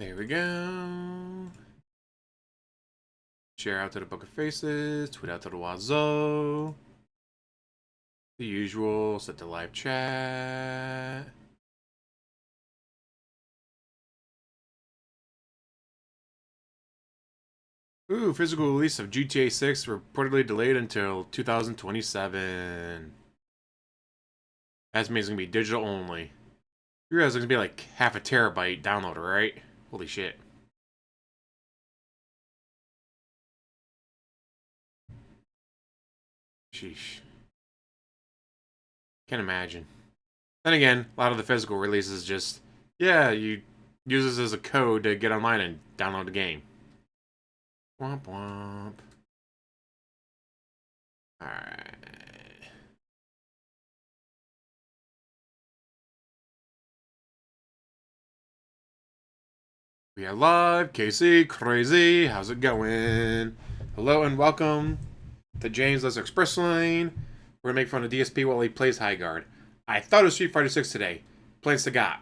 There we go. Share out to the Book of Faces. Tweet out to the Wazo. The usual. Set the live chat. Ooh, physical release of GTA 6 reportedly delayed until 2027. That means it's gonna be digital only. You realize it's gonna be like half a terabyte downloader, right? Holy shit. Sheesh. Can't imagine. Then again, a lot of the physical releases just, yeah, you use this as a code to get online and download the game. Womp womp. Alright. We are live. Casey, crazy. How's it going? Hello and welcome to James Let's Express Lane. We're gonna make fun of DSP while he plays Highguard. I thought it was Street Fighter 6 today. Playing Sagat.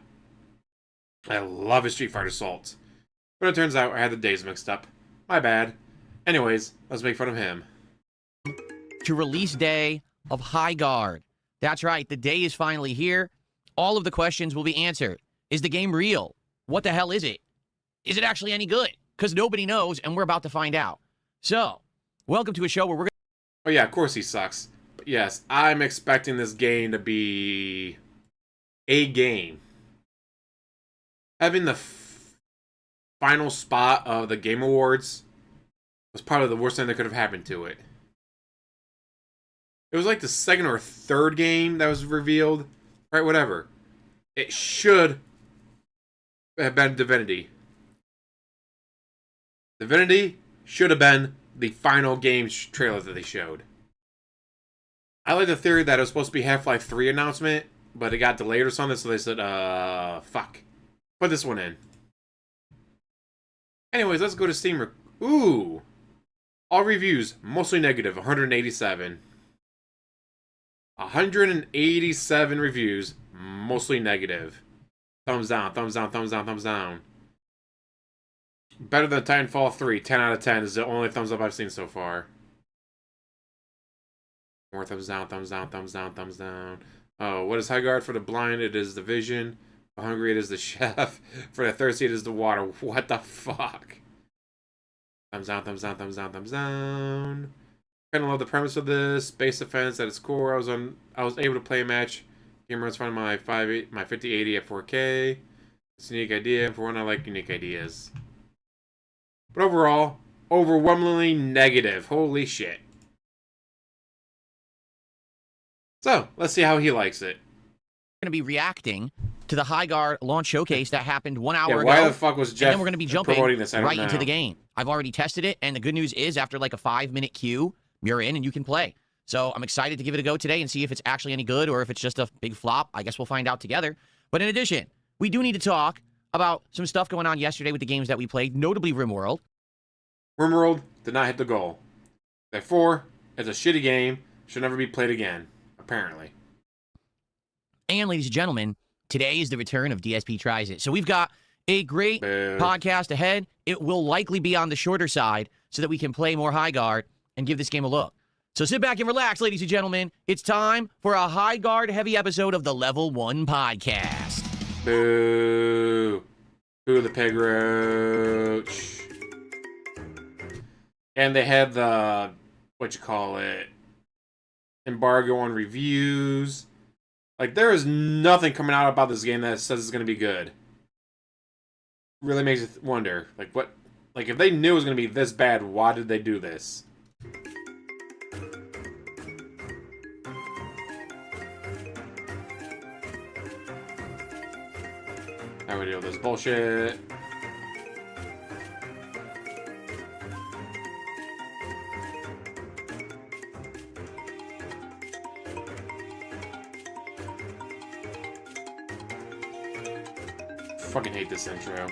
I love his Street Fighter Assault. But it turns out I had the days mixed up. My bad. Anyways, let's make fun of him. To release day of Highguard. That's right, the day is finally here. All of the questions will be answered. Is the game real? What the hell is it? Is it actually any good? Because nobody knows, and we're about to find out. So, welcome to a show where we're going to... Oh yeah, of course he sucks. But yes, I'm expecting this game to be a game. Having the final spot of the Game Awards was probably the worst thing that could have happened to it. It was like the second or third game that was revealed. Right, whatever. It should have been Divinity. Divinity should have been the final game trailer that they showed. I like the theory that it was supposed to be Half-Life 3 announcement, but it got delayed or something, so they said, fuck. Put this one in. Anyways, let's go to Steam. Ooh! All reviews, mostly negative, 187. 187 reviews, mostly negative. Thumbs down, thumbs down, thumbs down, thumbs down. Better than Titanfall 3, 10 out of 10 is the only thumbs up I've seen so far. More thumbs down, thumbs down, thumbs down, thumbs down. Oh, what is Highguard for the blind? It is the vision. For the hungry, it is the chef. For the thirsty, it is the water. What the fuck? Thumbs down, thumbs down, thumbs down, thumbs down. Kind of love the premise of this. Base defense at its core. I was able to play a match. Game runs fine my 5080 at 4K. It's a unique idea, and for one, I like unique ideas. But overall, overwhelmingly negative. Holy shit. So, let's see how he likes it. to be reacting to the Highguard launch showcase that happened 1 hour ago. Why the fuck was Jeff and then we're going to be jumping right into the game. I've already tested it, and the good news is after like a 5-minute queue, you're in and you can play. So I'm excited to give it a go today and see if it's actually any good or if it's just a big flop. I guess we'll find out together. But in addition, we do need to talk about some stuff going on yesterday with the games that we played, notably RimWorld. RimWorld did not hit the goal. Therefore, it's a shitty game. Should never be played again, apparently. And ladies and gentlemen, today is the return of DSP Tries It. So we've got a great podcast ahead. It will likely be on the shorter side so that we can play more Highguard and give this game a look. So sit back and relax, ladies and gentlemen. It's time for a Highguard heavy episode of the Level 1 podcast. Boo. Boo the pig roach. And they had the, embargo on reviews. Like, there is nothing coming out about this game that says it's going to be good. Really makes you wonder. Like, what? Like, if they knew it was going to be this bad, why did they do this? How do we deal with this bullshit? Fucking hate this intro.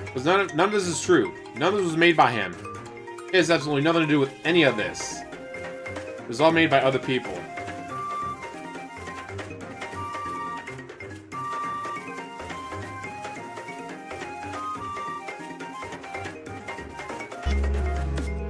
Because none of this is true. None of this was made by him. It has absolutely nothing to do with any of this. It was all made by other people.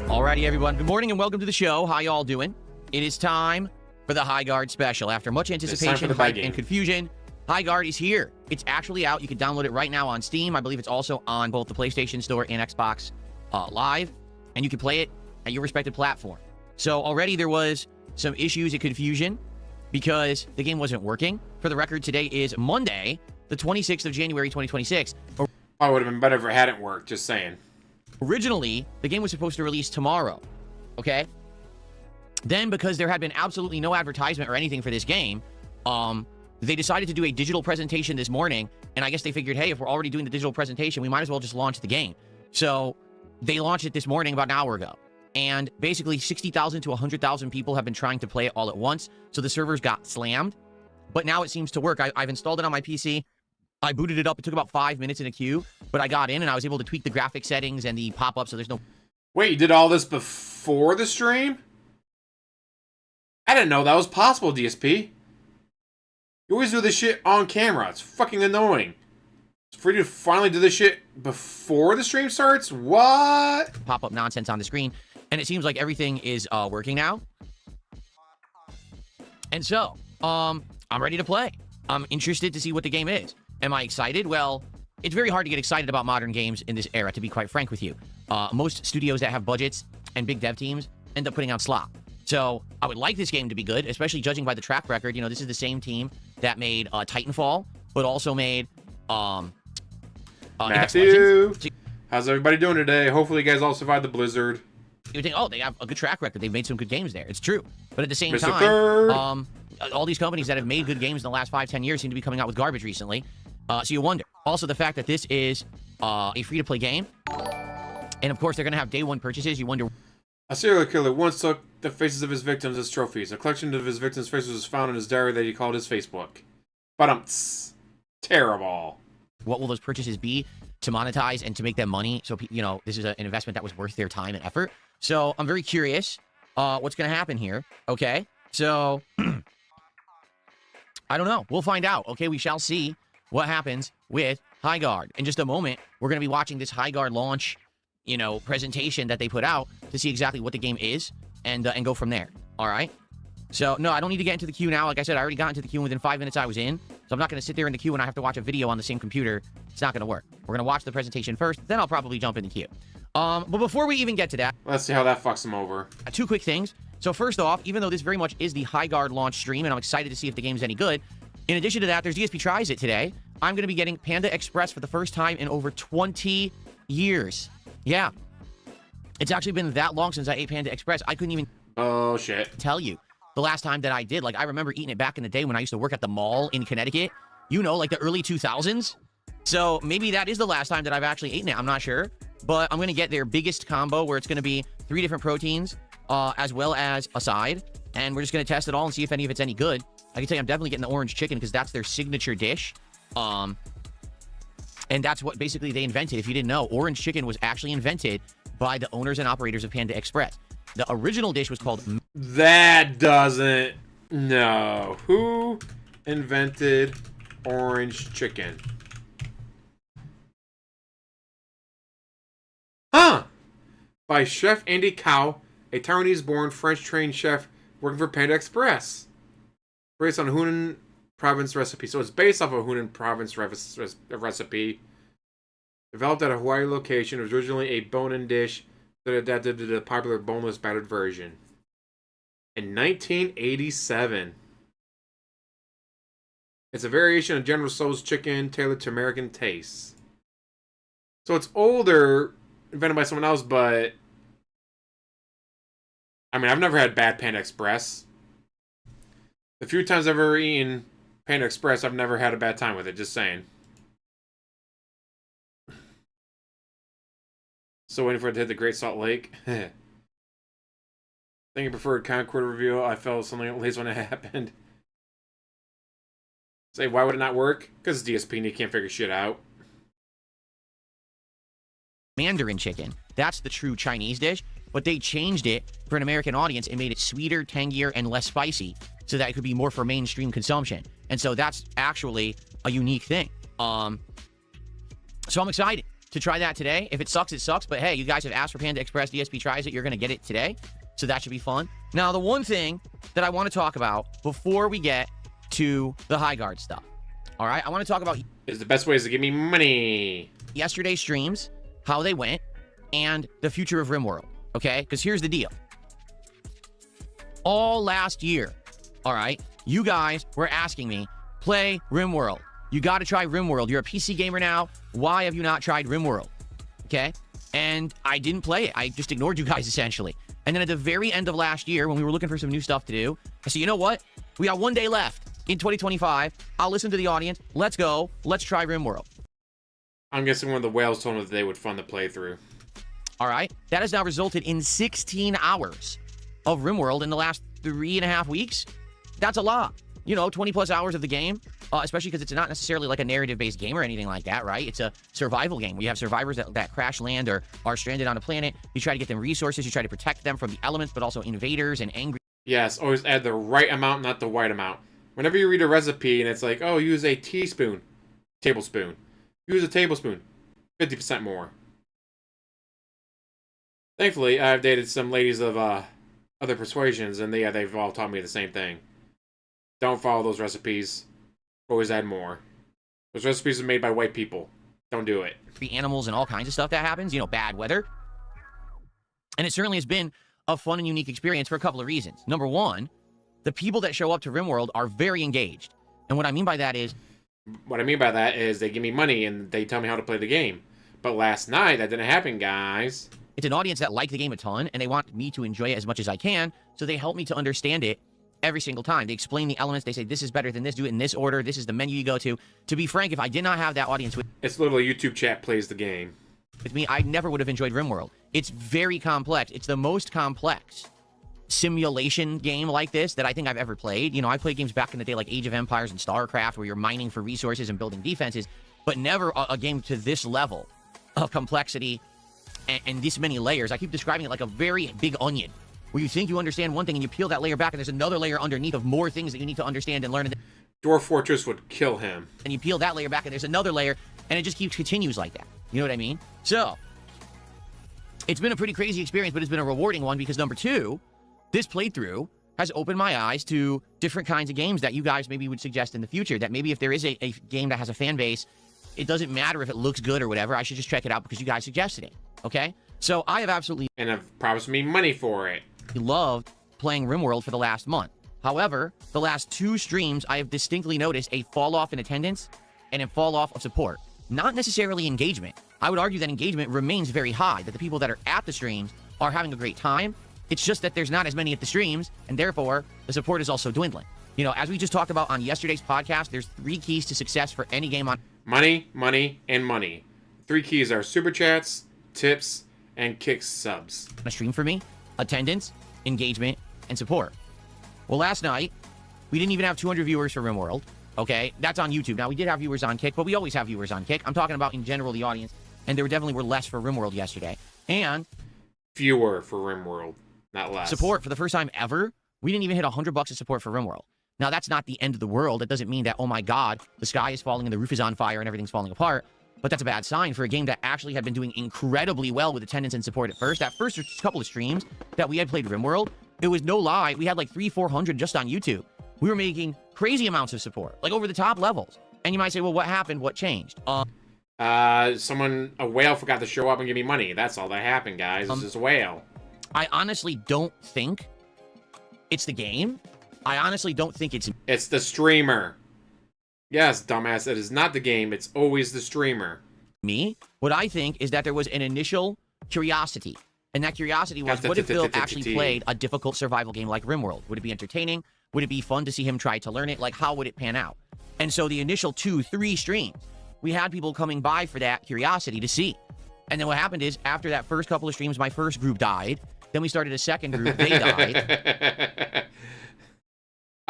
Alrighty, everyone. Good morning and welcome to the show. How y'all doing? It is time for the Highguard special. After much anticipation, hype, and confusion, Highguard is here. It's actually out. You can download it right now on Steam. I believe it's also on both the PlayStation Store and Xbox Live, and you can play it at your respective platform. So already there was some issues and confusion because the game wasn't working. For the record, today is Monday, the 26th of January, 2026. Probably would have been better if it hadn't worked, just saying. Originally, the game was supposed to release tomorrow, okay? Then, because there had been absolutely no advertisement or anything for this game, they decided to do a digital presentation this morning, and I guess they figured, hey, if we're already doing the digital presentation, we might as well just launch the game. So, they launched it this morning about an hour ago. And basically, 60,000 to 100,000 people have been trying to play it all at once, so the servers got slammed. But now it seems to work. I've installed it on my PC. I booted it up. It took about 5 minutes in a queue, but I got in and I was able to tweak the graphic settings and the pop-up so there's no... Wait, you did all this before the stream? I didn't know that was possible, DSP. You always do this shit on camera. It's fucking annoying. It's for you to finally do this shit before the stream starts? What? Pop-up nonsense on the screen. And it seems like everything is working now. And so, I'm ready to play. I'm interested to see what the game is. Am I excited? Well, it's very hard to get excited about modern games in this era, to be quite frank with you. Most studios that have budgets and big dev teams end up putting out slop. So I would like this game to be good, especially judging by the track record. You know, this is the same team that made Titanfall, but also made Matthew. How's everybody doing today? Hopefully you guys all survived the blizzard. You think, oh, they have a good track record. They've made some good games there. It's true. But at the same Mr. time, Third. all these companies that have made good games in the last 5-10 years seem to be coming out with garbage recently. So you wonder. Also, the fact that this is a free-to-play game, and of course, they're going to have day one purchases. You wonder. A serial killer once took the faces of his victims as trophies. A collection of his victims' faces was found in his diary that he called his Facebook. Terrible. What will those purchases be to monetize and to make them money? So, you know, this is an investment that was worth their time and effort. So I'm very curious what's going to happen here. Okay, so I don't know. We'll find out. Okay, we shall see what happens with Highguard. In just a moment, we're going to be watching this Highguard launch, you know, presentation that they put out to see exactly what the game is and go from there. All right. So, no, I don't need to get into the queue now. Like I said, I already got into the queue within 5 minutes I was in. So I'm not going to sit there in the queue and I have to watch a video on the same computer. It's not going to work. We're going to watch the presentation first, then I'll probably jump in the queue. But before we even get to that... Let's see how that fucks them over. Two quick things. So first off, even though this very much is the Highguard launch stream, and I'm excited to see if the game's any good, in addition to that, there's DSP Tries It today. I'm going to be getting Panda Express for the first time in over 20 years. Yeah. It's actually been that long since I ate Panda Express. I couldn't even... Oh, shit. ...tell you the last time that I did. Like, I remember eating it back in the day when I used to work at the mall in Connecticut. You know, like the early 2000s. So maybe that is the last time that I've actually eaten it. I'm not sure. But I'm going to get their biggest combo where it's going to be 3 different proteins as well as a side. And we're just going to test it all and see if any of it's any good. I can tell you I'm definitely getting the orange chicken because that's their signature dish. And that's what basically they invented. If you didn't know, orange chicken was actually invented by the owners and operators of Panda Express. The original dish was called... That doesn't... No. Who invented orange chicken? Huh! By Chef Andy Cow, a Taiwanese-born French-trained chef working for Panda Express. Based on a Hunan province recipe. So it's based off a Hunan province recipe. Developed at a Hawaii location, it was originally a bone-in dish that adapted to the popular boneless battered version. In 1987. It's a variation of General Tso's chicken tailored to American tastes. So it's older, invented by someone else, but... I mean, I've never had bad Panda Express. The few times I've ever eaten Panda Express, I've never had a bad time with it, just saying. So waiting for it to hit the Great Salt Lake. Think you preferred Concord review. I felt something at least when it happened. Say, why would it not work? Because it's DSP and you can't figure shit out. Mandarin chicken. That's the true Chinese dish, but they changed it for an American audience and made it sweeter, tangier, and less spicy so that it could be more for mainstream consumption. And so that's actually a unique thing. So I'm excited. to try that today. If it sucks, it sucks. But hey, you guys have asked for Panda Express DSP Tries It. You're going to get it today. So that should be fun. Now, the one thing that I want to talk about before we get to the Highguard stuff. All right, I want to talk about is the best ways to give me money. Yesterday's streams, how they went, and the future of RimWorld. Okay, because here's the deal. All last year, all right, you guys were asking me, play RimWorld. You got to try RimWorld. You're a PC gamer now. Why have you not tried RimWorld? Okay, and I didn't play it. I just ignored you guys essentially. And then at the very end of last year, when we were looking for some new stuff to do, I said, you know what? We got 1 day left in 2025. I'll listen to the audience. Let's go. Let's try RimWorld. I'm guessing one of the whales told them that they would fund the playthrough. All right. That has now resulted in 16 hours of RimWorld in the last 3.5 weeks. That's a lot. You know, 20 plus hours of the game, especially because it's not necessarily like a narrative-based game or anything like that, right? It's a survival game. We have survivors that crash land or are stranded on a planet. You try to get them resources. You try to protect them from the elements, but also invaders and angry. Yes, always add the right amount, not the white amount. Whenever you read a recipe and it's like, oh, use a tablespoon. Use a tablespoon. 50% more. Thankfully, I've dated some ladies of other persuasions, and they've all taught me the same thing. Don't follow those recipes. Always add more. Those recipes are made by white people. Don't do it. Animals and all kinds of stuff that happens. You know, bad weather. And it certainly has been a fun and unique experience for a couple of reasons. Number one, the people that show up to RimWorld are very engaged. And what I mean by that is... What I mean by that is they give me money and they tell me how to play the game. But last night, that didn't happen, guys. It's an audience that like the game a ton, and they want me to enjoy it as much as I can, so they help me to understand it every single time. They explain the elements. They say, this is better than this. Do it in this order. This is the menu you go to. To be frank, if I did not have that audience with... It's literally YouTube chat plays the game. With me, I never would have enjoyed RimWorld. It's very complex. It's the most complex simulation game like this that I think I've ever played. You know, I played games back in the day like Age of Empires and StarCraft where you're mining for resources and building defenses, but never a game to this level of complexity and this many layers. I keep describing it like a very big onion, where you think you understand one thing and you peel that layer back and there's another layer underneath of more things that you need to understand and learn. Dwarf Fortress would kill him. And you peel that layer back and there's another layer, and it just continues like that. You know what I mean? So, it's been a pretty crazy experience, but it's been a rewarding one because, number two, this playthrough has opened my eyes to different kinds of games that you guys maybe would suggest in the future. That maybe if there is a game that has a fan base, it doesn't matter if it looks good or whatever. I should just check it out because you guys suggested it. Okay? So I have absolutely... And have promised me money for it. Loved playing RimWorld for the last month. However, the last 2 streams, I have distinctly noticed a fall off in attendance and a fall off of support. Not necessarily engagement. I would argue that engagement remains very high, that the people that are at the streams are having a great time. It's just that there's not as many at the streams, and therefore, the support is also dwindling. You know, as we just talked about on yesterday's podcast, there's 3 keys to success for any game on... Money, money, and money. 3 keys are super chats, tips, and kick subs. A stream for me, attendance, engagement, and support. Well, last night, we didn't even have 200 viewers for RimWorld. Okay, that's on YouTube. Now, we did have viewers on Kick, but we always have viewers on Kick. I'm talking about, in general, the audience. And there definitely were less for RimWorld yesterday. And... fewer for RimWorld, not less. Support, for the first time ever, we didn't even hit $100 of support for RimWorld. Now, that's not the end of the world. It doesn't mean that, oh my god, the sky is falling and the roof is on fire and everything's falling apart. But that's a bad sign for a game that actually had been doing incredibly well with attendance and support at first. That first couple of streams that we had played RimWorld, it was no lie. We had like 300-400 just on YouTube. We were making crazy amounts of support, like over the top levels. And you might say, well, what happened? What changed? A whale forgot to show up and give me money. That's all that happened, guys. It's just a whale. I honestly don't think it's the game. I honestly don't think it's... It's the streamer. Yes, dumbass, it is not the game. It's always the streamer. Me? What I think is that there was an initial curiosity. And that curiosity was, what if Bill actually played a difficult survival game like RimWorld? Would it be entertaining? Would it be fun to see him try to learn it? Like, how would it pan out? And so the initial 2-3 streams, we had people coming by for that curiosity to see. And then what happened is, after that first couple of streams, my first group died. Then we started a second group. They died.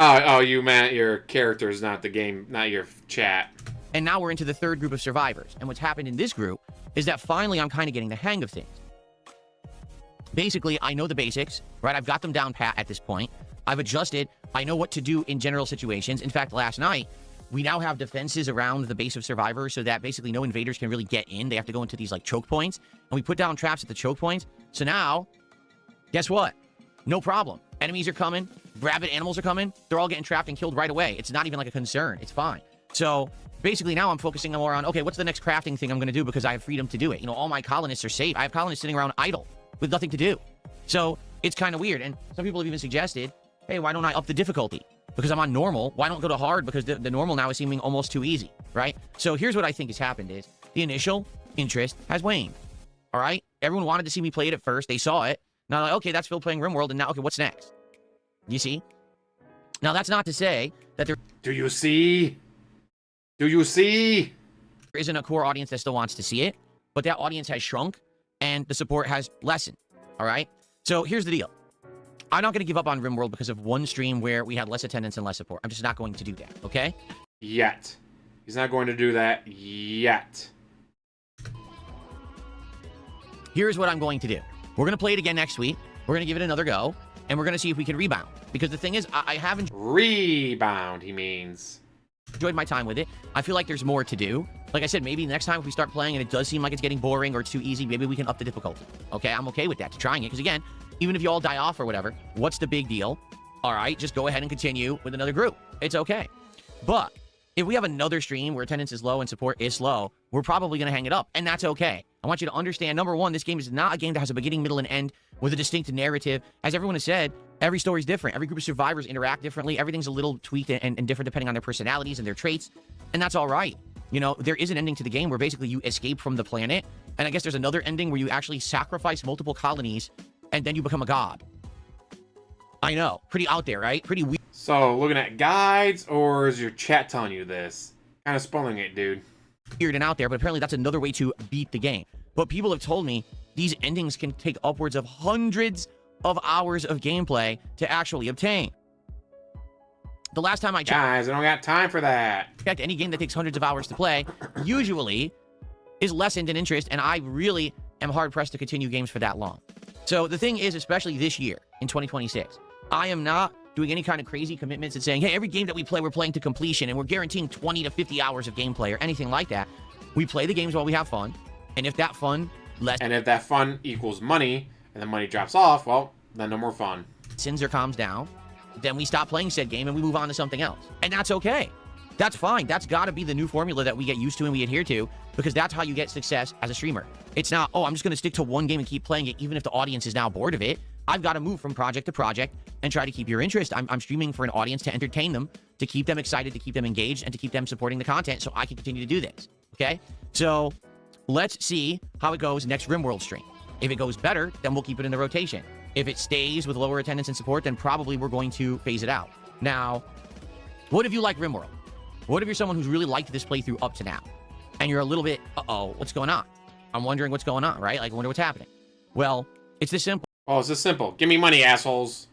Oh, you meant your characters, not the game, not your chat. And now we're into the third group of survivors. And what's happened in this group is that finally I'm kind of getting the hang of things. Basically, I know the basics, right? I've got them down pat at this point. I've adjusted. I know what to do in general situations. In fact, last night, We now have defenses around the base of Survivor so that basically no invaders can really get in. They have to go into these, like, choke points. And we put down traps at the choke points. So now, guess what? No problem. Enemies are coming. Rabid animals are coming. They're all getting trapped and killed right away. It's not even like a concern. It's fine. So basically now I'm focusing more on, okay, what's the next crafting thing I'm going to do because I have freedom to do it. You know, all my colonists are safe. I have colonists sitting around idle with nothing to do. So it's kind of weird. And some people have even suggested, hey, why don't I up the difficulty? Because I'm on normal. Why don't go to hard? Because the normal now is seeming almost too easy, right? So here's what I think has happened is the initial interest has waned, all right? Everyone wanted to see me play it at first. They saw it. Now, like, okay, that's Phil playing RimWorld, and now, okay, what's next? You see? Now, that's not to say that there... Do you see? Do you see? There isn't a core audience that still wants to see it, but that audience has shrunk, and the support has lessened, all right? So here's the deal. I'm not going to give up on RimWorld because of one stream where we had less attendance and less support. I'm just not going to do that, okay? Yet. He's not going to do that yet. Here's what I'm going to do. We're going to play it again next week. We're going to give it another go, and we're going to see if we can rebound. Because the thing is, I haven't... Rebound, he means. Enjoyed my time with it. I feel like there's more to do. Like I said, maybe next time if we start playing and it does seem like it's getting boring or it's too easy, maybe we can up the difficulty. Okay, I'm okay with that, to trying it. Because again, even if you all die off or whatever, what's the big deal? All right, just go ahead and continue with another group. It's okay. But if we have another stream where attendance is low and support is slow, we're probably going to hang it up, and that's okay. I want you to understand, number one, this game is not a game that has a beginning, middle, and end with a distinct narrative. As everyone has said, every story is different. Every group of survivors interact differently. Everything's a little tweaked and different depending on their personalities and their traits, and that's all right. You know, there is an ending to the game where basically you escape from the planet, and I guess there's another ending where you actually sacrifice multiple colonies, and then you become a god. I know. Pretty out there, right? Pretty weird. So, looking at guides, or is your chat telling you this? Kind of spoiling it, dude. Weird and out there, but apparently that's another way to beat the game. But people have told me these endings can take upwards of hundreds of hours of gameplay to actually obtain. The last time I checked... Guys, I don't got time for that. Any game that takes hundreds of hours to play usually is lessened in interest, and I really am hard-pressed to continue games for that long. So the thing is, especially this year, in 2026, I am not doing any kind of crazy commitments and saying, hey, every game that we play, we're playing to completion, and we're guaranteeing 20 to 50 hours of gameplay or anything like that. We play the games while we have fun, and if that fun equals money, and the money drops off, well, then no more fun. Sins or calms down, then we stop playing said game and we move on to something else. And that's okay. That's fine. That's got to be the new formula that we get used to and we adhere to, because that's how you get success as a streamer. It's not, oh, I'm just going to stick to one game and keep playing it, even if the audience is now bored of it. I've got to move from project to project and try to keep your interest. I'm streaming for an audience to entertain them, to keep them excited, to keep them engaged, and to keep them supporting the content so I can continue to do this. Okay? So let's see how it goes next RimWorld stream. If it goes better, then we'll keep it in the rotation. If it stays with lower attendance and support, then probably we're going to phase it out. Now, what if you like RimWorld? What if you're someone who's really liked this playthrough up to now? And you're a little bit, uh-oh, what's going on? I'm wondering what's going on, right? Like, I wonder what's happening. Well, it's this simple. Oh, it's this simple. Give me money, assholes.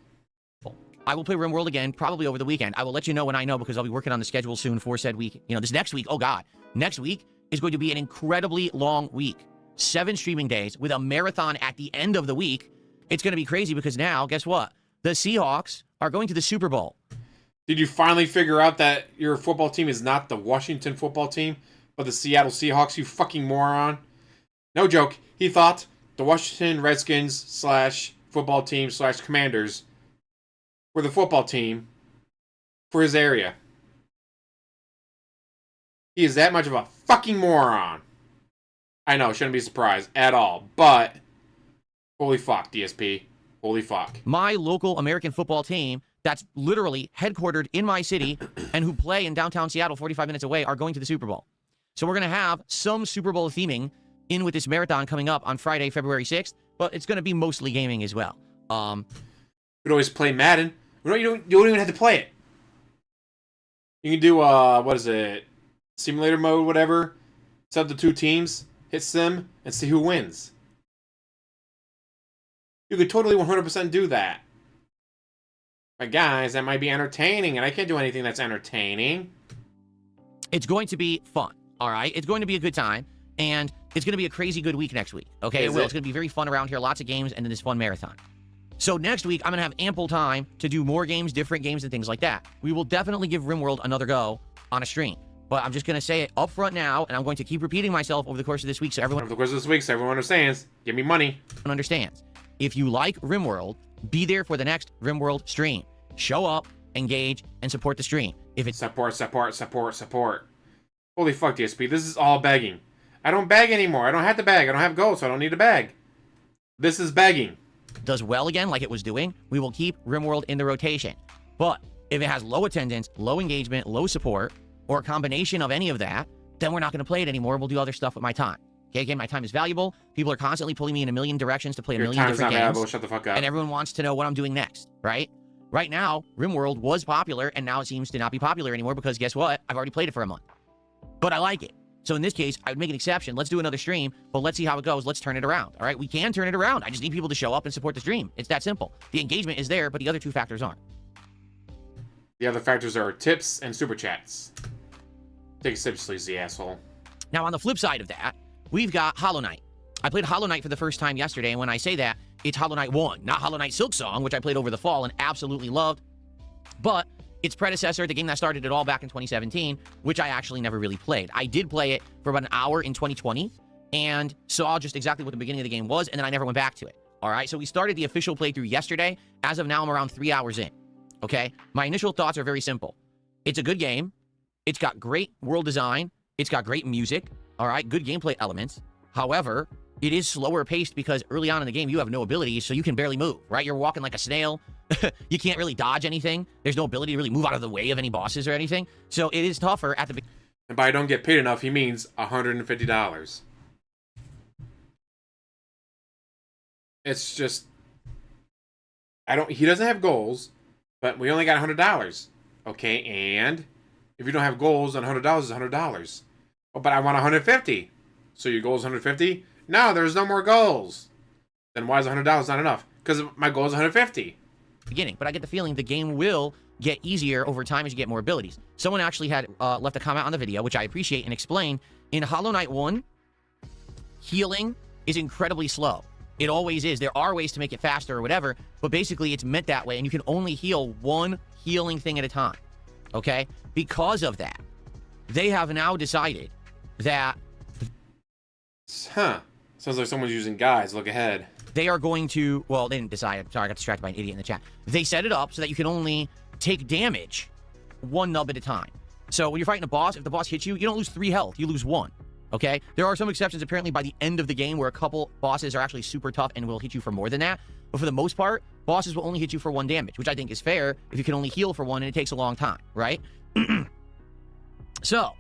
I will play RimWorld again, probably over the weekend. I will let you know when I know, because I'll be working on the schedule soon for said week. You know, this next week, oh God. Next week is going to be an incredibly long week. 7 streaming days with a marathon at the end of the week. It's going to be crazy because now, guess what? The Seahawks are going to the Super Bowl. Did you finally figure out that your football team is not the Washington football team, but the Seattle Seahawks, you fucking moron? No joke. He thought the Washington Redskins / football team / Commanders were the football team for his area. He is that much of a fucking moron. I know, shouldn't be surprised at all, but holy fuck, DSP. Holy fuck. My local American football team that's literally headquartered in my city and who play in downtown Seattle 45 minutes away are going to the Super Bowl. So we're going to have some Super Bowl theming in with this marathon coming up on Friday, February 6th, but it's going to be mostly gaming as well. You could always play Madden. You don't even have to play it. You can do, what is it? Simulator mode, whatever. Set up the 2 teams, hit sim, and see who wins. You could totally 100% do that. But guys, that might be entertaining, and I can't do anything that's entertaining. It's going to be fun, all right? It's going to be a good time, and it's going to be a crazy good week next week, okay? It's going to be very fun around here, lots of games, and then this fun marathon. So next week, I'm going to have ample time to do more games, different games, and things like that. We will definitely give RimWorld another go on a stream. But I'm just going to say it up front now, and I'm going to keep repeating myself over the course of this week so everyone understands. Give me money. Understands. If you like RimWorld, be there for the next RimWorld stream. Show up, engage, and support the stream. If it's support. Holy fuck, DSP. This is all begging. I don't beg anymore. I don't have to beg. I don't have gold, so I don't need to beg. This is begging. Does well again like it was doing, we will keep RimWorld in the rotation. But if it has low attendance, low engagement, low support, or a combination of any of that, then we're not going to play it anymore. We'll do other stuff with my time. Okay, again, my time is valuable. People are constantly pulling me in a million directions to play a million different games. Valuable. Shut the fuck up. And everyone wants to know what I'm doing next, right? Right now, RimWorld was popular, and now it seems to not be popular anymore because guess what? I've already played it for a month. But I like it. So in this case, I would make an exception. Let's do another stream, but let's see how it goes. Let's turn it around, all right? We can turn it around. I just need people to show up and support the stream. It's that simple. The engagement is there, but the other two factors aren't. The other factors are tips and super chats. Take a sip, sleazy asshole. Now, on the flip side of that, we've got Hollow Knight. I played Hollow Knight for the first time yesterday, and when I say that, it's Hollow Knight 1, not Hollow Knight Silksong, which I played over the fall and absolutely loved, but its predecessor, the game that started it all back in 2017, which I actually never really played. I did play it for about an hour in 2020 and saw just exactly what the beginning of the game was, and then I never went back to it. All right, so we started the official playthrough yesterday. As of now, I'm around 3 hours in. Okay, my initial thoughts are very simple. It's a good game. It's got great world design. It's got great music. All right, good gameplay elements. However, it is slower paced because early on in the game, you have no abilities, so you can barely move, right? You're walking like a snail. You can't really dodge anything. There's no ability to really move out of the way of any bosses or anything. So it is tougher at the beginning. And by don't get paid enough, he means $150. It's just... he doesn't have goals, but we only got $100. Okay, and if you don't have goals, then $100 is $100. Oh, but I want $150. So your goal is $150? No, there's no more goals. Then why is $100 not enough? Because my goal is $150. Beginning, but I get the feeling the game will get easier over time as you get more abilities. Someone actually had left a comment on the video, which I appreciate, and explained, in Hollow Knight 1, healing is incredibly slow. It always is. There are ways to make it faster or whatever, but basically it's meant that way, and you can only heal one healing thing at a time, okay? Because of that, they have now decided that... Huh. Sounds like someone's using guides. Look ahead. They are going to... Well, they didn't decide. Sorry, I got distracted by an idiot in the chat. They set it up so that you can only take damage one nub at a time. So when you're fighting a boss, if the boss hits you, you don't lose 3 health. You lose 1. Okay? There are some exceptions apparently by the end of the game where a couple bosses are actually super tough and will hit you for more than that. But for the most part, bosses will only hit you for 1 damage, which I think is fair if you can only heal for 1 and it takes a long time, right? So,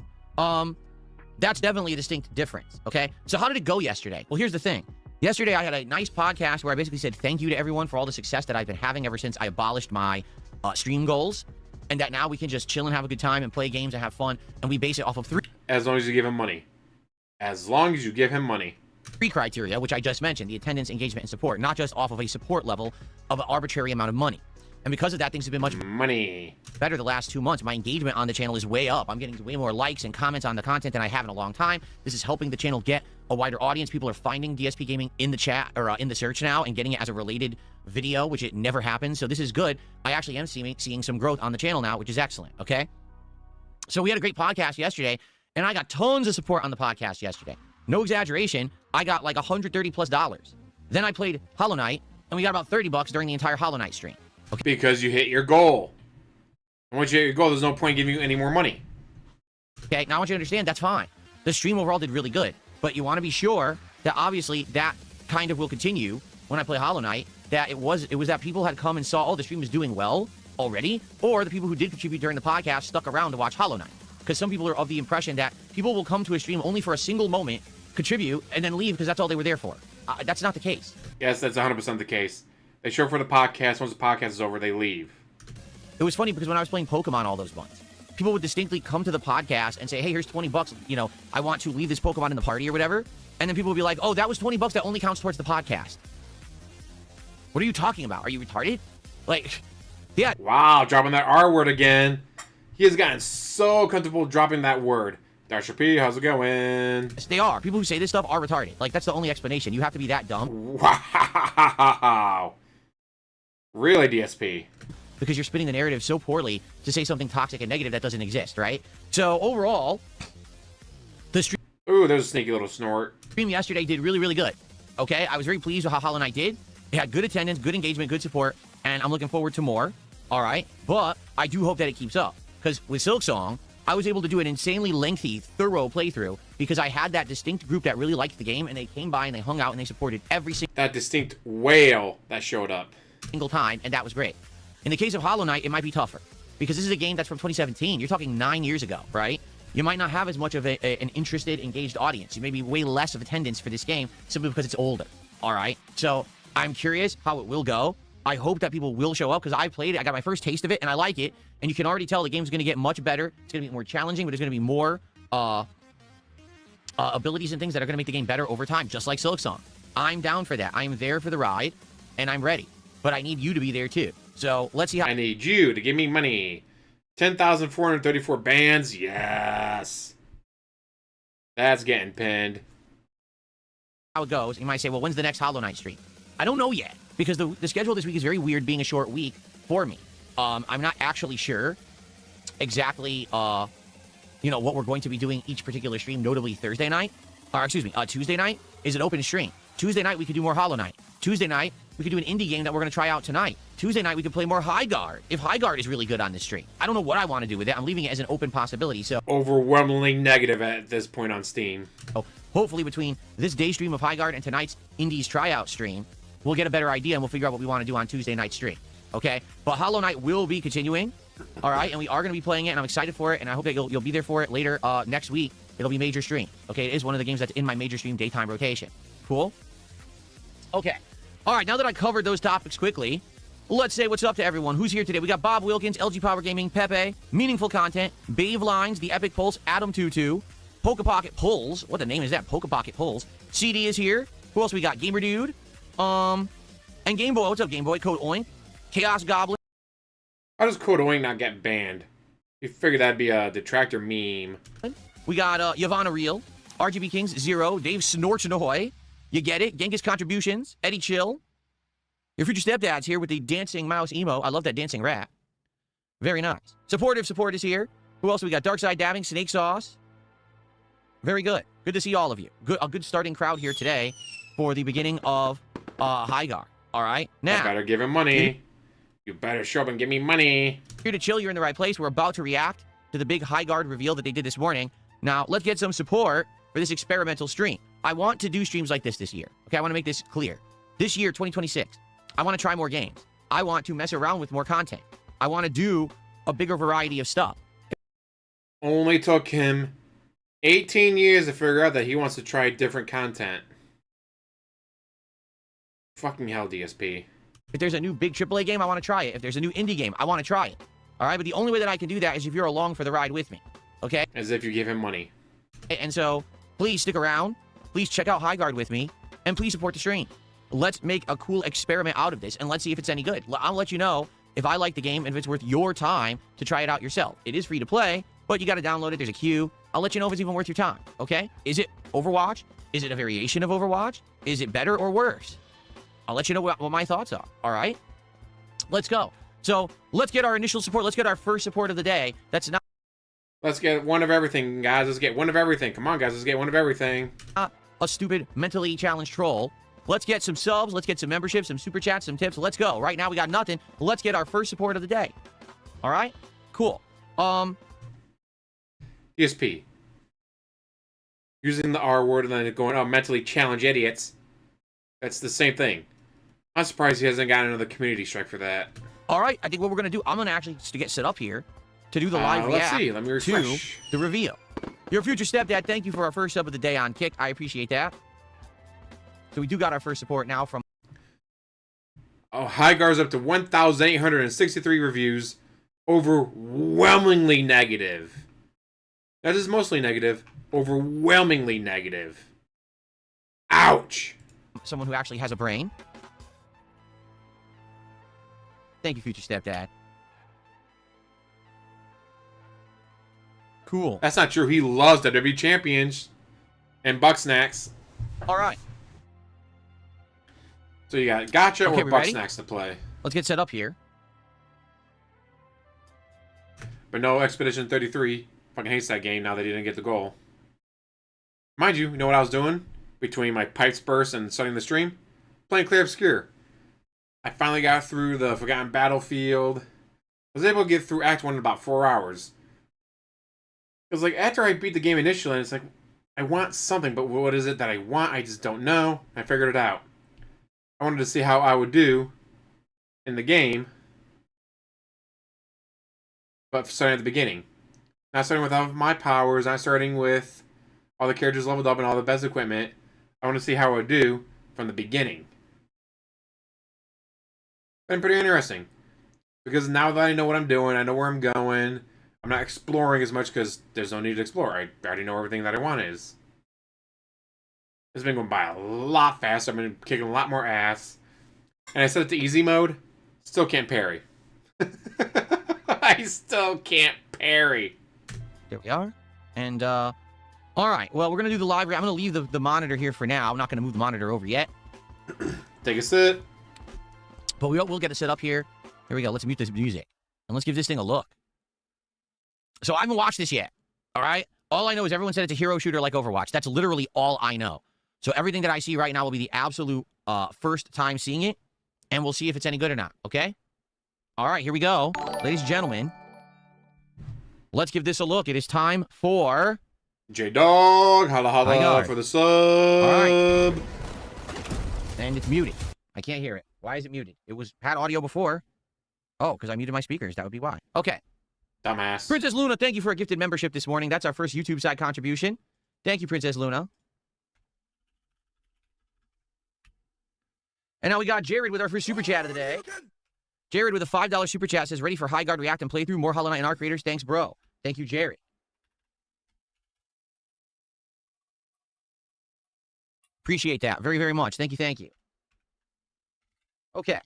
that's definitely a distinct difference, okay? So how did it go yesterday? Well, here's the thing. Yesterday, I had a nice podcast where I basically said thank you to everyone for all the success that I've been having ever since I abolished my stream goals, and that now we can just chill and have a good time and play games and have fun, and we base it off of 3... As long as you give him money. As long as you give him money. 3 criteria, which I just mentioned, the attendance, engagement, and support, not just off of a support level of an arbitrary amount of money. And because of that, things have been much better the last 2 months. My engagement on the channel is way up. I'm getting way more likes and comments on the content than I have in a long time. This is helping the channel get a wider audience. People are finding DSP Gaming in the chat or in the search now and getting it as a related video, which it never happens. So this is good. I actually am seeing some growth on the channel now, which is excellent, okay? So we had a great podcast yesterday, and I got tons of support on the podcast yesterday. No exaggeration, I got like $130+. Then I played Hollow Knight, and we got about $30 during the entire Hollow Knight stream. Okay. Because you hit your goal. And once you hit your goal, there's no point giving you any more money. Okay, now I want you to understand, that's fine. The stream overall did really good. But you want to be sure that obviously that kind of will continue when I play Hollow Knight, that it was that people had come and saw, oh, the stream is doing well already, or the people who did contribute during the podcast stuck around to watch Hollow Knight. Because some people are of the impression that people will come to a stream only for a single moment, contribute, and then leave because that's all they were there for. That's not the case. Yes, that's 100% the case. They show up for the podcast. Once the podcast is over, they leave. It was funny because when I was playing Pokemon all those months, people would distinctly come to the podcast and say, hey, here's $20. You know, I want to leave this Pokemon in the party or whatever. And then people would be like, oh, that was $20. That only counts towards the podcast. What are you talking about? Are you retarded? Like, yeah. Wow, dropping that R word again. He has gotten so comfortable dropping that word. Dr. P, how's it going? Yes, they are. People who say this stuff are retarded. Like, that's the only explanation. You have to be that dumb. Wow. Really, DSP? because you're spinning the narrative so poorly to say something toxic and negative that doesn't exist, right? So overall, the stream. Ooh, there's a sneaky little snort. Stream yesterday did really, really good. Okay, I was very pleased with how Hollow Knight did. It had good attendance, good engagement, good support, and I'm looking forward to more. All right, but I do hope that it keeps up, because with Silksong, I was able to do an insanely lengthy, thorough playthrough because I had that distinct group that really liked the game, and they came by and they hung out and they supported every single that distinct whale that showed up single time, and that was great. In the case of Hollow Knight, it might be tougher because this is a game that's from 2017. You're talking 9 years ago, right? You might not have as much of an interested, engaged audience. You may be way less of attendance for this game simply because it's older, all right? So I'm curious how it will go. I hope that people will show up because I played it. I got my first taste of it, and I like it. And you can already tell the game's going to get much better. It's going to be more challenging, but there's going to be more abilities and things that are going to make the game better over time, just like Silksong. I'm down for that. I'm there for the ride, and I'm ready. But I need you to be there, too. So let's see how... I need you to give me money. 10,434 bands. Yes. That's getting pinned. How it goes. You might say, well, when's the next Hollow Knight stream? I don't know yet, because the schedule this week is very weird, being a short week for me. I'm not actually sure exactly, what we're going to be doing each particular stream, notably Thursday night. Or, excuse me, Tuesday night is an open stream. Tuesday night, we could do more Hollow Knight. Tuesday night, we could do an indie game that we're going to try out tonight. Tuesday night, we could play more Highguard, if Highguard is really good on this stream. I don't know what I want to do with it. I'm leaving it as an open possibility, so... Overwhelmingly negative at this point on Steam. So, hopefully between this day stream of Highguard and tonight's Indies tryout stream, we'll get a better idea and we'll figure out what we want to do on Tuesday night stream. Okay? But Hollow Knight will be continuing, all right? And we are going to be playing it, and I'm excited for it, and I hope that you'll be there for it later next week. It'll be major stream. Okay? It is one of the games that's in my major stream daytime rotation. Cool? Okay. All right, now that I covered those topics quickly, let's say what's up to everyone. Who's here today? We got Bob Wilkins, LG Power Gaming, Pepe, Meaningful Content, Bave Lines, The Epic Pulse, Adam Tutu, Poke Pocket Pulls. What the name is that? Poke Pocket Pulls. CD is here. Who else we got? Gamer Dude. And Game Boy. What's up, Game Boy? Code Oink. Chaos Goblin. How does Code Oink not get banned? You figured that'd be a detractor meme. We got Yavanna Real, RGB Kings, Zero, Dave Snorchnoy. You get it? Genghis Contributions, Eddie Chill. Your future stepdad's here with the dancing mouse emo. I love that dancing rat. Very nice. Supportive support is here. Who else we got? Darkside Dabbing, Snake Sauce. Very good. Good to see all of you. A good starting crowd here today for the beginning of Highguard. All right? Now, I better give him money. You better show up and give me money. Here to chill, you're in the right place. We're about to react to the big Highguard reveal that they did this morning. Now, let's get some support for this experimental stream. I want to do streams like this year. Okay, I want to make this clear. This year, 2026, I want to try more games. I want to mess around with more content. I want to do a bigger variety of stuff. Only took him 18 years to figure out that he wants to try different content. Fucking hell, DSP. If there's a new big AAA game, I want to try it. If there's a new indie game, I want to try it. All right, but the only way that I can do that is if you're along for the ride with me. Okay? As if you give him money. And so, please stick around. Please check out Highguard with me. And please support the stream. Let's make a cool experiment out of this, and let's see if it's any good. I'll let you know if I like the game and if it's worth your time to try it out yourself. It is free to play, but you got to download it. There's a queue. I'll let you know if it's even worth your time, okay? Is it Overwatch? Is it a variation of Overwatch? Is it better or worse? I'll let you know what my thoughts are, all right? Let's go. So, let's get our initial support. Let's get our first support of the day. That's not... Let's get one of everything, guys. Let's get one of everything. Come on, guys. Let's get one of everything. A stupid, mentally challenged troll. Let's get some subs. Let's get some memberships, some super chats, some tips. Let's go. Right now, we got nothing. Let's get our first support of the day. All right? Cool. DSP. Using the R word and then going, oh, mentally challenged idiots. That's the same thing. I'm surprised he hasn't gotten another community strike for that. All right. I think what we're going to do, I'm going to actually to get set up here to do the live react let's see. Let me refresh. To the reveal. Your future stepdad, thank you for our first sub of the day on Kick. I appreciate that. So we do got our first support now from... Oh, Highguard's up to 1,863 reviews. Overwhelmingly negative. That is mostly negative. Overwhelmingly negative. Ouch. Someone who actually has a brain. Thank you, future stepdad. Cool. That's not true. He loves WWE Champions and Buck Snacks. All right. So you got Gotcha okay, or Buck ready? Snacks to play. Let's get set up here. But no, Expedition 33 fucking hates that game now that he didn't get the goal. Mind you, you know what I was doing between my pipes burst and starting the stream? Playing Clear Obscure. I finally got through the Forgotten Battlefield. I was able to get through Act 1 in about 4 hours. Because, like, after I beat the game initially, it's like, I want something, but what is it that I want? I just don't know. I figured it out. I wanted to see how I would do in the game, but starting at the beginning. Not starting with all of my powers, not starting with all the characters leveled up and all the best equipment. I want to see how I would do from the beginning. Been pretty interesting. Because now that I know what I'm doing, I know where I'm going, I'm not exploring as much because there's no need to explore. I already know everything that I want is. It's been going by a lot faster. I've been kicking a lot more ass. And I set it to easy mode. Still can't parry. I still can't parry. There we are. And, all right. Well, we're going to do the live... I'm going to leave the monitor here for now. I'm not going to move the monitor over yet. Take a sit. But we'll get it set up here. Here we go. Let's mute this music. And let's give this thing a look. So I haven't watched this yet. All right? All I know is everyone said it's a hero shooter like Overwatch. That's literally all I know. So everything that I see right now will be the absolute first time seeing it. And we'll see if it's any good or not. Okay? All right. Here we go. Ladies and gentlemen. Let's give this a look. It is time for... J-Dog. Holla holla for the sub. All right. And it's muted. I can't hear it. Why is it muted? It had audio before. Oh, because I muted my speakers. That would be why. Okay. Dumbass. Princess Luna, thank you for a gifted membership this morning. That's our first YouTube side contribution. Thank you, Princess Luna. And now we got Jared with our first super chat of the day. Jared with a $5 super chat says, ready for Highguard React and Playthrough. More Hollow Knight and Arc Raiders. Thanks, bro. Thank you, Jared. Appreciate that very, very much. Thank you, thank you. Okay.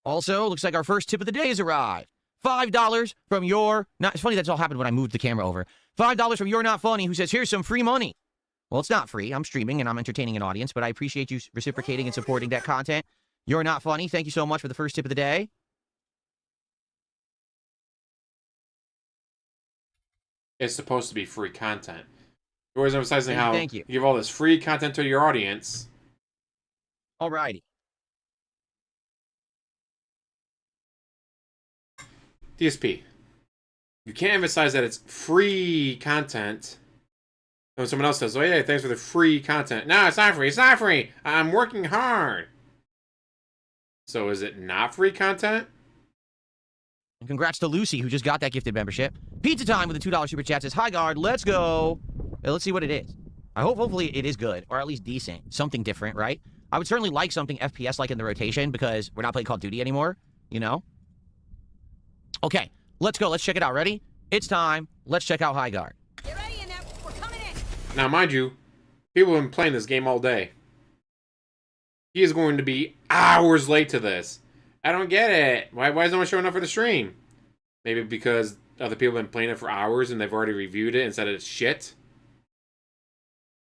Also, looks like our first tip of the day has arrived. $5 from your... Not, it's funny that's all happened when I moved the camera over. $5 from You're Not Funny, who says, here's some free money. Well, it's not free. I'm streaming and I'm entertaining an audience, but I appreciate you reciprocating and supporting that content. You're Not Funny. Thank you so much for the first tip of the day. It's supposed to be free content. You're always emphasizing how thank you. You give all this free content to your audience. Alrighty. DSP. You can't emphasize that it's free content. When someone else says, oh yeah, thanks for the free content. No, it's not free. It's not free. I'm working hard. So is it not free content? And congrats to Lucy, who just got that gifted membership. Pizza Time with a $2 super chat says, Highguard, let's go. Let's see what it is. Hopefully it is good, or at least decent. Something different, right? I would certainly like something FPS-like in the rotation, because we're not playing Call of Duty anymore, you know? Okay, let's go. Let's check it out. Ready? It's time. Let's check out Highguard. Get ready, and we're coming in. Now, mind you, people have been playing this game all day. He is going to be hours late to this. I don't get it. Why is no one showing up for the stream? Maybe because other people have been playing it for hours and they've already reviewed it and said it's shit?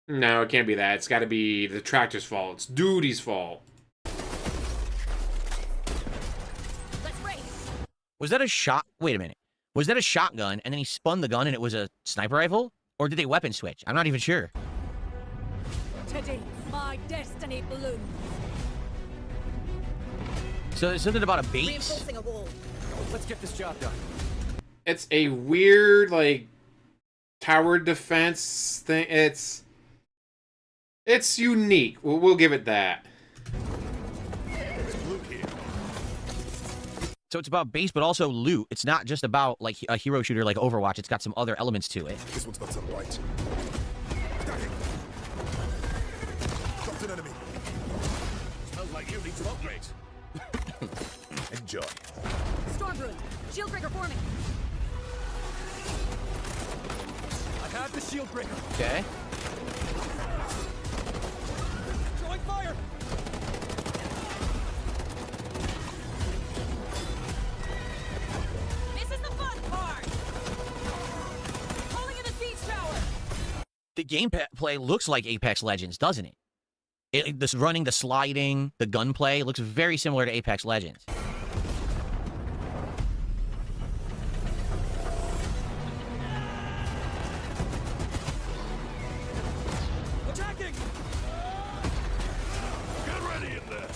No, it can't be that. It's got to be the tractor's fault. It's Duty's fault. Let's race. Was that a shot? Wait a minute. Was that a shotgun and then he spun the gun and it was a sniper rifle? Or did they weapon switch? I'm not even sure. Today, my destiny blooms. So there's something about a base. Reinforcing a wall. Let's get this job done. It's a weird, like, tower defense thing. It's unique. We'll give it that. So it's about base, but also loot. It's not just about, like, a hero shooter like Overwatch. It's got some other elements to it. This one's got some bite. Dropped an enemy. Smells like you need some upgrades. Enjoy. Stormbrew. Shieldbreaker forming. I have the shield breaker. Okay. Throwing fire. This is the fun part. Calling in the siege tower. The gameplay looks like Apex Legends, doesn't it? This running, the sliding, the gunplay looks very similar to Apex Legends. Attacking! Get ready in there.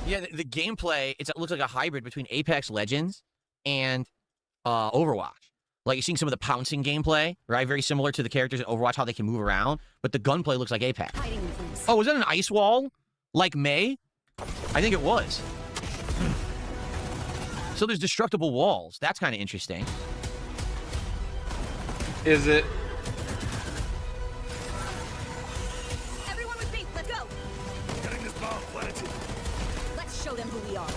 Yeah, the gameplay, it looks like a hybrid between Apex Legends and Overwatch. Like, you're seeing some of the pouncing gameplay, right? Very similar to the characters in Overwatch, how they can move around. But the gunplay looks like Apex. Hiding in plain sight. Oh, was that an ice wall? Like May? I think it was. So there's destructible walls. That's kind of interesting. Is it? Everyone with me, let's go. Getting this bomb planted. Let's show them who we are.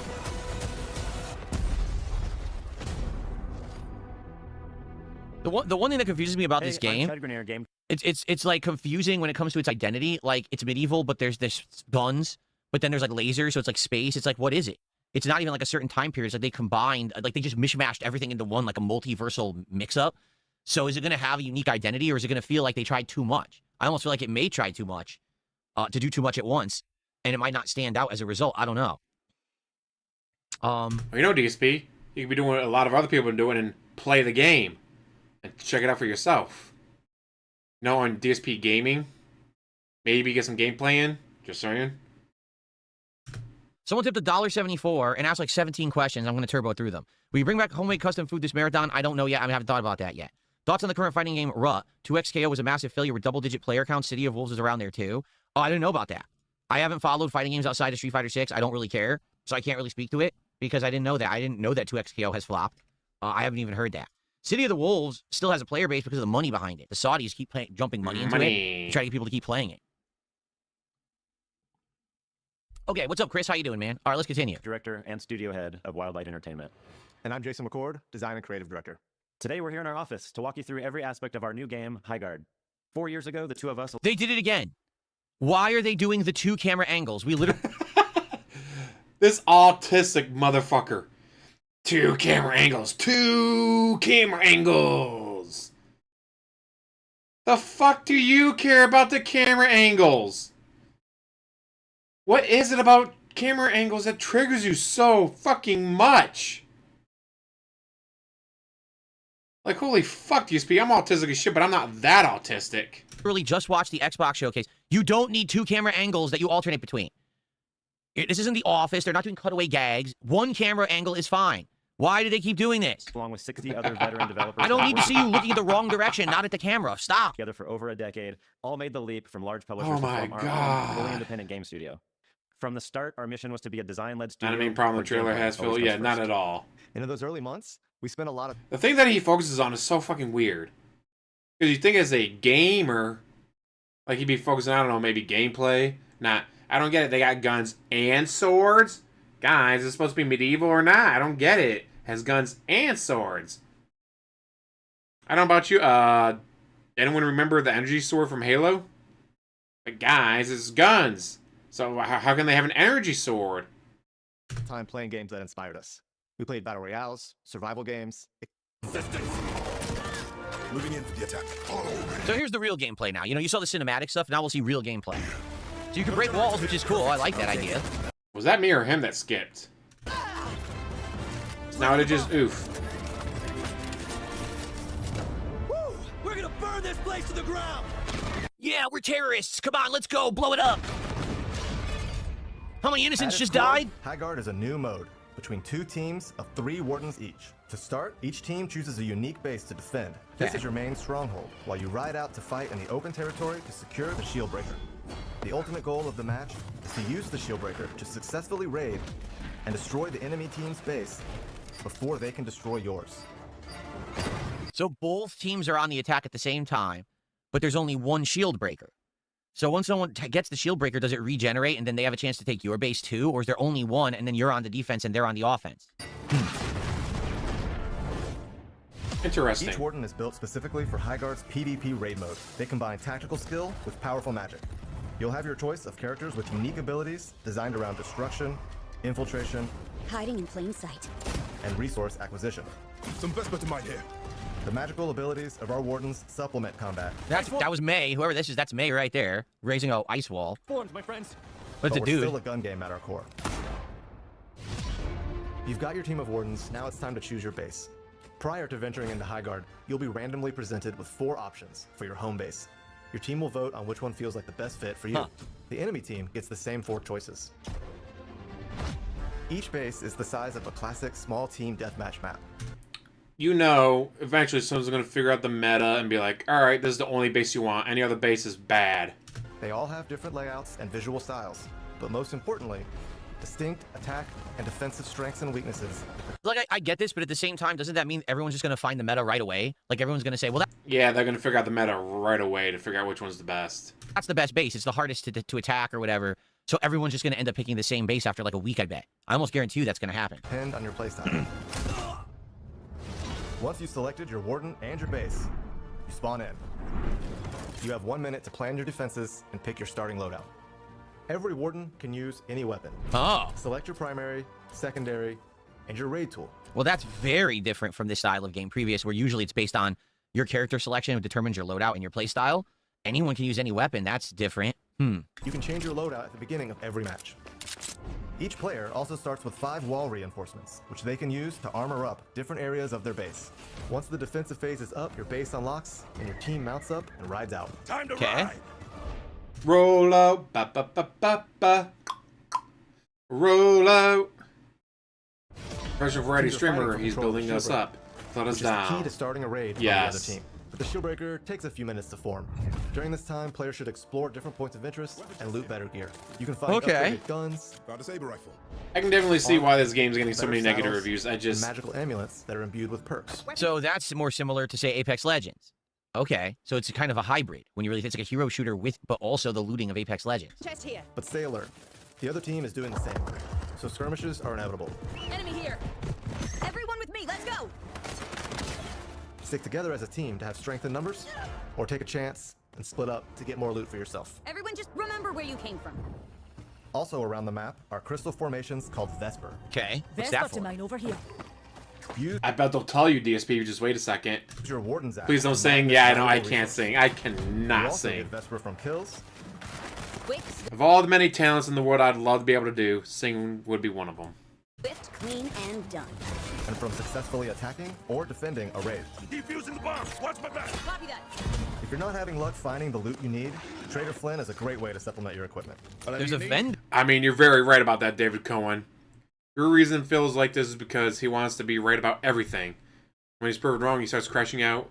The one thing that confuses me about this game, game. it's like confusing when it comes to its identity. Like, it's medieval, but there's guns, but then there's like lasers, so it's like space. It's like, what is it? It's not even like a certain time period. It's like they combined, like they just mishmashed everything into one, like a multiversal mix-up. So is it going to have a unique identity, or is it going to feel like they tried too much? I almost feel like it may try too much, to do too much at once, and it might not stand out as a result. I don't know. Well, you know, DSP, you could be doing what a lot of other people are doing and play the game. And check it out for yourself. You know, on DSPGaming, maybe get some gameplay in. Just saying. Someone tipped $1.74 and asked like 17 questions. I'm going to turbo through them. Will you bring back homemade custom food this marathon? I don't know yet. I haven't thought about that yet. Thoughts on the current fighting game, Rut? 2XKO was a massive failure with double-digit player count. City of Wolves is around there too. Oh, I didn't know about that. I haven't followed fighting games outside of Street Fighter 6. I don't really care, so I can't really speak to it because I didn't know that. I didn't know that 2XKO has flopped. I haven't even heard that. City of the Wolves still has a player base because of the money behind it. The Saudis keep dumping money into it to try to get people to keep playing it. Okay, what's up, Chris? How you doing, man? All right, let's continue. Director and studio head of Wildlight Entertainment. And I'm Jason McCord, design and creative director. Today we're here in our office to walk you through every aspect of our new game, Highguard. 4 years ago, the two of us... They did it again. Why are they doing the 2 camera angles? We literally... This autistic motherfucker. 2 camera angles. 2 camera angles. The fuck do you care about the camera angles? What is it about camera angles that triggers you so fucking much? Like, holy fuck, DSP, I'm autistic as shit, but I'm not that autistic. Really just watched the Xbox showcase. You don't need 2 camera angles that you alternate between. This isn't The Office. They're not doing cutaway gags. 1 camera angle is fine. Why do they keep doing this? Along with 60 other veteran developers... I don't need to see you looking in the wrong direction, not at the camera. Stop. ...together for over a decade, all made the leap from large publishers Oh to my form our God. own fully independent game studio. From the start, our mission was to be a design-led studio... Not a main problem the where trailer gameplay has, Phil. always Yeah, comes not first. at all. And in those early months, we spent a lot of The thing that he focuses on is so fucking weird. Because you think as a gamer, like he'd be focusing, I don't know, maybe gameplay. Nah, I don't get it. They got guns and swords? Guys, is it supposed to be medieval or not? I don't get it. Has guns and swords. I don't know about you. Anyone remember the energy sword from Halo? But guys, it's guns. So how can they have an energy sword? time playing games that inspired us. We played battle royales, survival games. Moving in for the attack. Follow me. So here's the real gameplay now. You know, you saw the cinematic stuff. Now we'll see real gameplay. So you can break walls, which is cool. I like that idea. Was that me or him that skipped? Now it just oof. Woo! We're gonna burn this place to the ground. Yeah, we're terrorists. Come on, let's go. Blow it up. How many At innocents its just core, died? Highguard is a new mode between 2 teams of 3 wardens each. To start, each team chooses a unique base to defend. This Okay. is your main stronghold, while you ride out to fight in the open territory to secure the shield breaker. The ultimate goal of the match is to use the shield breaker to successfully raid and destroy the enemy team's base before they can destroy yours. So both teams are on the attack at the same time, but there's only one shield breaker. So once someone gets the shield breaker, does it regenerate and then they have a chance to take your base too? Or is there only one and then you're on the defense and they're on the offense? Interesting. Each warden is built specifically for Highguard's PvP raid mode. They combine tactical skill with powerful magic. You'll have your choice of characters with unique abilities designed around destruction, infiltration, Hiding in plain sight. and resource acquisition. Some Vesper to mine here. The magical abilities of our wardens supplement combat. That was May. Whoever this is, that's May right there, raising a ice wall. Forms, my friends. What's But it we're do? still a gun game at our core. You've got your team of wardens, now it's time to choose your base. Prior to venturing into Highguard, you'll be randomly presented with 4 options for your home base. Your team will vote on which one feels like the best fit for you. Huh. The enemy team gets the same 4 choices. Each base is the size of a classic small team deathmatch map. You know, eventually someone's going to figure out the meta and be like, alright, this is the only base you want. Any other base is bad. They all have different layouts and visual styles, but most importantly, distinct attack and defensive strengths and weaknesses. Like, I get this, but at the same time, doesn't that mean everyone's just going to find the meta right away? Like, everyone's going to say, well, Yeah, they're going to figure out the meta right away to figure out which one's the best. that's the best base. It's the hardest to attack or whatever. So everyone's just going to end up picking the same base after like a week, I bet. I almost guarantee you that's going to happen. Depend on your playstyle. Once you've selected your warden and your base, you spawn in. You have 1 minute to plan your defenses and pick your starting loadout. Every warden can use any weapon. Oh. Select your primary, secondary, and your raid tool. Well, that's very different from this style of game previous, where usually it's based on your character selection, which determines your loadout and your play style. Anyone can use any weapon. That's different. You can change your loadout at the beginning of every match. Each player also starts with 5 wall reinforcements, which they can use to armor up different areas of their base. Once the defensive phase is up, your base unlocks, and your team mounts up and rides out. Time to Okay. ride. Roll out, ba ba ba ba ba. Roll out. Virtual variety Teams are fighting streamer, for he's control of the building us shield breaker, up. Let us which is the key down. to starting a raid from Yes. the other team. But the shield breaker takes a few minutes to form. During this time, players should explore different points of interest and loot better gear. You can find Okay. upgraded guns, Found a saber rifle. I can definitely see why this game's getting so better many negative saddles, reviews. I and just magical amulets that are imbued with perks. So that's more similar to, say, Apex Legends. Okay, so it's kind of a hybrid when you really think it's like a hero shooter with, but also the looting of Apex Legends. Chest here. But stay alert. The other team is doing the same. So skirmishes are inevitable. Enemy here. Everyone with me. Let's go. Stick together as a team to have strength in numbers, or take a chance and split up to get more loot for yourself. Everyone just remember where you came from. Also around the map are crystal formations called Vesper. Okay, what's There's that Dr. for? Mine over here. Use I bet they'll tell you, DSP. Just wait a second. your warden's act. Please don't to sing. mine Yeah, this I know I valuable can't resource. sing. I You cannot also sing. get Vesper from kills, Quick, Of all the many talents in the world I'd love to be able to do, singing would be one of them. swift, clean, and done. and from successfully attacking or defending a raid. Defusing the bomb. Watch my back. Copy that. If you're not having luck finding the loot you need, Trader Flynn is a great way to supplement your equipment. There's a vendor. I mean, you're very right about that, David Cohen. Your reason feels like this is because he wants to be right about everything. When he's proved wrong, he starts crashing out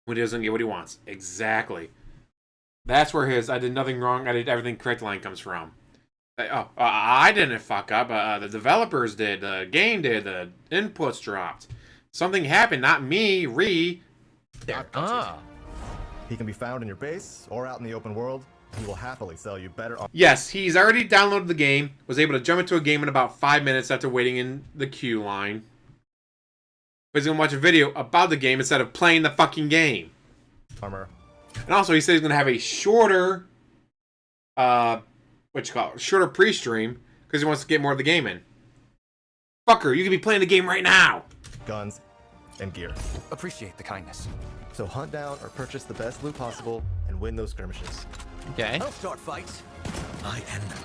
when he doesn't get what he wants. Exactly. That's where his "I did nothing wrong, I did everything correct" line comes from. I didn't fuck up. The developers did. The game did. The inputs dropped. Something happened, not me, Ree. There. Ah. He can be found in your base or out in the open world. He will happily sell you better. Yes, he's already downloaded the game, was able to jump into a game in about 5 minutes after waiting in the queue line. But he's going to watch a video about the game instead of playing the fucking game. Armor. And also, he said he's going to have a shorter, shorter pre-stream, because he wants to get more of the game in. Fucker, you could be playing the game right now. Guns, and gear. Appreciate the kindness. So hunt down or purchase the best loot possible and win those skirmishes. Okay. I'll start fights. I end them.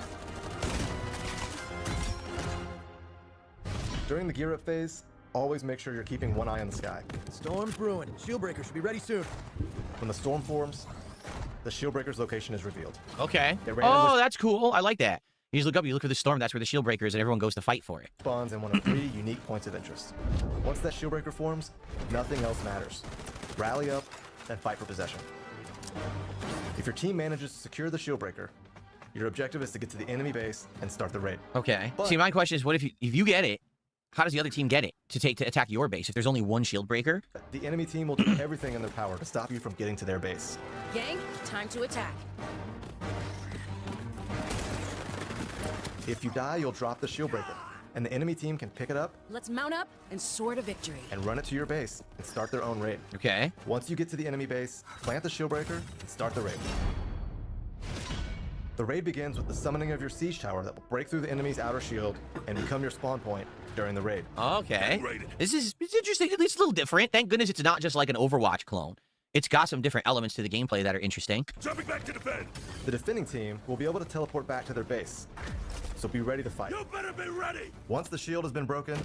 During the gear up phase, always make sure you're keeping one eye on the sky. Storm's brewing. Shieldbreaker should be ready soon. When the storm forms, the shieldbreaker's location is revealed. Okay. It randomly Oh, that's cool. I like that. You just look up, you look for the storm, that's where the shield breaker is, and everyone goes to fight for it. spawns in one of 3 unique points of interest. Once that shieldbreaker forms, nothing else matters. Rally up and fight for possession. If your team manages to secure the shieldbreaker, your objective is to get to the enemy base and start the raid. Okay. But- See, my question is, what if you get it? How does the other team get it to attack your base if there's only one shield breaker? The enemy team will do everything in their power to stop you from getting to their base. Gang, time to attack. If you die, you'll drop the shieldbreaker, and the enemy team can pick it up Let's mount up and soar to victory. and run it to your base and start their own raid. Okay. Once you get to the enemy base, plant the shieldbreaker and start the raid. The raid begins with the summoning of your siege tower that will break through the enemy's outer shield and become your spawn point during the raid. Okay. It's interesting. At least a little different. Thank goodness it's not just like an Overwatch clone. It's got some different elements to the gameplay that are interesting. Jumping back to defend. The defending team will be able to teleport back to their base, so be ready to fight. You better be ready. Once the shield has been broken,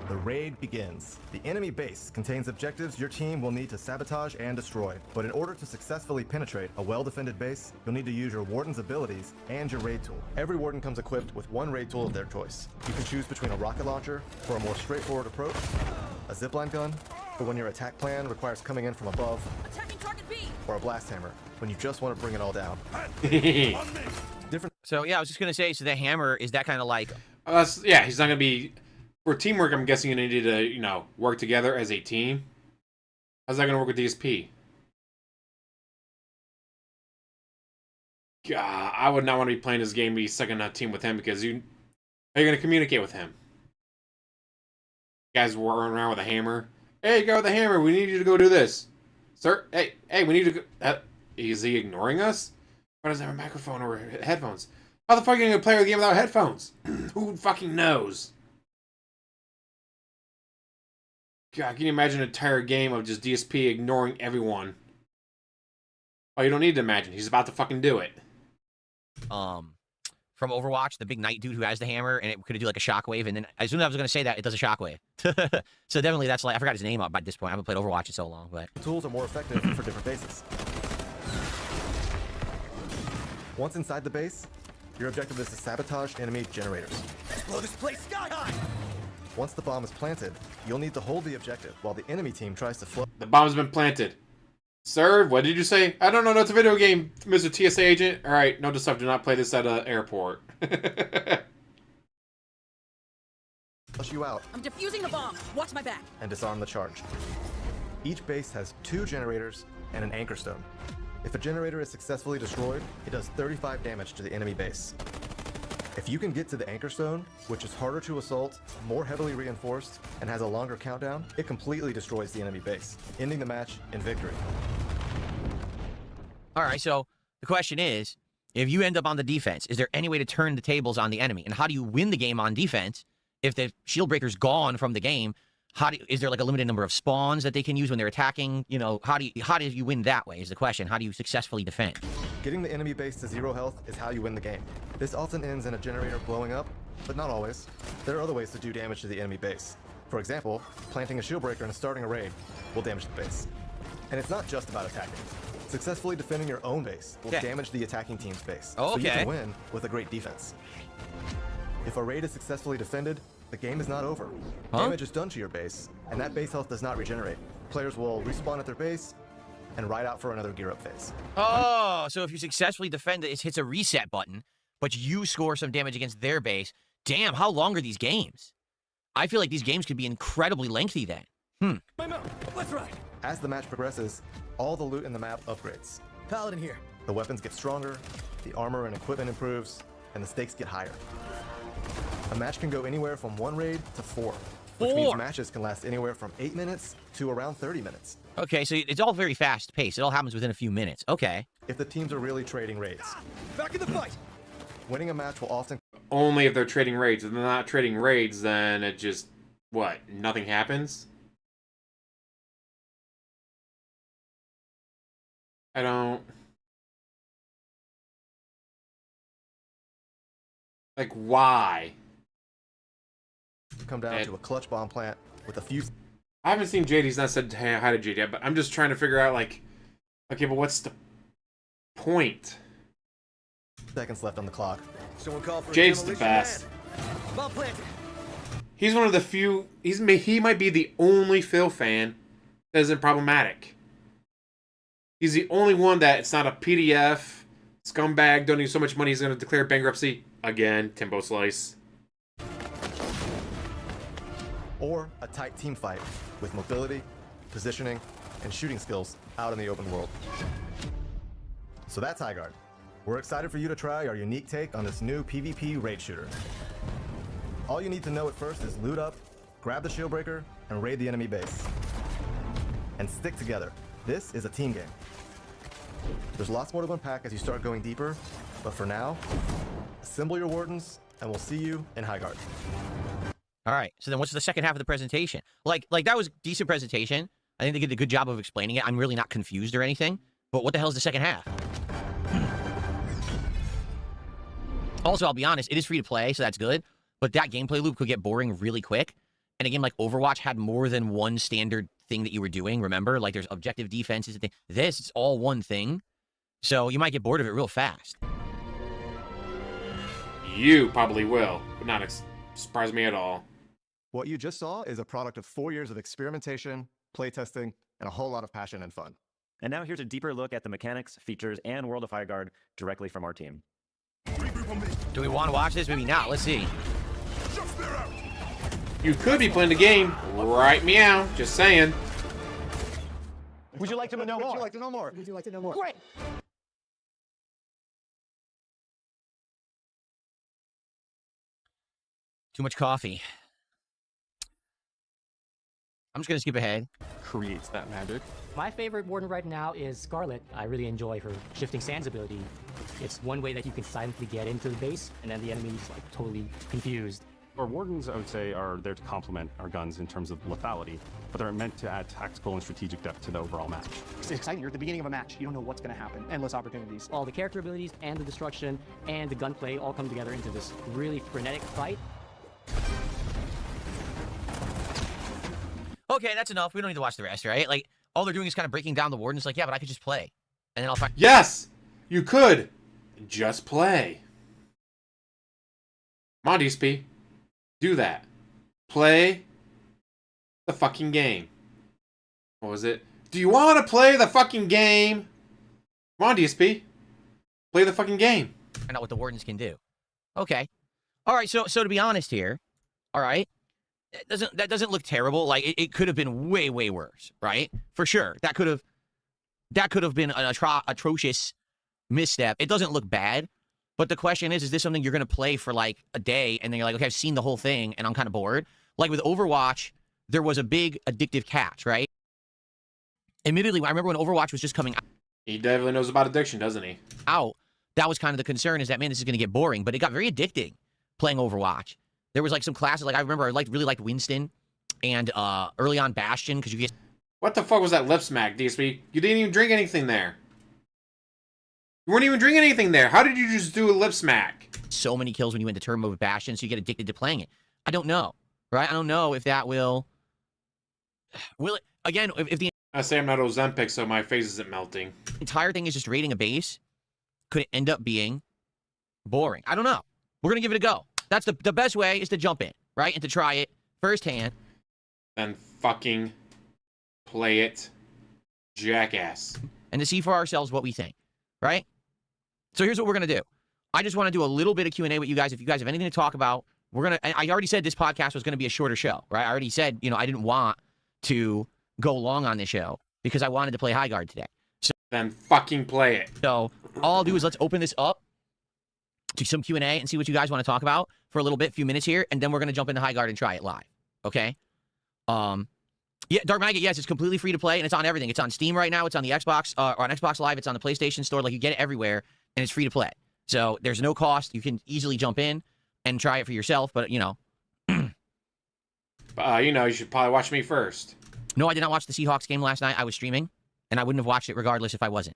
the raid begins. The enemy base contains objectives your team will need to sabotage and destroy. But in order to successfully penetrate a well-defended base, you'll need to use your Warden's abilities and your raid tool. Every Warden comes equipped with one raid tool of their choice. You can choose between a rocket launcher for a more straightforward approach, a zipline gun for when your attack plan requires coming in from above, Attacking target B. or a blast hammer when you just want to bring it all down. Different So yeah, I was just gonna say. So the hammer is that kind of like. Yeah, he's not gonna be for teamwork. I'm guessing you need to work together as a team. How's that gonna work with DSP? God, I would not want to be playing this game, be stuck in a team with him because how are you gonna communicate with him? You guys running around with a hammer. Hey, go with the hammer. We need you to go do this, sir. Hey, we need to go. Is he ignoring us? Why doesn't have a microphone or headphones? How the fuck are you gonna play a game without headphones? Who fucking knows? God, can you imagine an entire game of just DSP ignoring everyone? Oh, you don't need to imagine. He's about to fucking do it. From Overwatch, the big knight dude who has the hammer, and it could do like a shockwave, and then as soon as I was gonna say that, it does a shockwave. So definitely that's like I forgot his name by this point. I haven't played Overwatch in so long, but tools are more effective for different bases. Once inside the base, your objective is to sabotage enemy generators. Let's blow this place sky high! Once the bomb is planted, you'll need to hold the objective while the enemy team tries to float. The bomb's been planted. Sir, what did you say? I don't know. It's a video game, Mr. TSA agent. All right, note to self: do not play this at an airport. Flush you out I'm defusing the bomb. Watch my back. and disarm the charge. Each base has 2 generators and an anchor stone. If a generator is successfully destroyed, it does 35 damage to the enemy base. If you can get to the anchor stone, which is harder to assault, more heavily reinforced, and has a longer countdown, it completely destroys the enemy base, ending the match in victory. all right. So the question is, if you end up on the defense, is there any way to turn the tables on the enemy? And how do you win the game on defense if the shield breaker's gone from the game? Is there like a limited number of spawns that they can use when they're attacking? How do you win that way is the question. How do you successfully defend? Getting the enemy base to 0 health is how you win the game. This often ends in a generator blowing up, but not always. There are other ways to do damage to the enemy base. For example, planting a shield breaker and starting a raid will damage the base. And it's not just about attacking. Successfully defending your own base will damage the attacking team's base. Oh, so you okay. can win with a great defense. If a raid is successfully defended, the game is not over. Damage is done to your base, and that base health does not regenerate. Players will respawn at their base and ride out for another gear up phase. Oh, so if you successfully defend it, it hits a reset button, but you score some damage against their base. Damn, how long are these games? I feel like these games could be incredibly lengthy then. My mount. Let's ride. As the match progresses, all the loot in the map upgrades. Paladin here. The weapons get stronger, the armor and equipment improves, and the stakes get higher. A match can go anywhere from 1 raid to 4, which means matches can last anywhere from 8 minutes to around 30 minutes. Okay, so it's all very fast paced. It all happens within a few minutes. Okay. If the teams are really trading raids. Back in the fight. Winning a match will often Only if they're trading raids. If they're not trading raids, then it just nothing happens. I don't. Like, why? come down to a clutch bomb plant with a few I haven't seen JD. He's not said hi to JD yet, but I'm just trying to figure out, like, okay, but what's the point? seconds left on the clock. Someone call for Jade's the best. Bomb planted. He's one of the few. He might be the only Phil fan that isn't problematic. He's the only one that it's not a PDF scumbag donating so much money he's going to declare bankruptcy again. Timbo Slice. Or a tight team fight with mobility, positioning, and shooting skills out in the open world. So that's Highguard. We're excited for you to try our unique take on this new PvP raid shooter. All you need to know at first is loot up, grab the shield breaker, and raid the enemy base. And stick together. This is a team game. There's lots more to unpack as you start going deeper, But for now, assemble your wardens, and we'll see you in Highguard. All right. So then what's the second half of the presentation? Like that was a decent presentation. I think they did a good job of explaining it. I'm really not confused or anything. But what the hell is the second half? Also, I'll be honest, it is free to play, so that's good. But that gameplay loop could get boring really quick. And a game like Overwatch had more than one standard thing that you were doing, remember? Like there's objective defenses and things. This is all one thing. So you might get bored of it real fast. You probably will. Would not surprise me at all. What you just saw is a product of 4 years of experimentation, playtesting, and a whole lot of passion and fun. And now here's a deeper look at the mechanics, features, and world of Highguard directly from our team. Regroup on me. Do we want to watch this? Maybe not. Let's see. Just clear out. You could be playing the game. Right meow. Just saying. Would you like to know more? Would you like to know more? Would you like to know more? Great. Too much coffee. I'm just going to skip ahead. Creates that magic. My favorite warden right now is Scarlet. I really enjoy her shifting sands ability. It's one way that you can silently get into the base, and then the enemy's like totally confused. Our wardens, I would say, are there to complement our guns in terms of lethality, but they're meant to add tactical and strategic depth to the overall match. It's exciting. You're at the beginning of a match. You don't know what's going to happen. Endless opportunities. All the character abilities and the destruction and the gunplay all come together into this really frenetic fight. Okay, that's enough. We don't need to watch the rest, right? Like, all they're doing is kind of breaking down the warden. It's like, yeah, but I could just play. And then I'll find... Yes! You could. Just play. Come on, DSP. Do that. Play the fucking game. What was it? Do you want to play the fucking game? Come on, DSP. Play the fucking game. Find out what the wardens can do. Okay. All right, so to be honest here, all right, that doesn't look terrible. Like, it could have been way, way worse, right? For sure. That could have been an atrocious misstep. It doesn't look bad. But the question is this something you're going to play for like a day and then you're like, okay, I've seen the whole thing and I'm kind of bored? Like with Overwatch, there was a big addictive catch, right? Admittedly, I remember when Overwatch was just coming He definitely knows about addiction, doesn't he? out, that was kind of the concern is that, man, this is going to get boring. But it got very addicting playing Overwatch. There was like some classes, like I remember I really liked Winston and early on Bastion because you get... What the fuck was that lip smack, DSP? You didn't even drink anything there. You weren't even drinking anything there. How did you just do a lip smack? So many kills when you went to turn mode with Bastion, so you get addicted to playing it. I don't know, right? I don't know if that will it, again, if the I say I'm not Ozempic, so my face isn't melting. entire thing is just raiding a base, could it end up being boring? I don't know. We're going to give it a go. That's the best way is to jump in, right? And to try it firsthand. Then fucking play it, jackass. And to see for ourselves what we think, right? So here's what we're going to do. I just want to do a little bit of Q&A with you guys. If you guys have anything to talk about, we're going to... I already said this podcast was going to be a shorter show, right? I already said, I didn't want to go long on this show because I wanted to play Highguard today. Then fucking play it. So all I'll do is let's open this up to some Q&A and see what you guys want to talk about for a little bit, few minutes here, and then we're going to jump into Highguard and try it live, okay? Yeah, Dark Maggot, yes, it's completely free to play, and it's on everything. It's on Steam right now. It's on the Xbox, on Xbox Live. It's on the PlayStation Store. Like, you get it everywhere, and it's free to play. So there's no cost. You can easily jump in and try it for yourself, but, you should probably watch me first. No, I did not watch the Seahawks game last night. I was streaming, and I wouldn't have watched it regardless if I wasn't.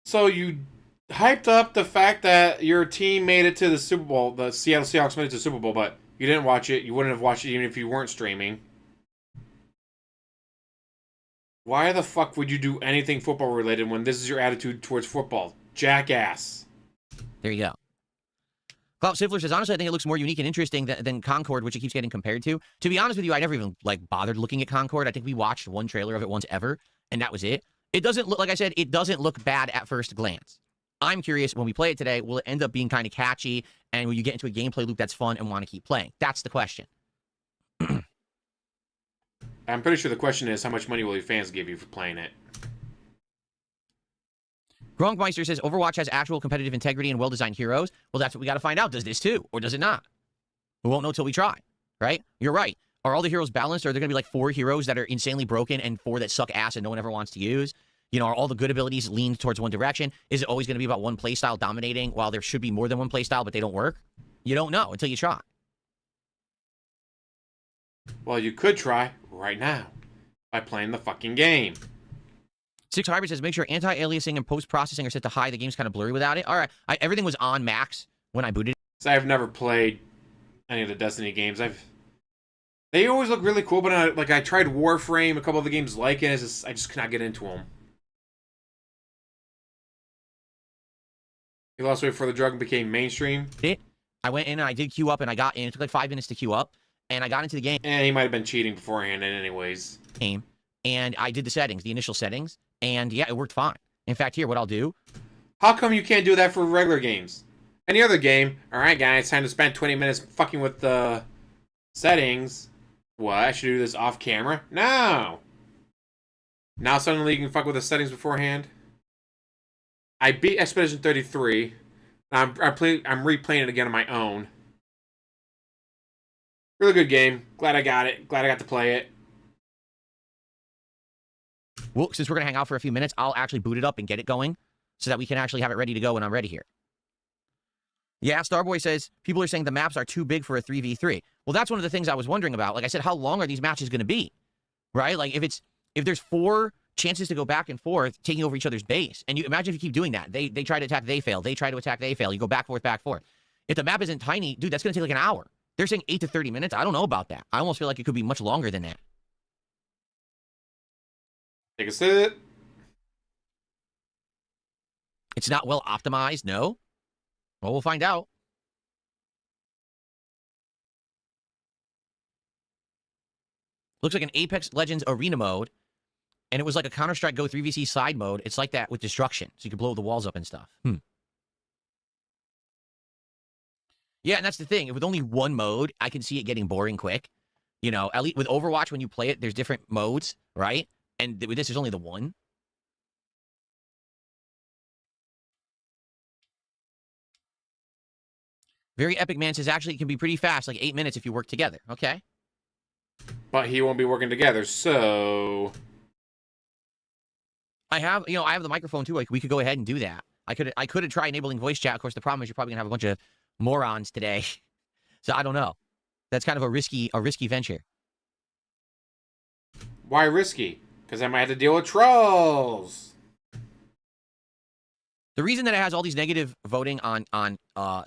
So you hyped up the fact that your team made it to the Super Bowl, the Seattle Seahawks made it to the Super Bowl, but you didn't watch it. You wouldn't have watched it even if you weren't streaming. Why the fuck would you do anything football related when this is your attitude towards football? Jackass. There you go. Clout Sifler says, honestly, I think it looks more unique and interesting than Concord, which it keeps getting compared to. To be honest with you, I never even bothered looking at Concord. I think we watched one trailer of it once ever, and that was it. It doesn't look, like I said, it doesn't look bad at first glance. I'm curious, when we play it today, will it end up being kind of catchy, and will you get into a gameplay loop that's fun and want to keep playing? That's the question. I'm pretty sure the question is, how much money will your fans give you for playing it? Gronkmeister says, Overwatch has actual competitive integrity and well-designed heroes. Well, that's what we got to find out. Does this too? Or does it not? We won't know till we try, right? You're right. Are all the heroes balanced? Or are there going to be like 4 heroes that are insanely broken and 4 that suck ass and no one ever wants to use? You know, are all the good abilities leaned towards one direction? Is it always going to be about one playstyle dominating while there should be more than one playstyle, but they don't work? You don't know until you try. Well, you could try right now by playing the fucking game. Six Hybrid says, make sure anti-aliasing and post-processing are set to high. The game's kind of blurry without it. All right. Everything was on max when I booted. So I've never played any of the Destiny games. They always look really cool, but I tried Warframe, a couple of the games like it. I just cannot get into them. He lost weight before the drug became mainstream. I went in and I did queue up and I got in. It took like 5 minutes to queue up. And I got into the game. And he might have been cheating beforehand anyways. And I did the settings, the initial settings. And yeah, it worked fine. In fact, here, what I'll do. How come you can't do that for regular games? Any other game, alright guys, time to spend 20 minutes fucking with the settings. What, I should do this off camera? No! Now suddenly you can fuck with the settings beforehand? I beat Expedition 33. I'm replaying it again on my own. Really good game. Glad I got it. Glad I got to play it. Well, since we're going to hang out for a few minutes, I'll actually boot it up and get it going so that we can actually have it ready to go when I'm ready here. Yeah, Starboy says, people are saying the maps are too big for a 3v3. Well, that's one of the things I was wondering about. Like I said, how long are these matches going to be? Right? Like, if there's 4 chances to go back and forth, taking over each other's base, and you imagine if you keep doing that. They try to attack, they fail. They try to attack, they fail. You go back, forth, back, forth. If the map isn't tiny, dude, that's going to take like an hour. They're saying 8 to 30 minutes. I don't know about that. I almost feel like it could be much longer than that. Take a sit. It's not well optimized, no? Well, we'll find out. Looks like an Apex Legends Arena mode, and it was like a Counter-Strike Go 3vc side mode. It's like that with destruction, so you can blow the walls up and stuff. Yeah, and that's the thing. With only one mode, I can see it getting boring quick. You know, at least with Overwatch, when you play it, there's different modes, right? And with this, there's only the one. Very Epic Man says, actually, it can be pretty fast, like 8 minutes if you work together. Okay. But he won't be working together, so... I have the microphone, too. Like, we could go ahead and do that. I could have tried enabling voice chat. Of course, the problem is you're probably going to have a bunch of morons today. So, I don't know. That's kind of a risky venture. Why risky? Because I might have to deal with trolls. The reason that it has all these negative voting on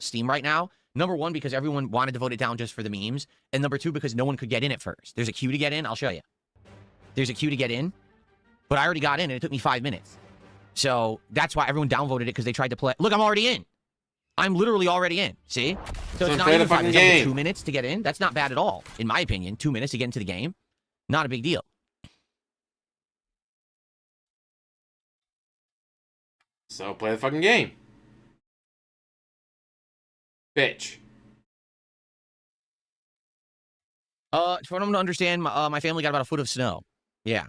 Steam right now, number one, because everyone wanted to vote it down just for the memes, and number two, because no one could get in at first. There's a queue to get in. I'll show you. There's a queue to get in, but I already got in, and it took me 5 minutes. So that's why everyone downvoted it, because they tried to play. Look, I'm already in. I'm literally already in. See? So it's not even 5 minutes. It's 2 minutes to get in. That's not bad at all, in my opinion. 2 minutes to get into the game. Not a big deal. So play the fucking game. Bitch. For them to understand, my family got about a foot of snow. Yeah.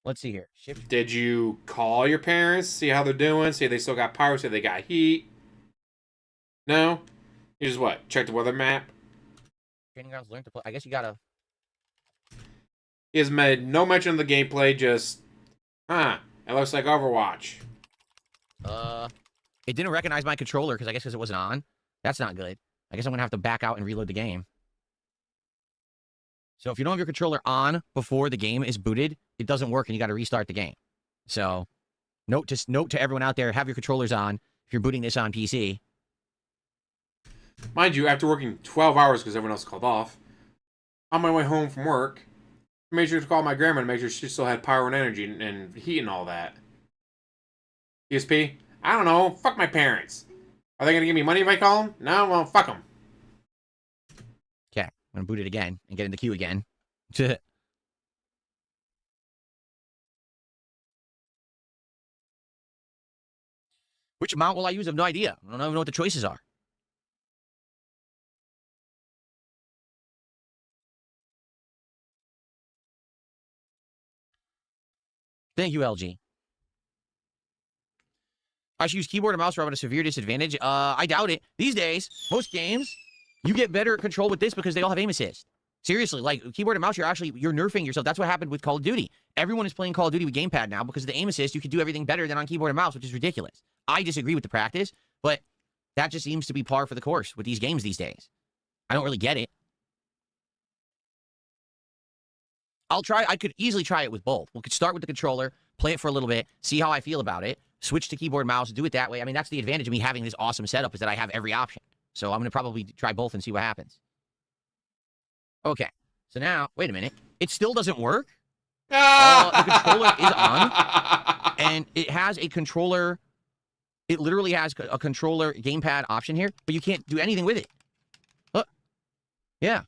Let's see here. Did you call your parents, see how they're doing, see if they still got power, see if they got heat? No? You just what? Check the weather map? Training grounds learn to play. I guess you gotta... He has made no mention of the gameplay, just... It looks like Overwatch. It didn't recognize my controller, because I guess it wasn't on. That's not good. I guess I'm going to have to back out and reload the game. So if you don't have your controller on before the game is booted, it doesn't work, and you got to restart the game. So, note to everyone out there, have your controllers on if you're booting this on PC. Mind you, after working 12 hours because everyone else called off, on my way home from work, I made sure to call my grandma to make sure she still had power and energy and heat and all that. DSP? I don't know. Fuck my parents. Are they going to give me money if I call them? No? Well, fuck them. Okay. I'm going to boot it again and get in the queue again. Which mount will I use? I have no idea. I don't even know what the choices are. Thank you, LG. I should use keyboard and mouse or I'm at a severe disadvantage. I doubt it. These days, most games, you get better control with this because they all have aim assist. Seriously, like keyboard and mouse, you're nerfing yourself. That's what happened with Call of Duty. Everyone is playing Call of Duty with gamepad now because of the aim assist. You can do everything better than on keyboard and mouse, which is ridiculous. I disagree with the practice, but that just seems to be par for the course with these games these days. I don't really get it. I could easily try it with both. We could start with the controller, play it for a little bit, see how I feel about it, switch to keyboard and mouse, do it that way. I mean, that's the advantage of me having this awesome setup is that I have every option. So I'm going to probably try both and see what happens. Okay. So now, wait a minute. It still doesn't work? The controller is on, and it has a controller. It literally has a controller gamepad option here, but you can't do anything with it. Look. Yeah.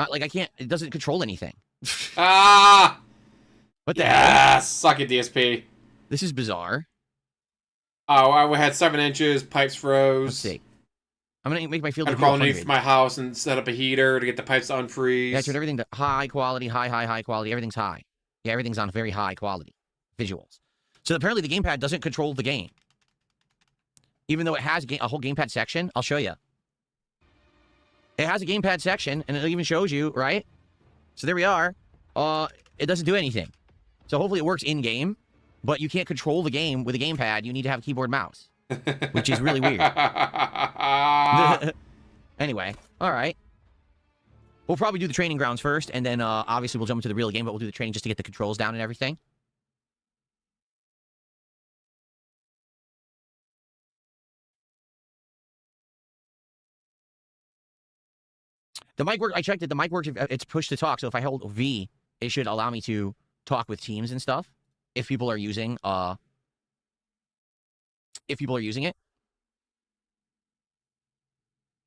Like, I can't, it doesn't control anything. Ah! What the hell? Suck it, DSP. This is bizarre. Oh, I had 7 inches, pipes froze. Let's see. I'm going to make my field I had to crawl underneath my house and set up a heater to get the pipes to unfreeze. Yeah, I turned everything to high quality, high quality. Everything's high. Yeah, everything's on very high quality visuals. So apparently the gamepad doesn't control the game. Even though it has a whole gamepad section. I'll show you. It has a gamepad section, and it even shows you, right? So there we are. It doesn't do anything. So hopefully it works in-game, but you can't control the game with a gamepad. You need to have a keyboard and mouse, which is really weird. Anyway, all right. We'll probably do the training grounds first, and then obviously we'll jump into the real game, but we'll do the training just to get the controls down and everything. The mic works. I checked it. The mic works. It's push to talk. So if I hold V, it should allow me to talk with teams and stuff. If people are using, it.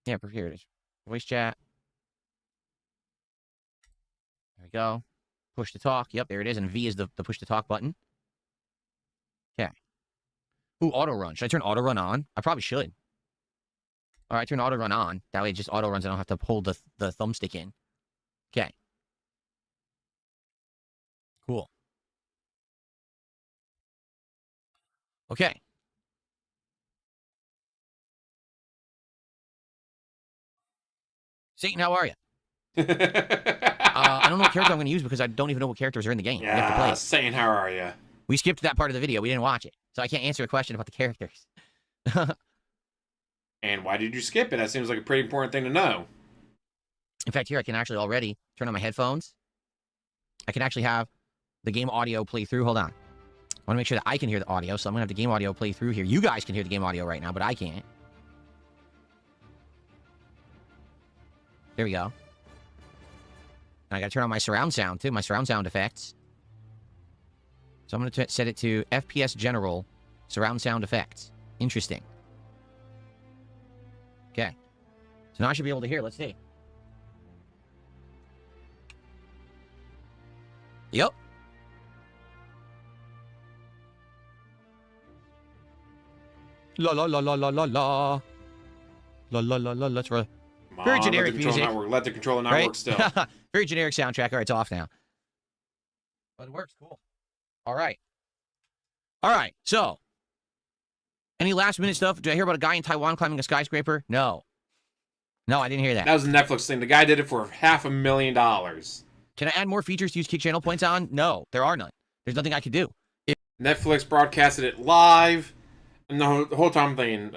Yeah, here it is. Voice chat. There we go. Push to talk. Yep, there it is. And V is the push to talk button. Okay. Ooh, auto run. Should I turn auto run on? I probably should. All right, turn auto run on. That way it just auto runs. I don't have to hold the thumbstick in. Okay. Cool. Okay. Satan, how are you? I don't know what character I'm going to use because I don't even know what characters are in the game. Yeah, we have to play it. Satan, how are you? We skipped that part of the video. We didn't watch it. So I can't answer a question about the characters. And why did you skip it? That seems like a pretty important thing to know. In fact, here I can actually already turn on my headphones. I can actually have the game audio play through. Hold on. I want to make sure that I can hear the audio, so I'm going to have the game audio play through here. You guys can hear the game audio right now, but I can't. There we go. And I got to turn on my surround sound, too, my surround sound effects. So I'm going to set it to FPS General Surround Sound Effects. Interesting. Okay. So now I should be able to hear. Let's see. Yep. La la la la la la la. La la la la. Let's roll. Very generic music. Let the controller not work still. Very generic soundtrack. All right, it's off now. But it works. Cool. All right. All right. So, any last minute stuff? Did I hear about a guy in Taiwan climbing a skyscraper? No. No, I didn't hear that. That was a Netflix thing. The guy did it for $500,000. Can I add more features to use kick channel points on? No, there are none. There's nothing I could do. Netflix broadcasted it live, and the whole time I'm thinking,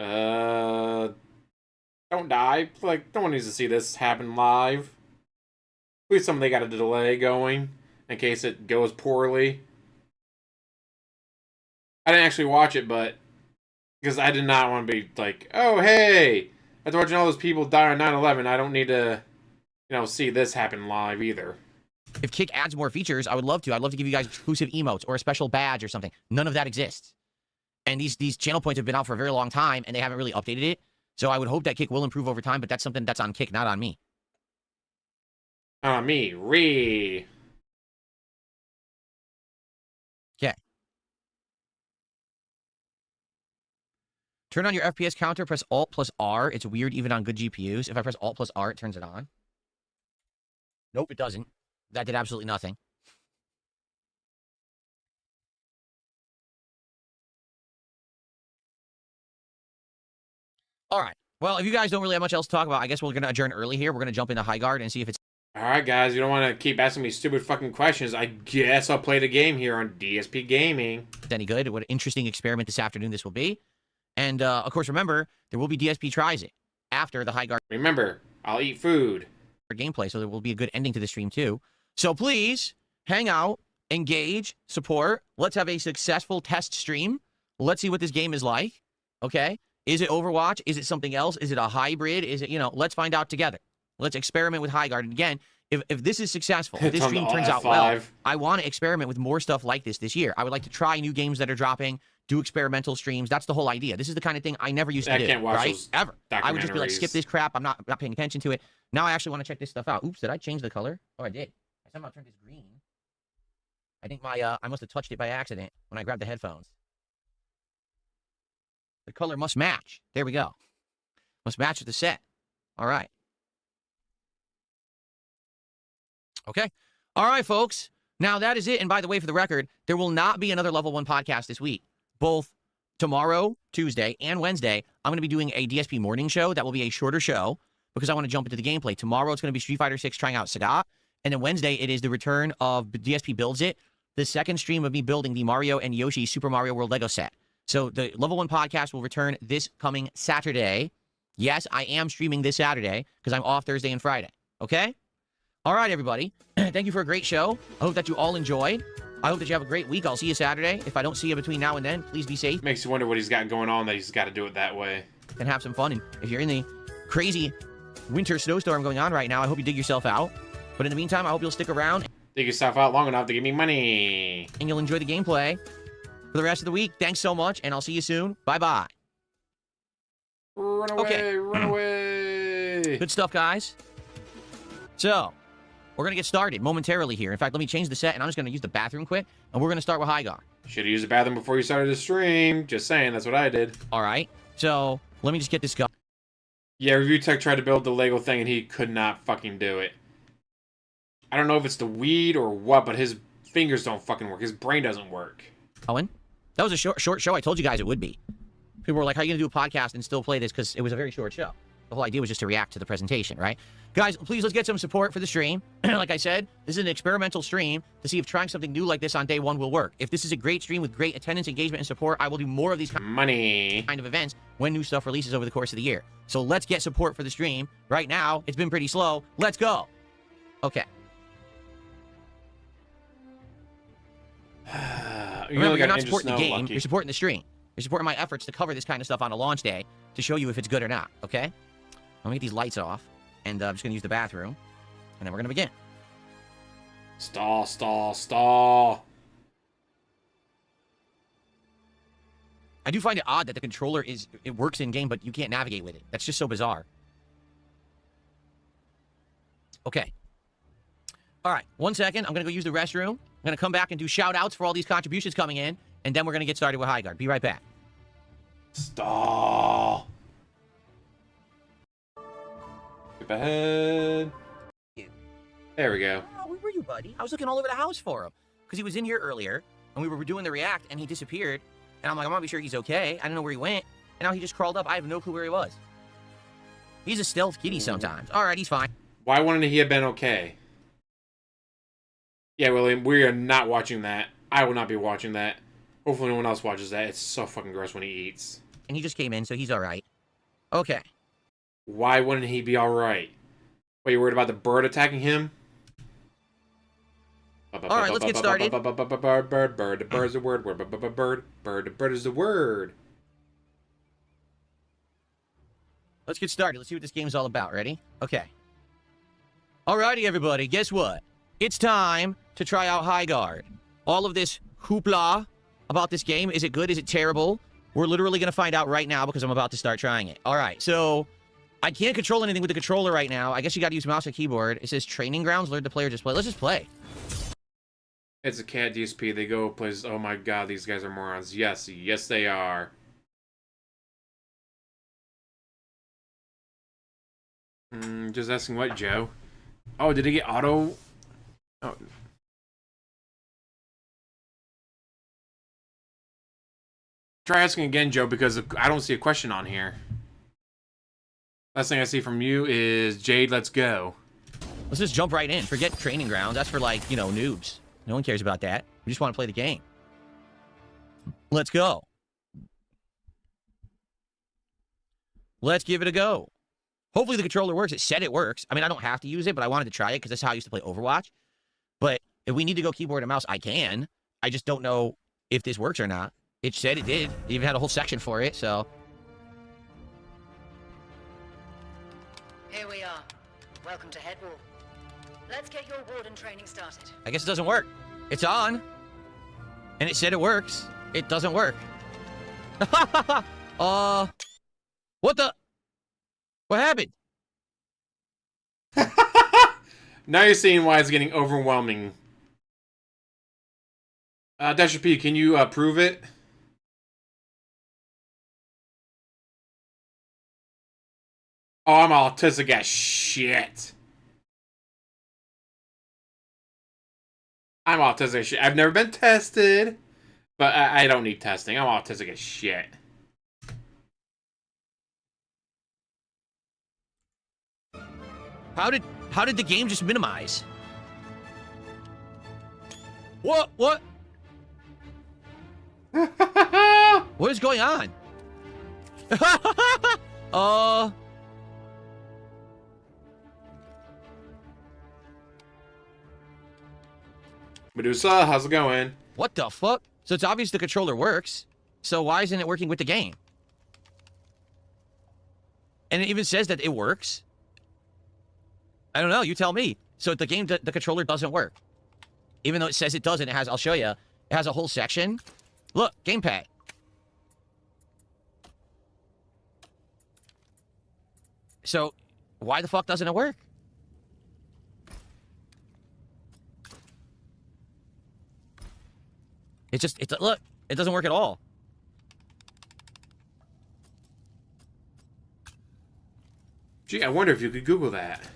don't die. Like, no one needs to see this happen live. At least something they got a delay going, in case it goes poorly. I didn't actually watch it, but because I did not want to be like, oh, hey, after watching all those people die on 9/11, I don't need to, see this happen live either. If Kick adds more features, I would love to. I'd love to give you guys exclusive emotes or a special badge or something. None of that exists. And these channel points have been out for a very long time, and they haven't really updated it. So I would hope that Kick will improve over time, but that's something that's on Kick, not on me. Me, Reee. Okay. Turn on your FPS counter, press Alt plus R. It's weird even on good GPUs. If I press Alt plus R, it turns it on. Nope, it doesn't. That did absolutely nothing. All right. Well, if you guys don't really have much else to talk about, I guess we're going to adjourn early here. We're going to jump into Highguard and see if it's Alright, guys, you don't want to keep asking me stupid fucking questions. I guess I'll play the game here on DSP Gaming. any good. What an interesting experiment this afternoon this will be. And, of course, remember, there will be DSP Tries It after the Highguard Remember, I'll eat food. gameplay, so there will be a good ending to the stream, too. So please, hang out, engage, support. Let's have a successful test stream. Let's see what this game is like, okay? Is it Overwatch? Is it something else? Is it a hybrid? Is it, let's find out together. Let's experiment with Highguard. And again, if this is successful, if this stream turns out well, I want to experiment with more stuff like this year. I would like to try new games that are dropping, do experimental streams. That's the whole idea. This is the kind of thing I never used to do, right? Ever. I would just be like, skip this crap. I'm not paying attention to it. Now I actually want to check this stuff out. Oops, did I change the color? Oh, I did. I somehow turned this green. I think I must have touched it by accident when I grabbed the headphones. The color must match. There we go. Must match with the set. All right. Okay. All right, folks. Now, that is it. And by the way, for the record, there will not be another Level 1 podcast this week. Both tomorrow, Tuesday, and Wednesday, I'm going to be doing a DSP morning show. That will be a shorter show because I want to jump into the gameplay. Tomorrow, it's going to be Street Fighter 6 trying out Sagat. And then Wednesday, it is the return of DSP Builds It, the second stream of me building the Mario and Yoshi Super Mario World Lego set. So the Level 1 podcast will return this coming Saturday. Yes, I am streaming this Saturday because I'm off Thursday and Friday. Okay? All right, everybody. Thank you for a great show. I hope that you all enjoyed. I hope that you have a great week. I'll see you Saturday. If I don't see you between now and then, please be safe. Makes you wonder what he's got going on that he's got to do it that way. And have some fun. And if you're in the crazy winter snowstorm going on right now, I hope you dig yourself out. But in the meantime, I hope you'll stick around. Dig yourself out long enough to give me money. And you'll enjoy the gameplay for the rest of the week. Thanks so much, and I'll see you soon. Bye-bye. Run away, okay. Run away. Good stuff, guys. So, we're going to get started momentarily here. In fact, let me change the set, and I'm just going to use the bathroom quick, and we're going to start with Highguard. Should have used the bathroom before you started the stream. Just saying, that's what I did. All right. So, let me just get this going. Yeah, Review Tech tried to build the Lego thing, and he could not fucking do it. I don't know if it's the weed or what, but his fingers don't fucking work. His brain doesn't work. Owen, that was a short show. I told you guys it would be. People were like, how are you going to do a podcast and still play this? Because it was a very short show. The whole idea was just to react to the presentation, right? Guys, please, let's get some support for the stream. Like I said, this is an experimental stream to see if trying something new like this on day one will work. If this is a great stream with great attendance, engagement, and support, I will do more of these kind of events when new stuff releases over the course of the year. So let's get support for the stream. Right now, it's been pretty slow. Let's go. Okay. Remember, you're not supporting the game, you're supporting the stream. You're supporting my efforts to cover this kind of stuff on a launch day to show you if it's good or not, okay? I'm gonna get these lights off, and I'm just gonna use the bathroom, and then we're gonna begin. Stall, stall, stall. I do find it odd that the controller it works in-game, but you can't navigate with it. That's just so bizarre. Okay. All right, 1 second. I'm gonna go use the restroom. I'm going to come back and do shout-outs for all these contributions coming in, and then we're going to get started with Highguard. Be right back. Stall. Skip ahead. There we go. Oh, where were you, buddy? I was looking all over the house for him, because he was in here earlier, and we were doing the react, and he disappeared, and I'm like, I want to be sure he's okay. I don't know where he went, and now he just crawled up. I have no clue where he was. He's a stealth kitty sometimes. All right, he's fine. Why wouldn't he have been okay? Yeah, William, we are not watching that. I will not be watching that. Hopefully no one else watches that. It's so fucking gross when he eats. And he just came in, so he's all right. Okay. Why wouldn't he be all right? Wait, you worried about the bird attacking him? All right, let's get started. Bird, the bird's the word. Bird is the word. Let's get started. Let's see what this game's all about. Ready? Okay. Alrighty, everybody. Guess what? It's time to try out Highguard. All of this hoopla about this game. Is it good? Is it terrible? We're literally going to find out right now because I'm about to start trying it. All right, so I can't control anything with the controller right now. I guess you got to use mouse and keyboard. It says training grounds. Learn the player just play. Let's just play. It's a cat DSP. They go places. Oh my god, these guys are morons. Yes, yes they are. Just asking what, Joe? Oh, did he get auto? Oh. Try asking again, Joe, because I don't see a question on here. Last thing I see from you is Jade, let's go. Let's just jump right in. Forget training grounds. That's for, like, you know, noobs. No one cares about that. We just want to play the game. Let's go. Let's give it a go. Hopefully the controller works. It said it works. I mean, I don't have to use it, but I wanted to try it because that's how I used to play Overwatch. But if we need to go keyboard and mouse, I can. I just don't know if this works or not. It said it did. It even had a whole section for it, so. Here we are. Welcome to Headwall. Let's get your warden training started. I guess it doesn't work. It's on. And it said it works. It doesn't work. What the? What happened? Now you're seeing why it's getting overwhelming. DSP, can you prove it? Oh, I'm autistic as shit. I'm autistic as shit. I've never been tested, but I don't need testing. I'm autistic as shit. How did the game just minimize? What? What is going on? Medusa, how's it going? What the fuck? So it's obvious the controller works. So why isn't it working with the game? And it even says that it works. I don't know. You tell me. So the game, the controller doesn't work. Even though it says it doesn't, it has, I'll show you. It has a whole section. Look, gamepad. So why the fuck doesn't it work? Look, it doesn't work at all. Gee, I wonder if you could Google that.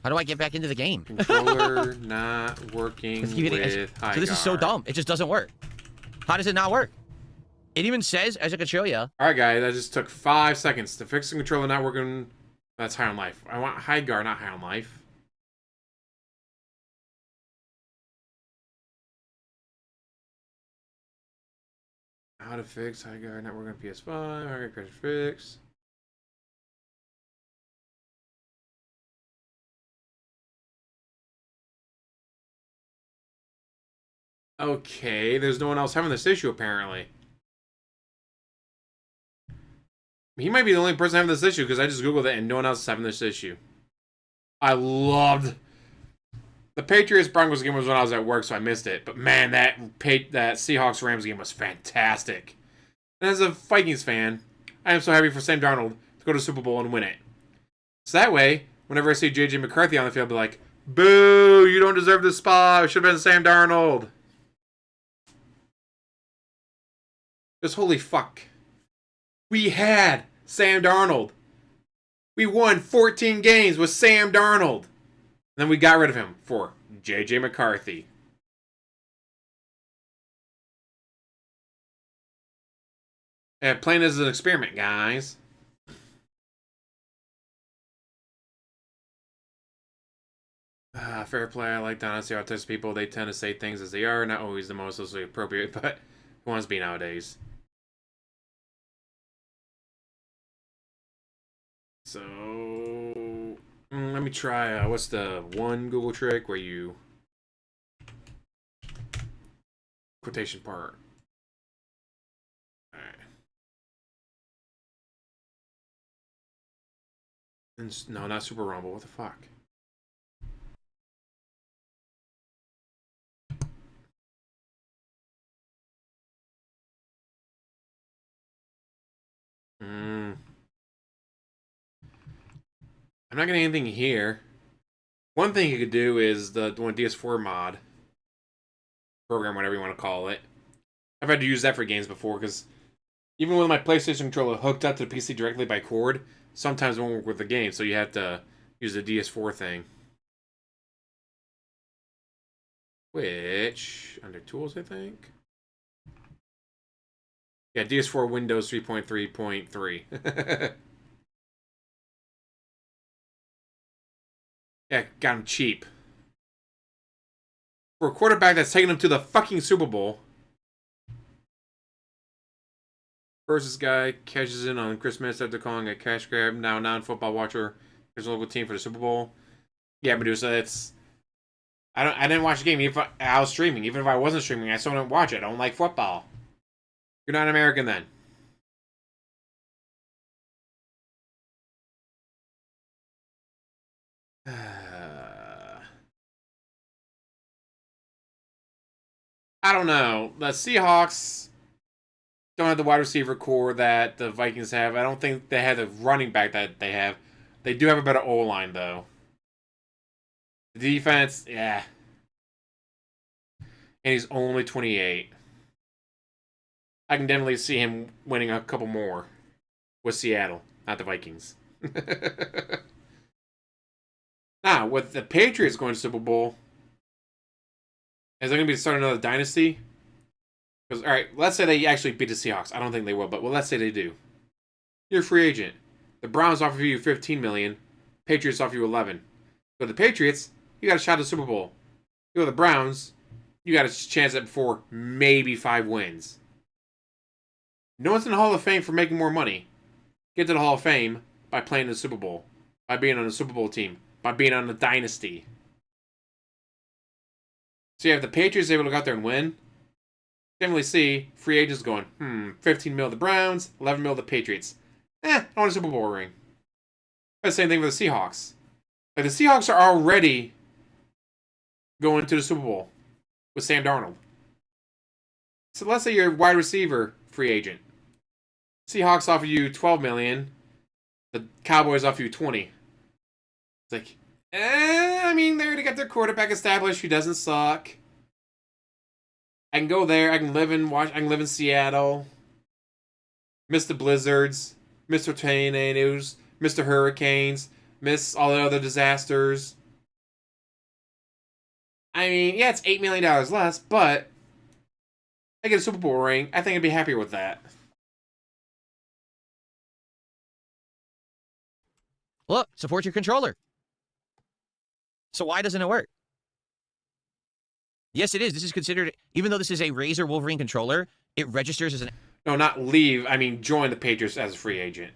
How do I get back into the game? Controller not working with Highguard. So this is so dumb. It just doesn't work. How does it not work? It even says, as I could show you. All right, guys, that just took 5 seconds to fix the controller not working. That's High on Life. I want Highguard, not High on Life. How to fix Highguard not working on PS5. Highguard crash fix. Okay, there's no one else having this issue, apparently. He might be the only person having this issue, because I just Googled it and no one else is having this issue. I loved... The Patriots-Broncos game was when I was at work, so I missed it. But man, that Seahawks-Rams game was fantastic. And as a Vikings fan, I am so happy for Sam Darnold to go to the Super Bowl and win it. So that way, whenever I see J.J. McCarthy on the field, I'll be like, boo, you don't deserve this spot. It should have been Sam Darnold. Just holy fuck. We had Sam Darnold. We won 14 games with Sam Darnold. And then we got rid of him for J.J. McCarthy. Playing as an experiment, guys. Fair play. I like to honestly autistic people. They tend to say things as they are, not always the most socially appropriate, but who wants to be nowadays? So, let me try, what's the one Google trick where you... Quotation part. Alright. No, not Super Rumble. What the fuck? I'm not getting anything here. One thing you could do is the one DS4 mod. Program, whatever you want to call it. I've had to use that for games before, because even with my PlayStation controller hooked up to the PC directly by cord, sometimes it won't work with the game, so you have to use the DS4 thing. Which, under Tools, I think? Yeah, DS4 Windows 3.3.3. Yeah, got him cheap. For a quarterback that's taking him to the fucking Super Bowl. Versus guy cashes in on Christmas after calling a cash grab. Now non-football watcher. There's a local team for the Super Bowl. Yeah, Medusa, it's... I didn't watch the game. Even if I was streaming. Even if I wasn't streaming, I still didn't watch it. I don't like football. You're not American then. I don't know. The Seahawks don't have the wide receiver core that the Vikings have. I don't think they have the running back that they have. They do have a better O-line, though. The defense, yeah. And he's only 28. I can definitely see him winning a couple more with Seattle, not the Vikings. Now, with the Patriots going to Super Bowl, is there going to be starting another dynasty? Because, all right, let's say they actually beat the Seahawks. I don't think they will, but well, let's say they do. You're a free agent. The Browns offer you $15 million. Patriots offer you $11 million. Go to the Patriots, you got a shot at the Super Bowl. You go to the Browns, you got a chance at for maybe 5 wins. No one's in the Hall of Fame for making more money. Get to the Hall of Fame by playing in the Super Bowl, by being on the Super Bowl team, by being on the dynasty. So you have the Patriots able to go out there and win. Definitely see free agents going, 15 mil the Browns, 11 mil the Patriots. I want a Super Bowl ring. The same thing with the Seahawks. Like the Seahawks are already going to the Super Bowl with Sam Darnold. So let's say you're a wide receiver free agent. Seahawks offer you $12 million. The Cowboys offer you $20 million. It's like, I mean, they already got their quarterback established who doesn't suck. I can go there. I can live in Seattle. Miss the blizzards. Miss the tornadoes. Miss the hurricanes. Miss all the other disasters. I mean, yeah, it's $8 million less, but I get a Super Bowl ring. I think I'd be happier with that. Look, support your controller. So why doesn't it work? Yes, it is. This is considered, even though this is a Razer Wolverine controller, it registers as an... No, not leave. I mean, join the Patriots as a free agent.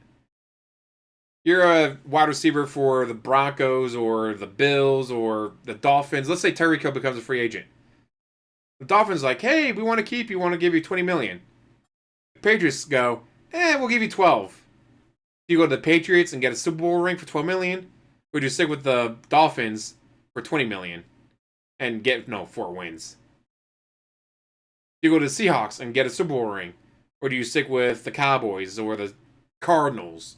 You're a wide receiver for the Broncos or the Bills or the Dolphins. Let's say Tyreek Hill becomes a free agent. The Dolphins like, hey, we want to keep you. Want to give you $20 million. The Patriots go, we'll give you 12. You go to the Patriots and get a Super Bowl ring for $12 million, or do you stick with the Dolphins for $20 million and get 4 wins? You go to the Seahawks and get a Super Bowl ring, or do you stick with the Cowboys or the Cardinals?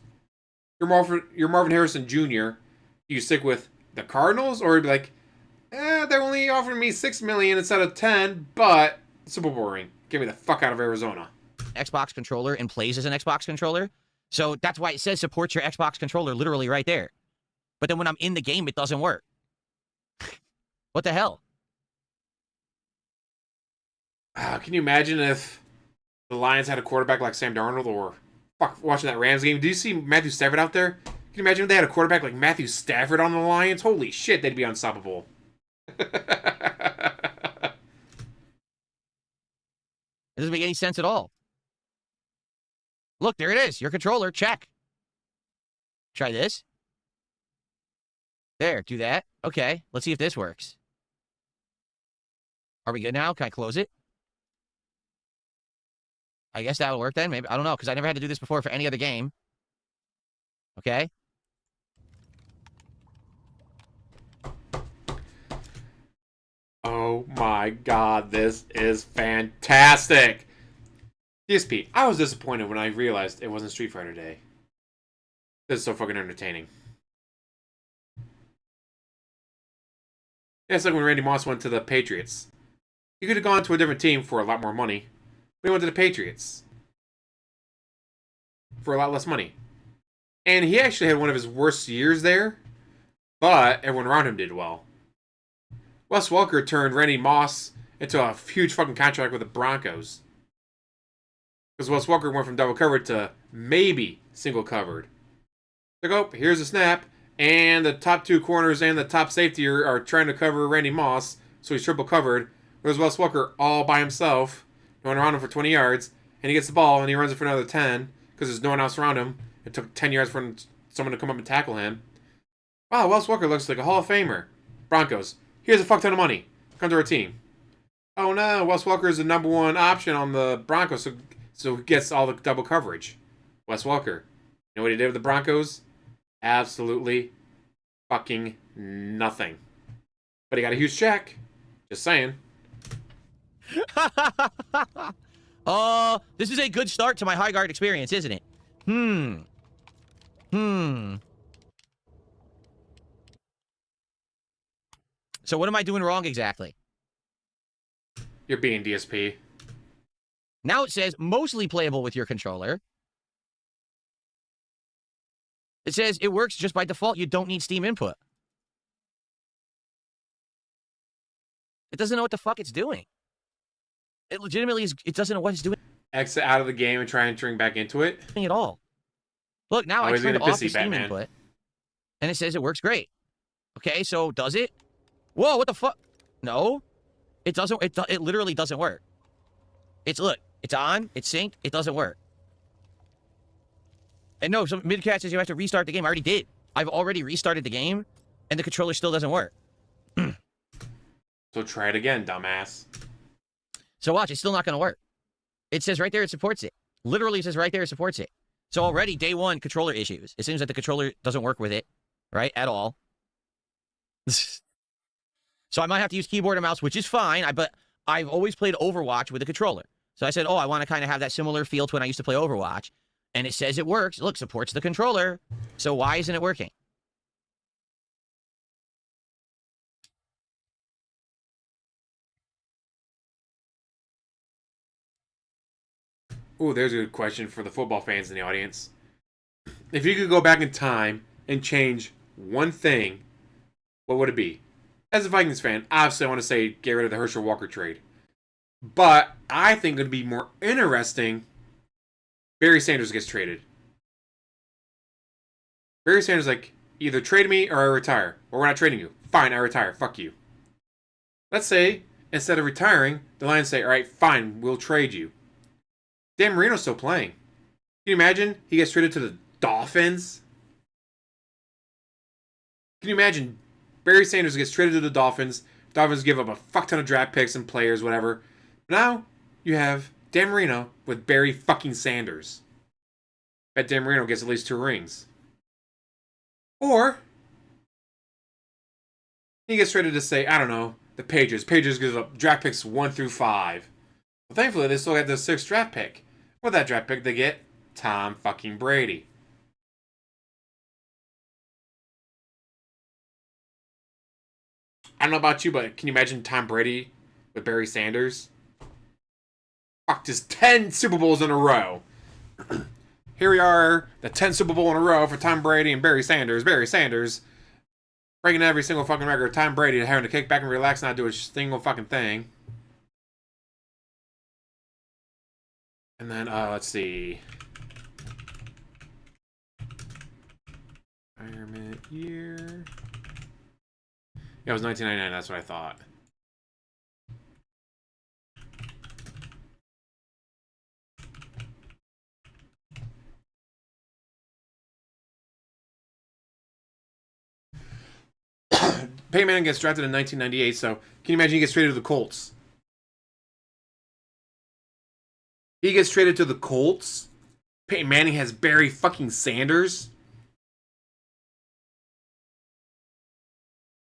You're Marvin Harrison Jr. Do you stick with the Cardinals, or be like, they're only offering me $6 million instead of 10, but Super Bowl ring. Get me the fuck out of Arizona. Xbox controller and plays as an Xbox controller. So that's why it says support your Xbox controller literally right there. But then when I'm in the game, it doesn't work. What the hell? Can you imagine if the Lions had a quarterback like Sam Darnold, or watching that Rams game? Do you see Matthew Stafford out there? Can you imagine if they had a quarterback like Matthew Stafford on the Lions? Holy shit, they'd be unstoppable. It doesn't make any sense at all. Look, there it is. Your controller. Check. Try this. There, do that. Okay, let's see if this works. Are we good now? Can I close it? I guess that'll work then. Maybe. I don't know, because I never had to do this before for any other game. Okay. Oh my god, this is fantastic. DSP, I was disappointed when I realized it wasn't Street Fighter Day. This is so fucking entertaining. Yeah, it's like when Randy Moss went to the Patriots. He could have gone to a different team for a lot more money. But he went to the Patriots for a lot less money. And he actually had one of his worst years there, but everyone around him did well. Wes Welker turned Randy Moss into a huge fucking contract with the Broncos. Because Wes Welker went from double covered to maybe single covered. Like, oh, here's a snap, and the top 2 corners and the top safety are trying to cover Randy Moss, so he's triple covered. There's Wes Welker all by himself, going around him for 20 yards, and he gets the ball and he runs it for another 10 because there's no one else around him. It took 10 yards for someone to come up and tackle him. Wow, Wes Welker looks like a Hall of Famer. Broncos, here's a fuck ton of money. Come to our team. Oh no, Wes Welker is the number 1 option on the Broncos, so he gets all the double coverage. Wes Welker. You know what he did with the Broncos? Absolutely fucking nothing. But he got a huge check. Just saying. This is a good start to my Highguard experience, isn't it? So what am I doing wrong exactly? You're being DSP. Now it says mostly playable with your controller. It says it works just by default. You don't need Steam input. It doesn't know what the fuck it's doing. It legitimately is. It doesn't know what it's doing Exit out of the game and try entering back into it. at all. Look, now I he's turned gonna off the pissy, Steam Batman. input, and it says it works great. Okay, so does it? Whoa, what the fuck? No, it doesn't. It literally doesn't work. Look, it's on, it's synced, it doesn't work. And no, so Midcat says you have to restart the game. I already did. I've already restarted the game, and the controller still doesn't work. So try it again, dumbass. So watch, it's still not going to work. It says right there it supports it. Literally it says right there it supports it. So already, day 1, controller issues. It seems like the controller doesn't work with it, right, at all. So I might have to use keyboard and mouse, which is fine, but I've always played Overwatch with a controller. So I said, oh, I want to kind of have that similar feel to when I used to play Overwatch. And it says it works. Look, supports the controller. So why isn't it working? Ooh, there's a good question for the football fans in the audience. If you could go back in time and change one thing, what would it be? As a Vikings fan, obviously I want to say get rid of the Herschel Walker trade. But I think it would be more interesting Barry Sanders gets traded. Barry Sanders like, either trade me or I retire. Or we're not trading you. Fine, I retire. Fuck you. Let's say, instead of retiring, the Lions say, alright, fine, we'll trade you. Dan Marino's still playing. Can you imagine he gets traded to the Dolphins? Can you imagine Barry Sanders gets traded to the Dolphins? Dolphins give up a fuck ton of draft picks and players, whatever. Now, you have Dan Marino with Barry fucking Sanders. Bet Dan Marino gets at least 2 rings. Or, he gets traded to say, I don't know, the Patriots. Patriots gives up draft picks 1 through 5. Well, thankfully, they still got the 6th draft pick. With that draft pick, they get Tom fucking Brady. I don't know about you, but can you imagine Tom Brady with Barry Sanders? Fuck, just 10 Super Bowls in a row. Here we are, the 10th Super Bowl in a row for Tom Brady and Barry Sanders. Barry Sanders breaking every single fucking record. Tom Brady having to kick back and relax and not do a single fucking thing. And then, let's see. Retirement year. Yeah, it was 1999. That's what I thought. Peyton Manning gets drafted in 1998, so can you imagine he gets traded to the Colts? He gets traded to the Colts. Peyton Manning has Barry fucking Sanders.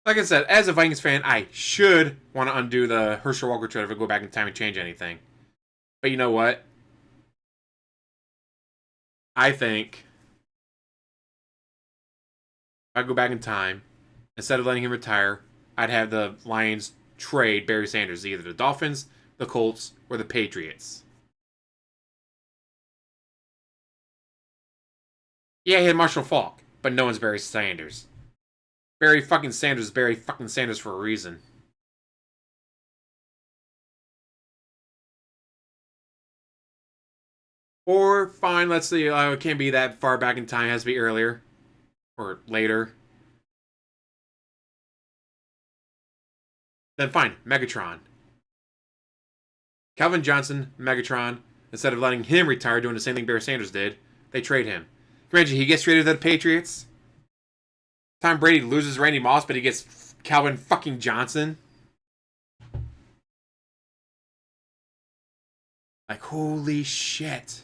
Like I said, as a Vikings fan, I should want to undo the Herschel Walker trade if I go back in time and change anything. But you know what? I think if I go back in time, instead of letting him retire, I'd have the Lions trade Barry Sanders to either the Dolphins, the Colts, or the Patriots. Yeah, he had Marshall Faulk, but no one's Barry Sanders. Barry fucking Sanders is Barry fucking Sanders for a reason. Or, fine, let's see, it can't be that far back in time, it has to be earlier. Or later. Then fine, Megatron. Calvin Johnson, Megatron, instead of letting him retire doing the same thing Barry Sanders did, they trade him. Imagine he gets traded to the Patriots. Tom Brady loses Randy Moss, but he gets Calvin fucking Johnson. Like, holy shit.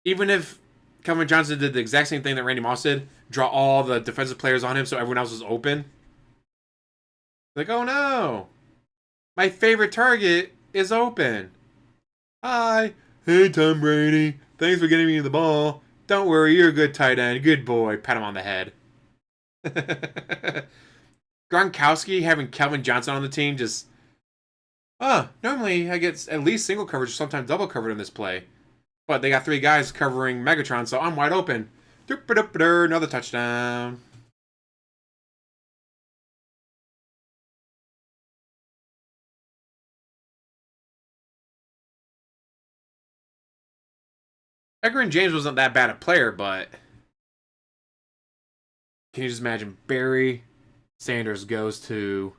Even if Calvin Johnson did the exact same thing that Randy Moss did, draw all the defensive players on him so everyone else was open. Like, oh no. My favorite target is open. Hi. Hey, Tom Brady. Thanks for getting me the ball. Don't worry, you're a good tight end. Good boy. Pat him on the head. Gronkowski having Calvin Johnson on the team just... normally I get at least single coverage, sometimes double covered in this play. But they got 3 guys covering Megatron, so I'm wide open. Another touchdown. Edgerrin James wasn't that bad a player, but can you just imagine Barry Sanders goes to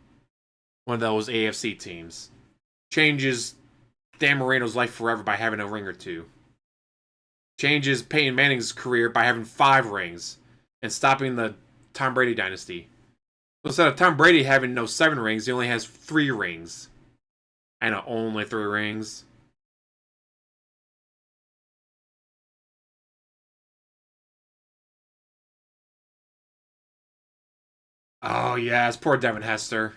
one of those AFC teams, changes Dan Marino's life forever by having a ring or 2, changes Peyton Manning's career by having 5 rings and stopping the Tom Brady dynasty. So instead of Tom Brady having no 7 rings, he only has 3 rings. I know, only 3 rings. Oh, yes, poor Devin Hester.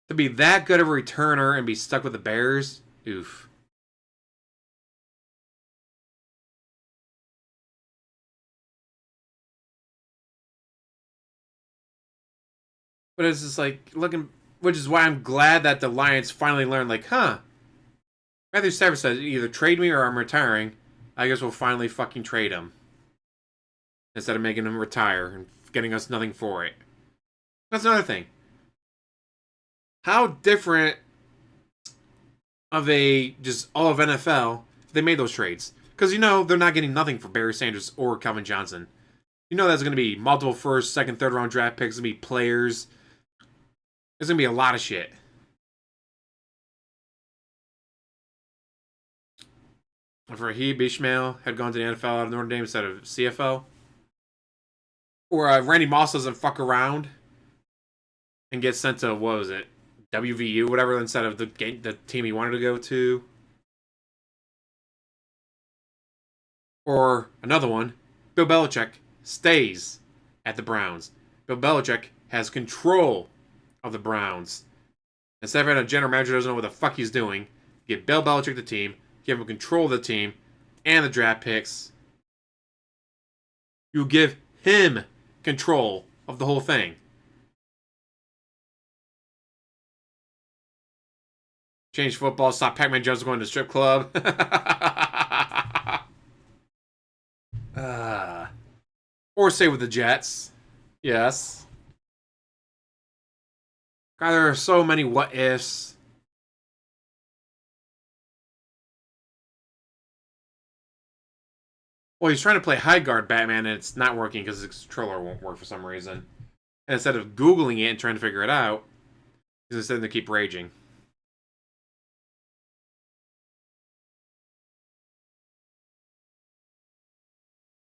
To be that good of a returner and be stuck with the Bears? Oof. But it's just like, looking... Which is why I'm glad that the Lions finally learned, like, Matthew Stafford said, either trade me or I'm retiring. I guess we'll finally fucking trade him. Instead of making him retire and getting us nothing for it. That's another thing. How different of a just all of NFL if they made those trades? Because you know they're not getting nothing for Barry Sanders or Calvin Johnson. You know that's going to be multiple first, second, third round draft picks. It's going to be players. There's going to be a lot of shit. If Raheem Ishmael had gone to the NFL out of Notre Dame instead of CFL, or Randy Moss doesn't fuck around and get sent to, what was it, WVU, whatever, instead of the team he wanted to go to. Or another one, Bill Belichick stays at the Browns. Bill Belichick has control of the Browns. Instead of having a general manager who doesn't know what the fuck he's doing, give Bill Belichick the team, give him control of the team and the draft picks. You give him control of the whole thing. Change football, stop Pac-Man Jones going to the strip club. Or stay with the Jets. Yes. God, there are so many what ifs. Well, he's trying to play Highguard Batman, and it's not working because his controller won't work for some reason. And instead of Googling it and trying to figure it out, he's instead to keep raging.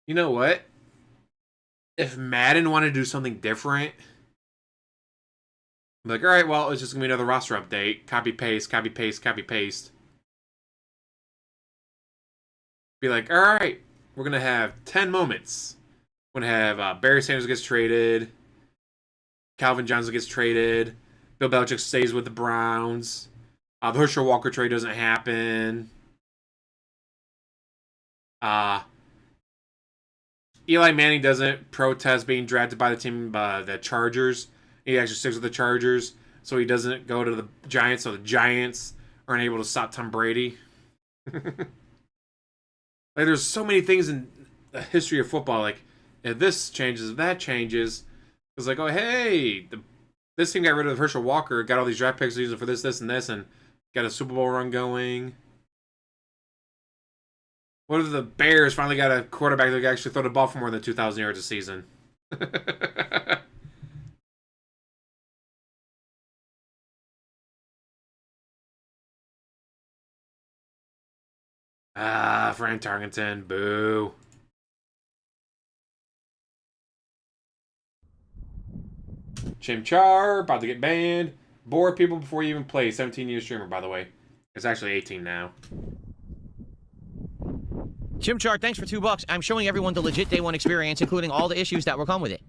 You know what? If Madden wanted to do something different, I'm like, alright, well, it's just going to be another roster update. Copy, paste, copy, paste, copy, paste. Be like, alright, we're going to have 10 moments. We're going to have Barry Sanders gets traded. Calvin Johnson gets traded. Bill Belichick stays with the Browns. The Herschel Walker trade doesn't happen. Eli Manning doesn't protest being drafted by the team, the Chargers. He actually sticks with the Chargers, so he doesn't go to the Giants, so the Giants aren't able to stop Tom Brady. Like, there's so many things in the history of football, like, if this changes, if that changes, it's like, oh, hey, this team got rid of Herschel Walker, got all these draft picks using for this, and this, and got a Super Bowl run going. What if the Bears finally got a quarterback that can actually throw the ball for more than 2,000 yards a season? Ah, Frank Tarkenton, boo. Chimchar, about to get banned. Bore people before you even play. 17-year streamer, by the way. It's actually 18 now. Chimchar, thanks for $2. I'm showing everyone the legit day one experience, including all the issues that will come with it.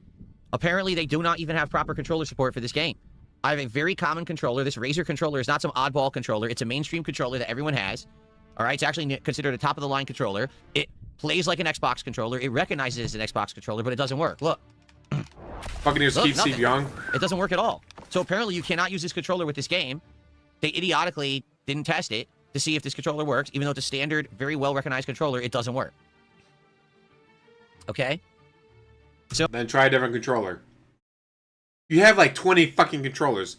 Apparently, they do not even have proper controller support for this game. I have a very common controller. This Razer controller is not some oddball controller. It's a mainstream controller that everyone has. All right, it's actually considered a top-of-the-line controller. It plays like an Xbox controller. It recognizes it as an Xbox controller, but it doesn't work. Look. Buccaneers keep Steve Young. It doesn't work at all. So apparently, you cannot use this controller with this game. They idiotically didn't test it to see if this controller works, even though it's a standard, very well-recognized controller. It doesn't work. Okay? So then try a different controller. You have like 20 fucking controllers.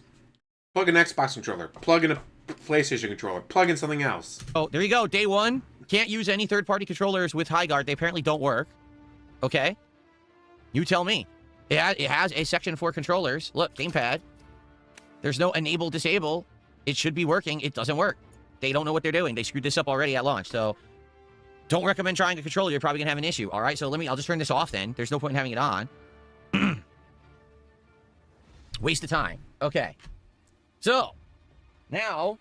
Plug an Xbox controller. Plug in a PlayStation controller. Plug in something else. Oh, there you go. Day one. Can't use any third-party controllers with Highguard. They apparently don't work. Okay? You tell me. It has a section for controllers. Look, gamepad. There's no enable, disable. It should be working. It doesn't work. They don't know what they're doing. They screwed this up already at launch. So don't recommend trying a controller. You're probably going to have an issue. All right? So I'll just turn this off then. There's no point in having it on. Waste of time. Okay. So now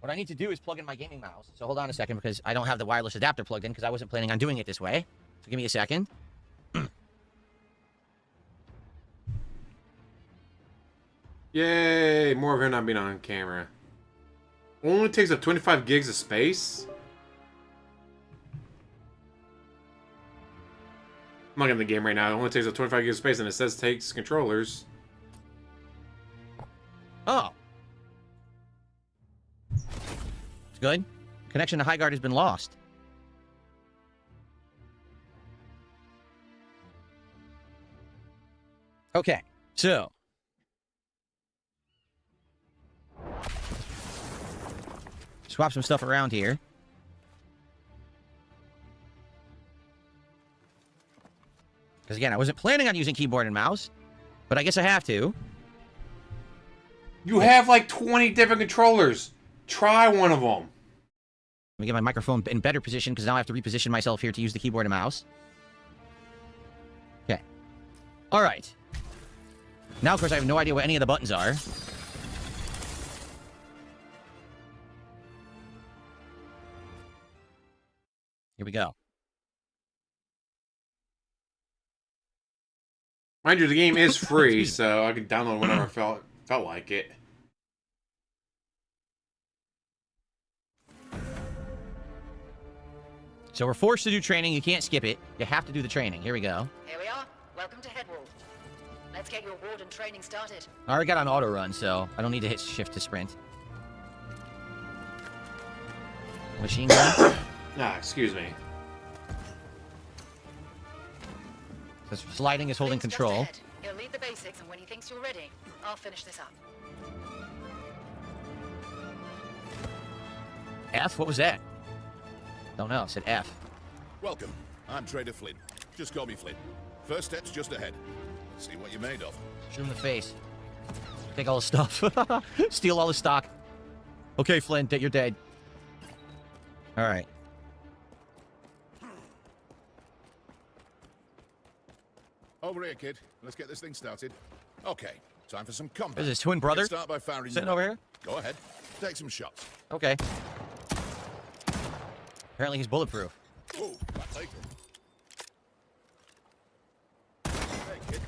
what I need to do is plug in my gaming mouse. So hold on a second because I don't have the wireless adapter plugged in because I wasn't planning on doing it this way. So give me a second. Yay! More of him not being on camera. Only takes up 25 gigs of space? I'm looking at the game right now. It only takes up 25 gigs of space and it says takes controllers. Oh. It's good. Connection to Highguard has been lost. Okay, so swap some stuff around here. Because again, I wasn't planning on using keyboard and mouse, but I guess I have to. You have like 20 different controllers. Try one of them. Let me get my microphone in better position because now I have to reposition myself here to use the keyboard and mouse. Okay. All right. Now, of course, I have no idea what any of the buttons are. Here we go. Mind you, the game is free, so I can download whenever I felt like it. So we're forced to do training. You can't skip it. You have to do the training. Here we go. Here we are. Welcome to Headwall. Let's get your warden training started. I already got on auto run, so I don't need to hit shift to sprint. Machine gun. Excuse me. So sliding is holding Flynn's just control. ahead. He'll lead the basics, and when he thinks you're ready, I'll finish this up. F? What was that? Don't know. It said F. Welcome. I'm Trader Flynn. Just call me Flynn. First step's just ahead. See what you're made of. Shoot him in the face. Take all the stuff. Steal all the stock. Okay, Flynn, you're dead. All right. Over here, kid. Let's get this thing started. Okay, time for some combat. Is his twin brother Let's start by firing sitting you. over here? Go ahead. Take some shots. Okay. Apparently he's bulletproof. Ooh, back later. Hey, kid.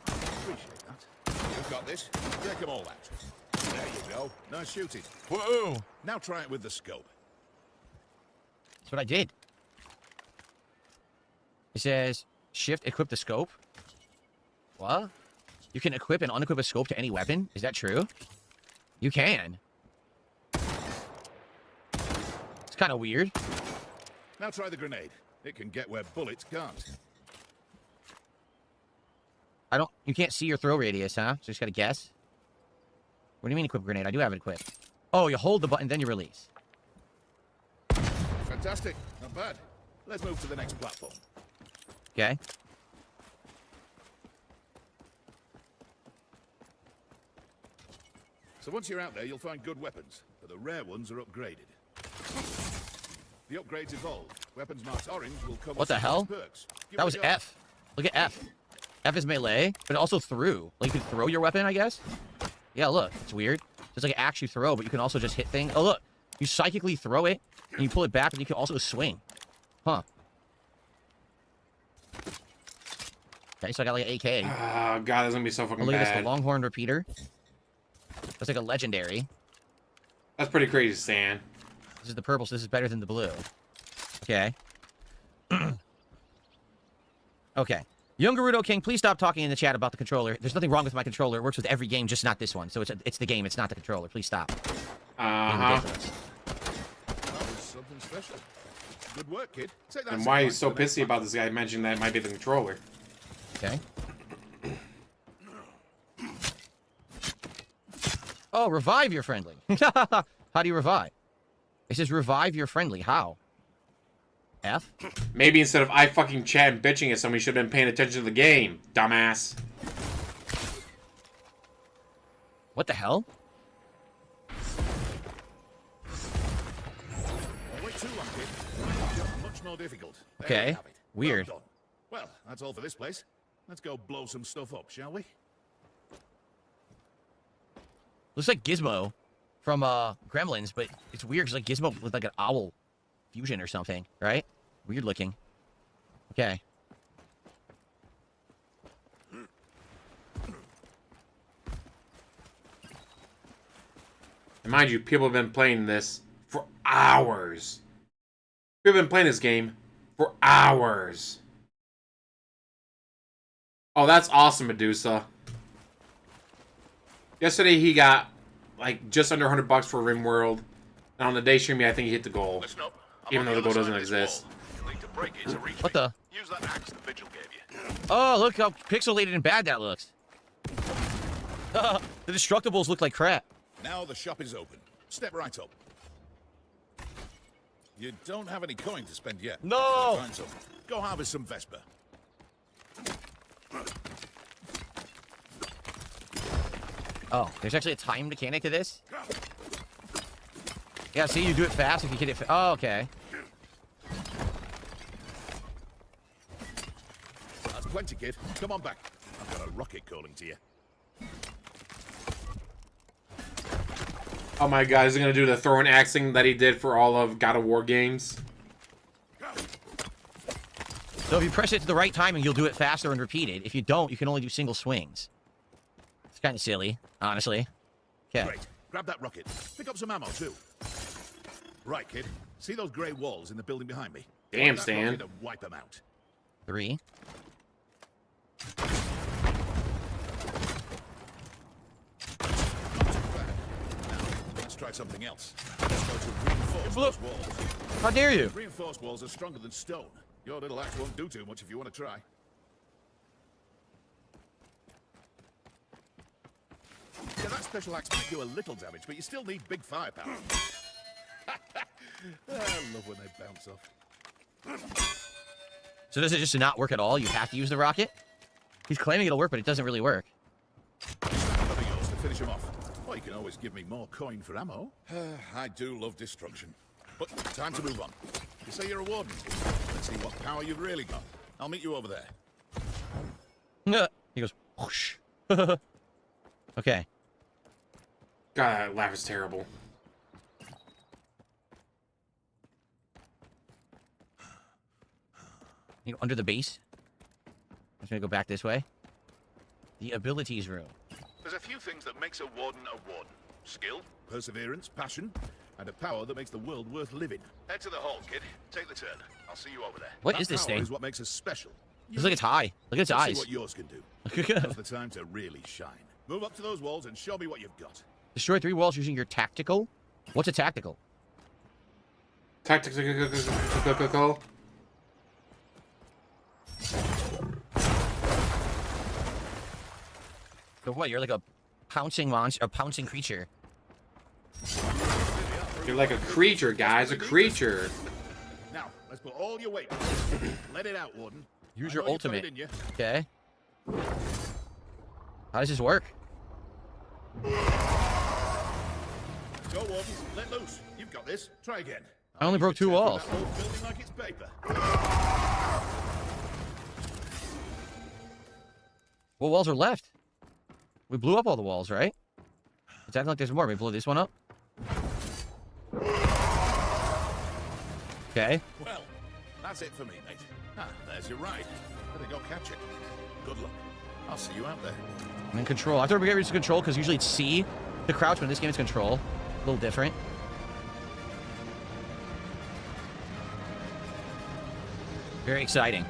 Appreciate that. You've got this. Take them all out. There you go. Nice shooting. Whoa. Now try it with the scope. That's what I did. It says, shift, equip the scope. What? You can equip and unequip a scope to any weapon? Is that true? You can. It's kind of weird. Now try the grenade. It can get where bullets can't. You can't see your throw radius, huh? So just gotta guess. What do you mean equip grenade? I do have it equipped. Oh, you hold the button, then you release. Fantastic. Not bad. Let's move to the next platform. Okay. So once you're out there, you'll find good weapons, but the rare ones are upgraded. The upgrades evolve. Weapons marked orange will come What the hell? perks. Give That it was a go. F. Look at F. F is melee, but also through. Like, you can throw your weapon, I guess? Yeah, look. It's weird. It's like an axe you throw, but you can also just hit things. Oh, look. You psychically throw it, and you pull it back, and you can also swing. Huh. Okay, so I got like an AK. Oh, God, that's gonna be so fucking Oh, look at this, bad. the Longhorn Repeater. That's like a legendary. That's pretty crazy, Stan. This is the purple, so this is better than the blue. Okay. Okay. Young Gerudo King, please stop talking in the chat about the controller. There's nothing wrong with my controller. It works with every game, just not this one. So it's the game, it's not the controller. Please stop. Uh-huh. That was something special. Good work, kid. Take that And as why are a you point so for the next pissy about this guy mentioning that it might be the controller? Okay. Oh, revive your friendly. How do you revive? It says revive your friendly. How? F? Maybe instead of I fucking chat and bitching at somebody, should have been paying attention to the game, dumbass. What the hell? Don't wait too long, kid. Just much more difficult. There Okay. we have it. Weird. Well done. Well, that's all for this place. Let's go blow some stuff up, shall we? Looks like Gizmo from Gremlins, but it's weird because like Gizmo with like an owl fusion or something, right? Weird looking. Okay. And mind you, people have been playing this for hours. People have been playing this game for hours. Oh, that's awesome, Medusa. Yesterday he got like just under $100 for RimWorld. And on the day stream, I think he hit the goal. Listen up. Even though the goal doesn't exist. What the? Use that axe the Vigil gave you. Oh, look how pixelated and bad that looks. The Destructibles look like crap. Now the shop is open. Step right up. You don't have any coin to spend yet. No! Find some. Go harvest some Vesper. Oh, there's actually a time mechanic to this? Yeah, see, you do it fast if you hit it. Oh, okay. That's plenty, kid. Come on back. I've got a rocket calling to you. Oh my God, is he gonna do the throwing axing that he did for all of God of War games? So if you press it to the right timing, you'll do it faster and repeat it. If you don't, you can only do single swings. It's kind of silly, honestly. Okay. Great. Grab that rocket. Pick up some ammo, too. Right, kid. See those grey walls in the building behind me? Damn, Grab that Stan. rocket and wipe them out. 3. Not too bad. Now, let's try something else. Let's go to reinforce those walls. How dare you? Reinforced walls are stronger than stone. Your little axe won't do too much if you want to try. Yeah, that special axe might do a little damage, but you still need big firepower. I love when they bounce off. So does it just not work at all? You have to use the rocket? He's claiming it'll work, but it doesn't really work. Nothing else to finish him off. Well, you can always give me more coin for ammo. I do love destruction. But time to move on. You say you're a warden. Let's see what power you've really got. I'll meet you over there. He goes, whoosh. Okay. God, that laugh is terrible. You go under the base. I'm just gonna go back this way. The abilities room. There's a few things that makes a warden a warden. Skill, perseverance, passion, and a power that makes the world worth living. Head to the hall, kid. Take the turn. I'll see you over there. What is this power thing? is what makes us special. Looks like it's high. Look at its Let's eyes. see what yours can do. Now's the time to really shine. Move up to those walls and show me what you've got. Destroy 3 walls using your tactical? What's a tactical? Tactical. So what? You're like a pouncing monster, a pouncing creature. You're like a creature, guys, a creature. Let's put all your weight. Let it out, Warden. Use I your know you've got ultimate. it in you. Okay. How does this work? Go, Warden. Let loose. You've got this. Try again. I only broke 2 walls. That old building like it's paper. What walls are left? We blew up all the walls, right? It's acting like there's more. We blew this one up. Okay. Well, that's it for me, mate. Ah, there's your ride. Better go catch it. Good luck. I'll see you out there. I'm in control. I thought we get used to control because usually it's C to crouch, but in this game it's control. A little different. Very exciting.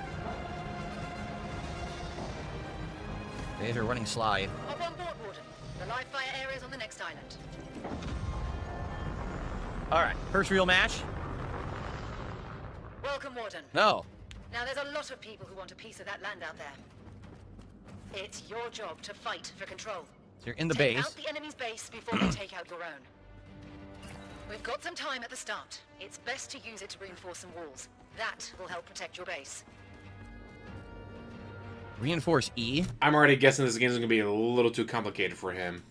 There's a running slide. Hop on board, Warden. The live fire area is on the next island. All right, first real match. Welcome, Warden. No. Now, there's a lot of people who want a piece of that land out there. It's your job to fight for control. So you're in the Take base. out the enemy's base before we take out your own. We've got some time at the start. It's best to use it to reinforce some walls. That will help protect your base. Reinforce E. I'm already guessing this game's gonna be a little too complicated for him.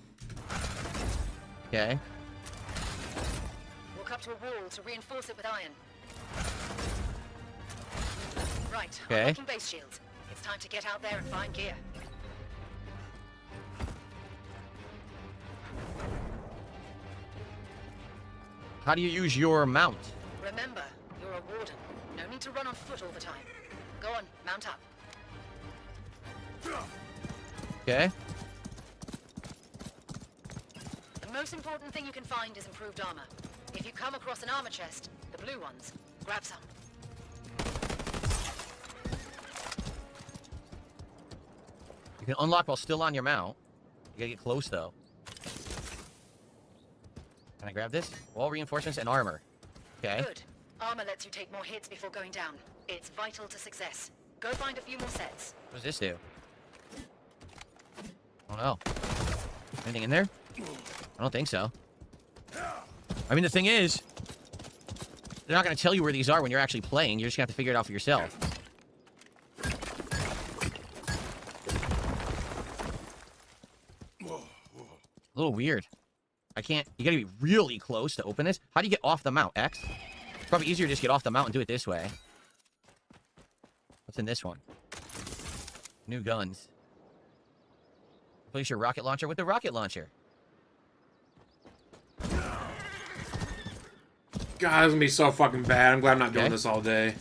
Okay. Walk up to a wall to reinforce it with iron. Right, Okay. unlocking base shields. It's time to get out there and find gear. How do you use your mount? Remember, you're a warden. No need to run on foot all the time. Go on, mount up. Okay. The most important thing you can find is improved armor. If you come across an armor chest, the blue ones, grab some. You can unlock while still on your mount. You gotta get close though. Can I grab this? Wall reinforcements and armor. Okay. Good. Armor lets you take more hits before going down. It's vital to success. Go find a few more sets. What does this do? Oh no. Anything in there? I don't think so. I mean, the thing is, they're not going to tell you where these are when you're actually playing. You're just going to have to figure it out for yourself. A little weird. I can't... You got to be really close to open this. How do you get off the mount? X? It's probably easier to just get off the mount and do it this way. What's in this one? New guns. Replace your rocket launcher with the rocket launcher. God, this is gonna be so fucking bad. I'm glad I'm not doing this all day.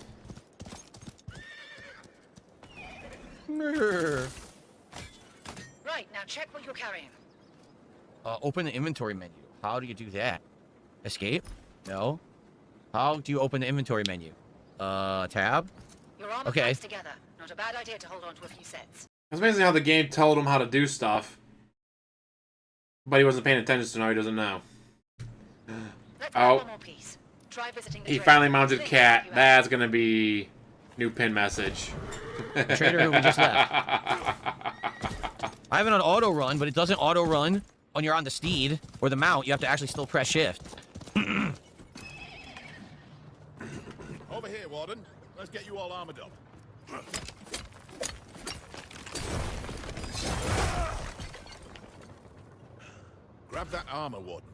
Right, now check what you're carrying. Open the inventory menu. How do you do that? Escape? No. How do you open the inventory menu? Tab? Your armor Okay. fits together. Not a bad idea to hold on to a few sets. It's amazing how the game told him how to do stuff, but he wasn't paying attention, so now he doesn't know. Let's Oh. one more piece. Try visiting the He trader. finally mounted Think Cat. you have- That's gonna be new pin message. The trader who we just left. I have it on auto run, but it doesn't auto run when you're on the steed or the mount. You have to actually still press shift. Over here, Warden. Let's get you all armored up. Grab that armor, Warden.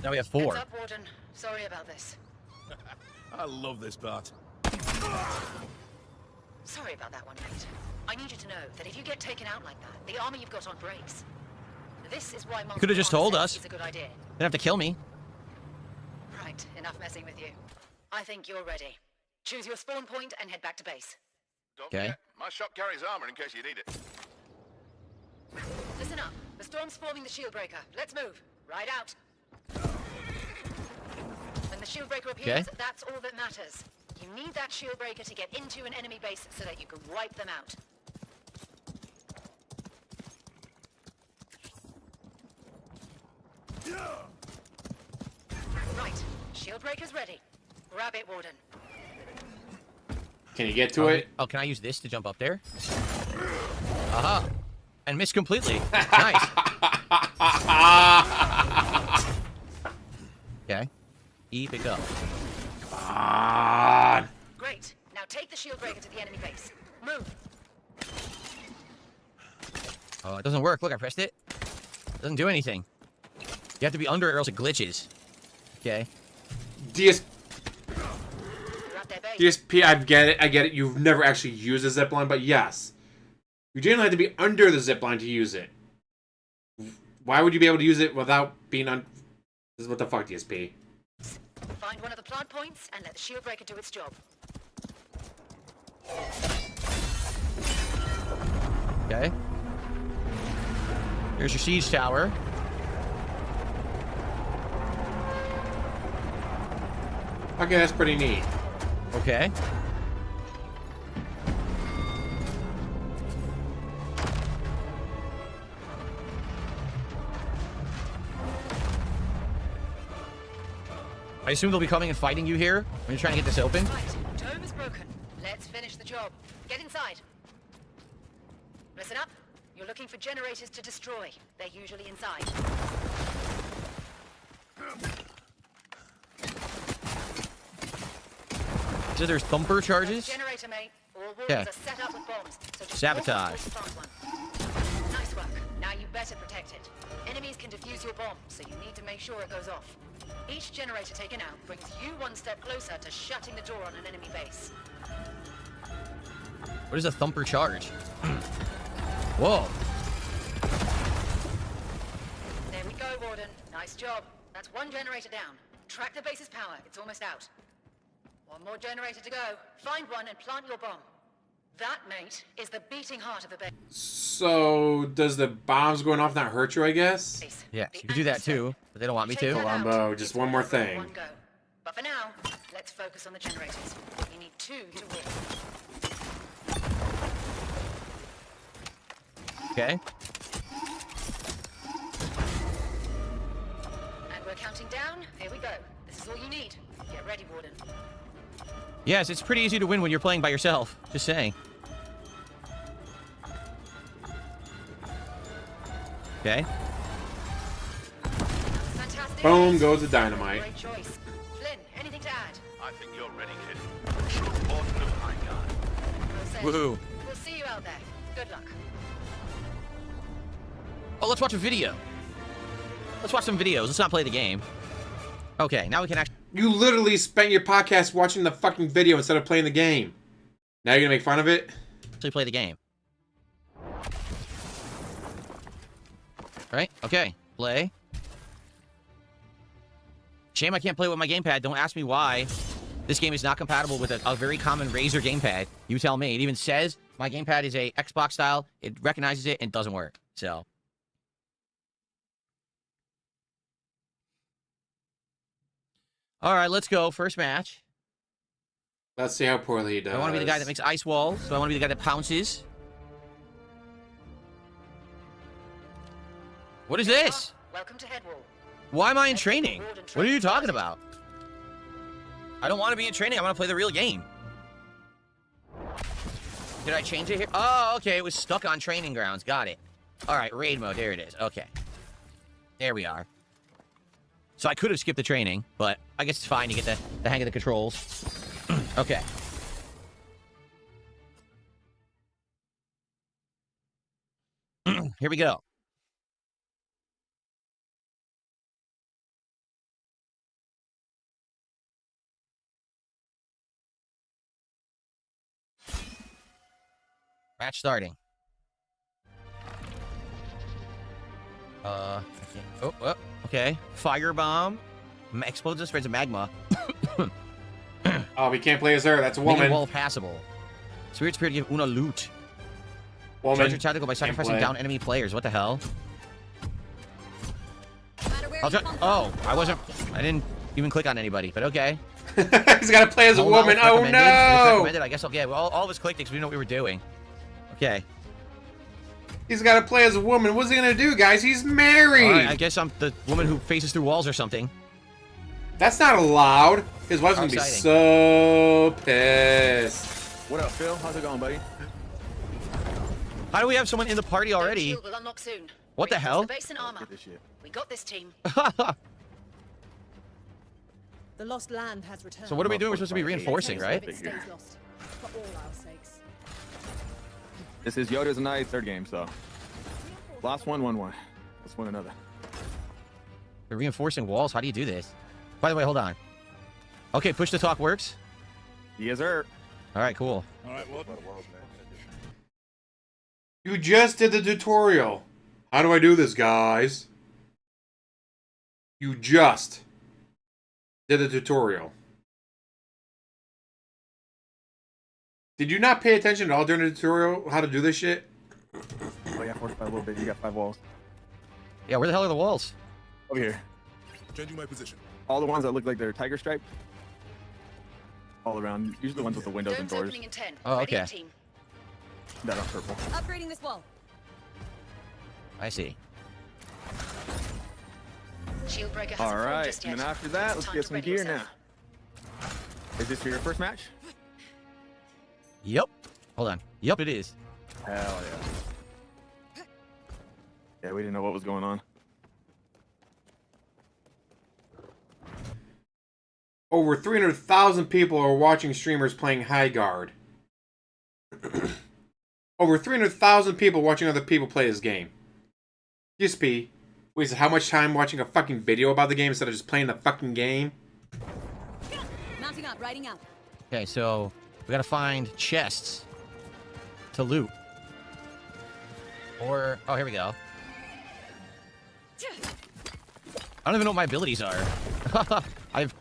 Now we have 4. Heads up, Warden. Sorry about this. I love this part. Sorry about that one, mate. I need you to know that if you get taken out like that, the armor you've got on breaks. This is why multiple Coulda just armor told sets us. is a good idea. Didn't have to kill me. Right, enough messing with you. I think you're ready. Choose your spawn point and head back to base. Don't Okay. forget, my shop carries armor in case you need it. Listen up. The storm's forming the shield breaker. Let's move. Right out. When the shield breaker appears, Okay. that's all that matters. You need that shield breaker to get into an enemy base so that you can wipe them out. Right. Shield breaker's ready. Grab it, Warden. Can you get to it? Oh, can I use this to jump up there? Aha. And miss completely. Nice. Okay. E, pick up. on. Great. Now take the shield breaker to the enemy base. Move. Oh, it doesn't work. Look, I pressed it. It doesn't do anything. You have to be under it or else it glitches. Okay. You're at their base. DSP, I get it. You've never actually used a zipline, but yes. You generally have to be under the zipline to use it. Why would you be able to use it without being on... This is what the fuck, DSP. Find one of the plant points and let the shield breaker do its job. Okay. Here's your siege tower. Okay, that's pretty neat. Okay. I assume they'll be coming and fighting you here when you're trying to get this open. Right. Dome is broken. Let's finish the job. Get inside. Listen up. You're looking for generators to destroy. They're usually inside. So there's thumper charges? Generator, mate. All walls Yeah. are set up with bombs. So just Sabotage. walk until you find one. Nice work. Now you better protect it. Enemies can defuse your bomb, so you need to make sure it goes off. Each generator taken out brings you one step closer to shutting the door on an enemy base. What is a thumper charge? Whoa. There we go, Warden. Nice job. That's one generator down. Track the base's power. It's almost out. One more generator to go. Find one and plant your bomb. That, mate, is the beating heart of the base. So, does the bombs going off not hurt you, I guess? Yeah, you can do that too, but they don't want me to. Columbo, just one more thing. One go. But for now, let's focus on the generators. You need 2 to win. Okay. And we're counting down. Here we go. This is all you need. Get ready, Warden. Yes, it's pretty easy to win when you're playing by yourself. Just saying. Okay. Fantastic. Boom goes the dynamite. Great choice. Flynn, anything to add? I think you're ready, kid. True Warden of Highguard. Well said. Woohoo. We'll see you out there. Good luck. Oh, let's watch a video. Let's watch some videos. Let's not play the game. Okay, now we can actually... You literally spent your podcast watching the fucking video instead of playing the game. Now you're gonna make fun of it? actually play the game. Right? Okay. Play. Shame I can't play with my gamepad. Don't ask me why. This game is not compatible with a very common Razer gamepad. You tell me. It even says my gamepad is a Xbox style. It recognizes it and doesn't work. So. All right, let's go. First match. Let's see how poorly he does. I want to be the guy that makes ice walls, so I want to be the guy that pounces. What is this? Welcome to Headwall. Why am I in training? What are you talking about? I don't want to be in training. I want to play the real game. Did I change it here? Oh, okay. It was stuck on training grounds. Got it. All right, raid mode. There it is. Okay. There we are. So I could have skipped the training, but I guess it's fine to get the hang of the controls. Okay. Here we go. Match starting. Okay. Firebomb. Explodes and spreads a magma. Oh, we can't play as her. That's a woman. Making wall passable. Spirit Spirit give Una loot. Woman. Charge your tactical by sacrificing play. down enemy players. What the hell? I'll try. Oh, I didn't even click on anybody, but okay. He's got to play as a woman. Oh, Recommended. no. Recommended. I guess okay. All of us clicked because we didn't know what we were doing. Okay. He's got to play as a woman. What's he going to do, guys? He's married. All right, I guess I'm the woman who faces through walls or something. That's not allowed. His wife's going to be so pissed. What up, Phil? How's it going, buddy? How do we have someone in the party already? Shield will unlock soon. What the hell? The base and armor. Get this shit. We got this, team. The lost land has returned. So what are we doing? We're supposed to be reinforcing, right? It stays lost. For all our sakes. This is Yoda's and I third game, so last one, 1-1. Let's win another. We're reinforcing walls. How do you do this? By the way, hold on. Okay, push to talk works. Yes, sir. All right, cool. All right, what? You just did the tutorial. How do I do this, guys? You just did the tutorial. Did you not pay attention at all during the tutorial how to do this shit? Oh yeah, fortify a little bit. You got 5 walls. Yeah, where the hell are the walls? Over here. Changing my position. All the ones that look like they're tiger stripe. All around. Usually the ones with the windows and Dome's doors. opening in 10. Oh, Ready, okay. team. That on purple. Upgrading this wall. I see. Shield breaker hasn't All formed right, just yet. and then after that, let's Time get to some ready gear yourself. now. Is this for your first match? Yep. Hold on. Yep, it is. Hell yeah. Yeah, we didn't know what was going on. Over 300,000 people are watching streamers playing Highguard. Over 300,000 people watching other people play this game. DSP wasted how much time watching a fucking video about the game instead of just playing the fucking game? Mounting up, riding out. Okay, so we gotta find chests to loot. Or, oh, here we go. I don't even know what my abilities are. I've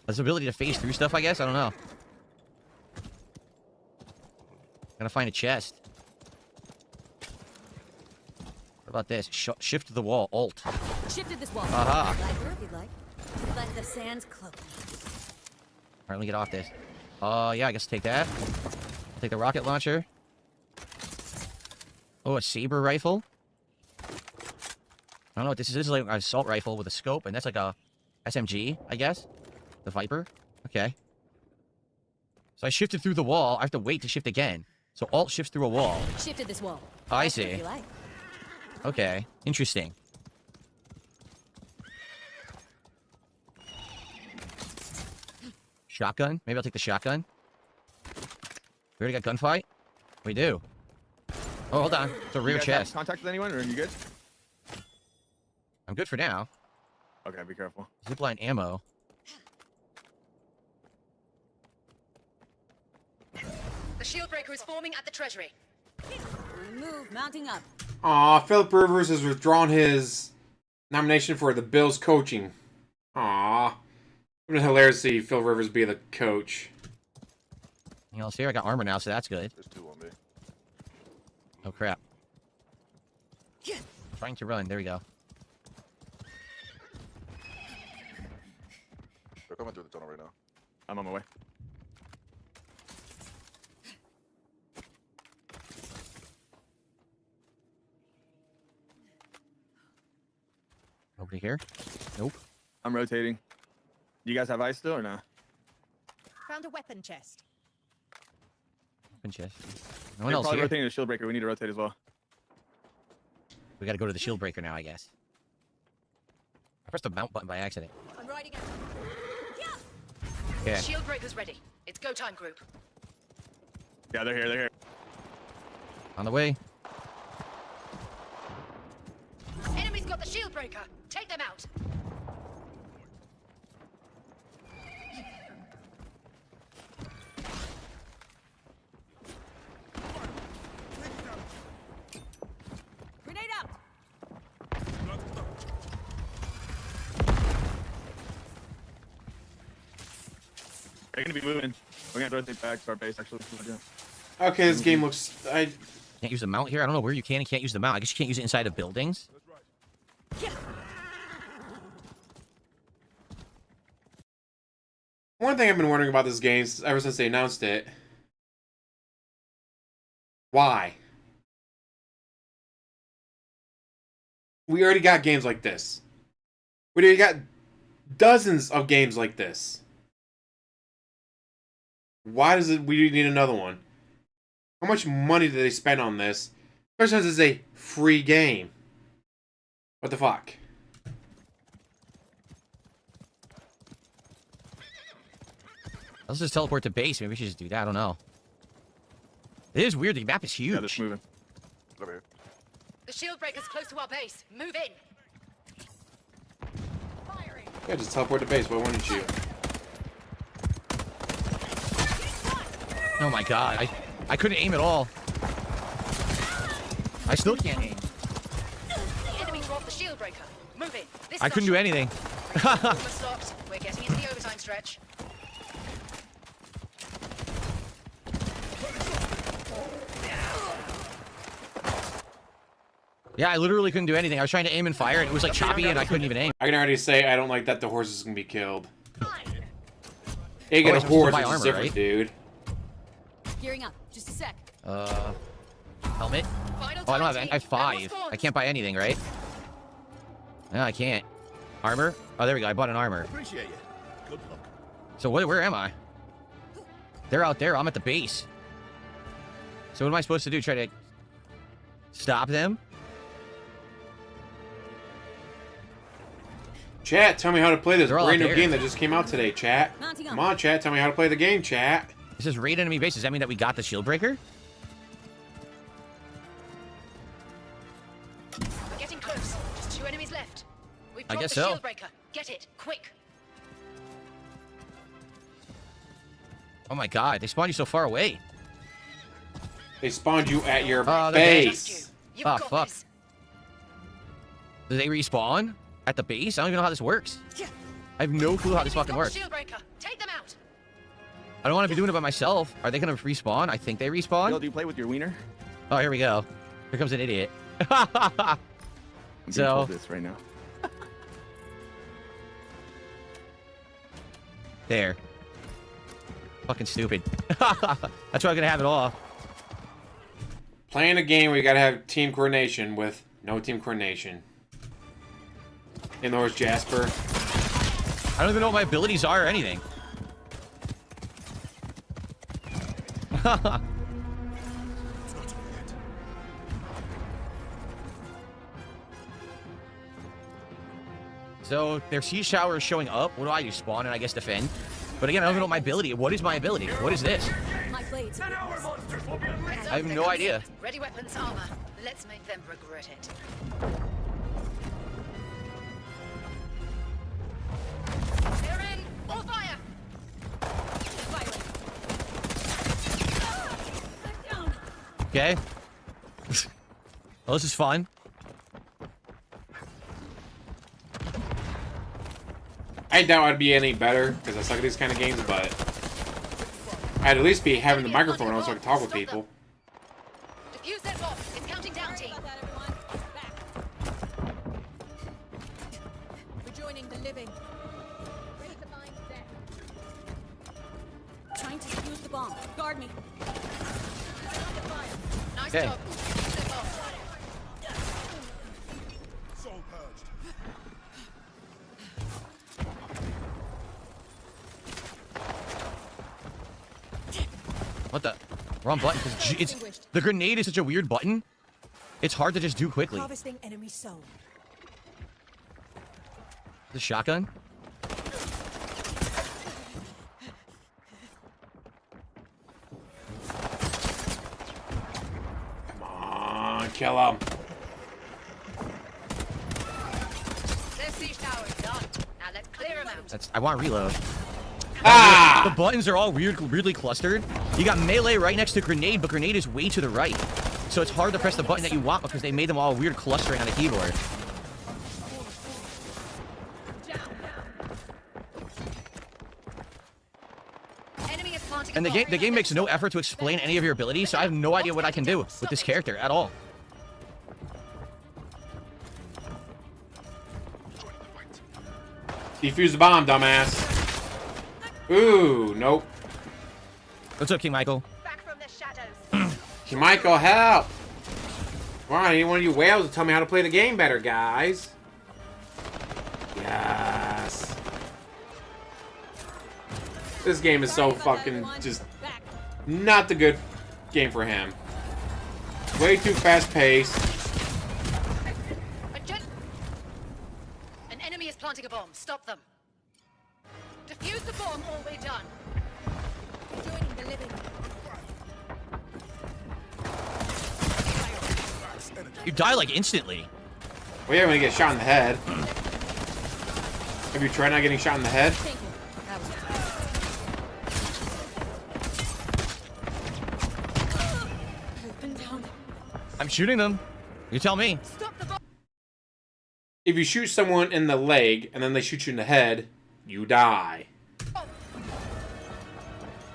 this ability to phase through stuff, I guess. I don't know. Gotta find a chest. What about this? Shift to the wall. Alt. Shifted this wall. Aha. Lighter if you'd like. Let the sands cloak. Alright, let me get off this. Yeah, I guess take that. I'll take the rocket launcher. Oh, a saber rifle. I don't know what this is. This is like an assault rifle with a scope, and that's like a SMG, I guess. The Viper. Okay. So I shifted through the wall. I have to wait to shift again. So Alt shifts through a wall. Shifted this wall. Oh, I If see. you like. Okay. Interesting. Shotgun? Maybe I'll take the shotgun. We already got gunfight? We do. Oh, hold on. It's a rear You guys have chest. contact with anyone, or are you good? I'm good for now. Okay, be careful. Zipline ammo. The shield breaker is forming at the treasury. Move, mounting up. Aw, Philip Rivers has withdrawn his nomination for the Bills coaching. Aw. It would be hilarious to see Phil Rivers be the coach. Anything else here? I got armor now, so that's good. There's 2 on me. Oh, crap. Trying to run. There we go. They're coming through the tunnel right now. I'm on my way. Nobody here? Nope. I'm rotating. You guys have ice still or not? Found a weapon chest. Open chest. No one You're else probably here. rotating the shield breaker. We need to rotate as well. We gotta go to the shield breaker now, I guess. I pressed the mount button by accident. I'm riding out. Okay. Shield breaker's ready. It's go time, group. Yeah, they're here. They're here. On the way. Enemy's got the shield breaker. Take them out. Grenade out. They're gonna be moving. We're gonna rotate back to our base. Actually, Okay, this game looks... Can't use the mount here? I don't know where you can and can't use the mount. I guess you can't use it inside of buildings. One thing I've been wondering about this game ever since they announced it. Why? We already got games like this. We already got dozens of games like this. Why does we need another one? How much money did they spend on this? Especially since it's a free game. What the fuck? Let's just teleport to base. Maybe we should just do that. I don't know. It is weird. The map is huge. Yeah, just moving. Over here. The shield breaker's close to our base. Move in. Yeah, just teleport to base. Why wouldn't you? Oh my god. I couldn't aim at all. I still can't aim. The enemy dropped the shield breaker. Move in. This I couldn't do anything. Almost stopped. We're getting into the overtime stretch. Yeah, I literally couldn't do anything. I was trying to aim and fire, and it was like choppy, and I couldn't even aim. I can already say I don't like that the horse is gonna be killed. You get Oh, a it's supposed to horse, buy which is armor, different, right? dude. Gearing up. Just a sec. Helmet? Oh, I don't have. I have 5. I can't buy anything, right? No, I can't. Armor? Oh, there we go. I bought an armor. Appreciate you. Good luck. So where am I? They're out there. I'm at the base. So what am I supposed to do? Try to stop them? Chat, tell me how to play this They're all brand out new there. game that just came out today, chat. Come on, chat, tell me how to play the game, chat. This is raid enemy base. Does that mean that we got the shield breaker? We're getting close. Just 2 enemies left. We've I dropped guess the so. shield breaker. Get it, quick. Oh my god, they spawned you so far away. They spawned you at your Oh, they're base. You've Oh, got fuck. this. Do they respawn at the base? I don't even know how this works. I have no clue how this Enemy's fucking got the works. shield breaker. Take them out. I don't want to be doing it by myself. Are they going to respawn? I think they Yo, respawn. do you play with your wiener? Oh, here we go. Here comes an idiot. I'm being So- told this right now. There. Fucking stupid. That's why I'm going to have it all. Playing a game where you gotta have team coordination with no team coordination. In other words, Jasper. I don't even know what my abilities are or anything. So their siege shower is showing up. What do I do? Spawn and I guess defend. But again, I don't even know my ability. What is my ability? What is this? My blades. I have no idea. Ready weapons, armor. Let's make them regret it. They're in. All fire. Okay. Well, this is fun. I doubt I'd be any better because I suck at these kind of games, but I'd at least be having the microphone on so I can talk with people. Defuse that bomb. It's counting down, team. Rejoining the living. Ready to find death. Trying to defuse the bomb. Guard me. Nice Okay. job. Defuse that bomb. Soul purged. What the? Wrong button. 'Cause it's the grenade is such a weird button. It's hard to just do quickly. Harvesting enemy soul. The shotgun. Come on, kill him. Their siege tower is done. Now let's clear them out. That's. I want reload. Ah! The buttons are all weirdly clustered. You got melee right next to grenade, but grenade is way to the right. So it's hard to press the button that you want because they made them all weird clustering on the keyboard. Enemy is planting And a the bomb. game makes no effort to explain any of your abilities, so I have no idea what I can do with this character at all. Defuse the bomb, dumbass. Ooh, nope. What's up, King Michael? Back from the shadows. King Michael, help! Come on, I need one of you whales to tell me how to play the game better, guys. Yes. This game is so fucking just not the good game for him. Way too fast paced. An enemy is planting a bomb. Stop them. Defuse the bomb or we're done. You die like instantly. Well, yeah, when you get shot in the head. Have you tried not getting shot in the head? I'm shooting them. You tell me. If you shoot someone in the leg and then they shoot you in the head, you die.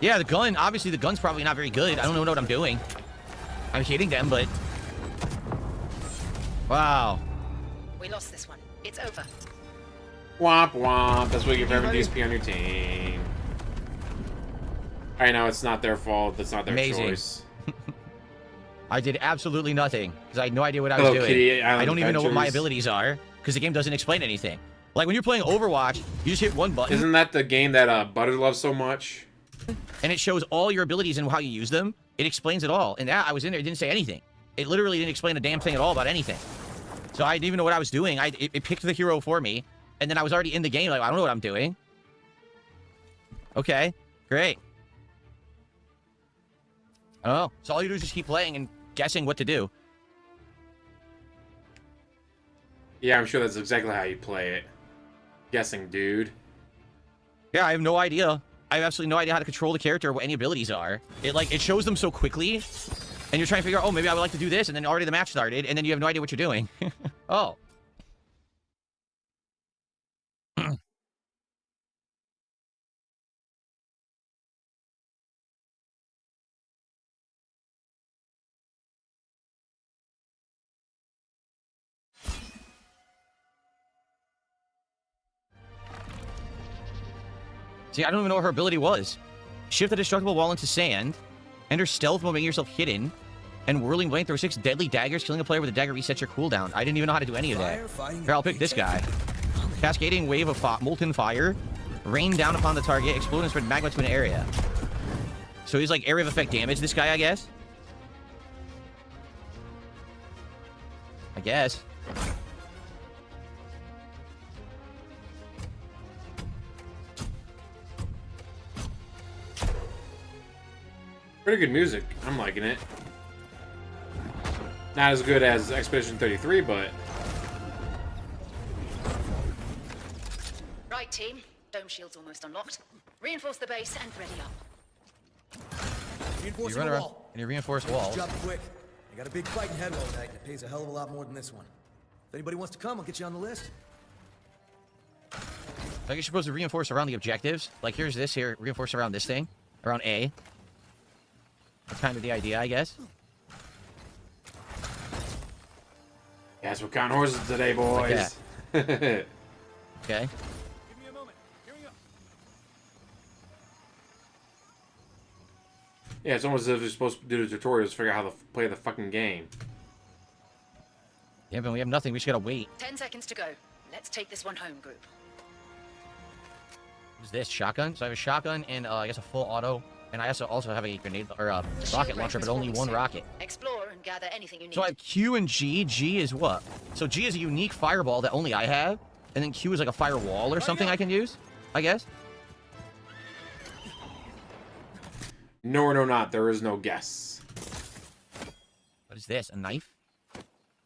Yeah, the gun, obviously the gun's probably not very good. I don't know what I'm doing. I'm hitting them, but... Wow. We lost this one. It's over. Womp womp. That's what you get for having DSP on your team. I know it's not their fault. That's not their choice. I did absolutely nothing because I had no idea what I was doing. Kitty I don't even know what my Adventures. abilities are because the game doesn't explain anything. Like when you're playing Overwatch, you just hit one button. Isn't that the game that Butter loves so much? And it shows all your abilities and how you use them. It explains it all. And that I was in there, it didn't say anything. It literally didn't explain a damn thing at all about anything. So I didn't even know what I was doing. It picked the hero for me, and then I was already in the game. Like I don't know what I'm doing. Okay, great. Oh, so all you do is just keep playing and guessing what to do. Yeah, I'm sure that's exactly how you play it. Guessing, dude. Yeah, I have no idea. I have absolutely no idea how to control the character or what any abilities are. It shows them so quickly, and you're trying to figure out, oh, maybe I would like to do this, and then already the match started, and then you have no idea what you're doing. Oh. See, I don't even know what her ability was. Shift the destructible wall into sand. Enter stealth while making yourself hidden. And whirling blade, throw 6 deadly daggers. Killing a player with a dagger resets your cooldown. I didn't even know how to do any of that. Here, I'll pick this guy. Cascading wave of molten fire. Rain down upon the target. Explode and spread magma to an area. So he's like area of effect damage, this guy, I guess. I guess. Pretty good music. I'm liking it. Not as good as Expedition 33, but... Right, team. Dome shield's almost unlocked. Reinforce the base and ready up. You run around and you reinforce walls. Job quick. I got a big fight in Headwell tonight, and it pays a hell of a lot more than this one. If anybody wants to come, I'll get you on the list. Like you're supposed to reinforce around the objectives. Like here's this here, reinforce around this thing. Around A. That's kind of the idea, I guess. Yes, we're counting horses today, boys. Like okay. Give me a moment. Here we go. Yeah, it's almost as if you're supposed to do the tutorials to figure out how to play the fucking game. Yeah, but we have nothing. We just gotta wait. 10 seconds to go. Let's take this one home, group. What's this? Shotgun? So I have a shotgun and I guess a full auto. And I also have a grenade or a rocket launcher, but only one rocket. Explore and gather anything you need. So I have Q and G. G is what? So G is a unique fireball that only I have. And then Q is like a firewall or something I can use, I guess. No or no not, there is no guess. What is this? A knife?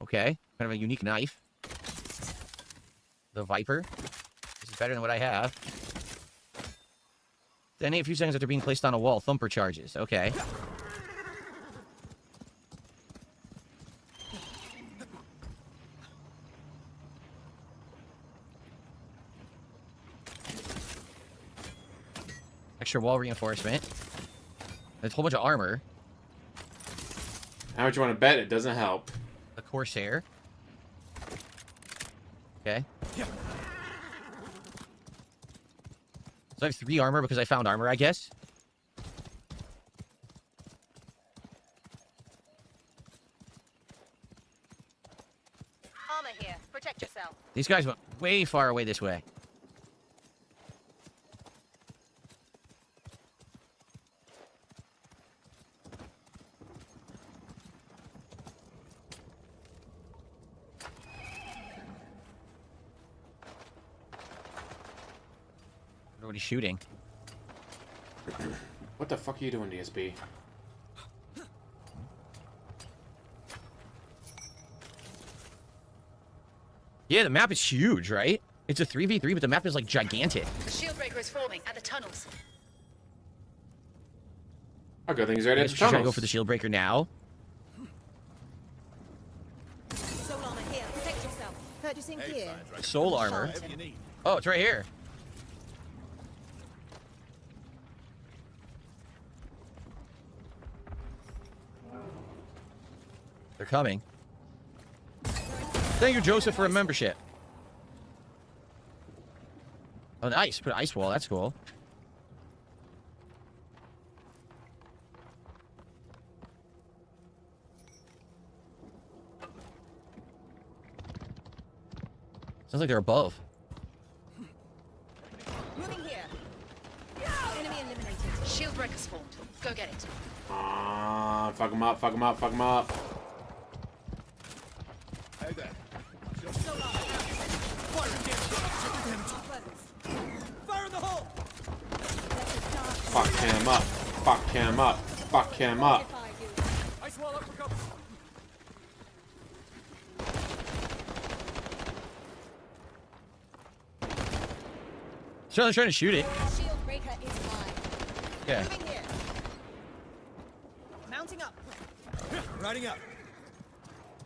Okay. Kind of a unique knife. The Viper. This is better than what I have. Then a few seconds after being placed on a wall, thumper charges. Okay. Extra wall reinforcement. There's a whole bunch of armor. How much you want to bet? It doesn't help. A Corsair. Okay. So I have 3 armor because I found armor, I guess. Armor here. Protect yourself. These guys went way far away this way. What are you shooting? What the fuck are you doing, DSP? Yeah, the map is huge, right? It's a 3v3, but the map is like gigantic. The shield breaker is forming at the tunnels. Oh, good thing he's right at the Should I tunnels. go for the shield breaker now? Soul armor here. Protect yourself. Purchasing gear. Soul armor. Oh, it's right here. They're coming. Thank you, Joseph, for a membership. Oh, nice. Put an ice wall. That's cool. Sounds like they're above. Moving here. Enemy eliminated. Shield breaker spawned. Go get it. Fuck him up, fuck him up, fuck him up. Hey there. Fire in the hole! Fuck him up, fuck him up, fuck him up. Ice wall up for cover. Charlie's trying to shoot it. Shield breaker is mine. Yeah. Moving here. Mounting up. Riding up.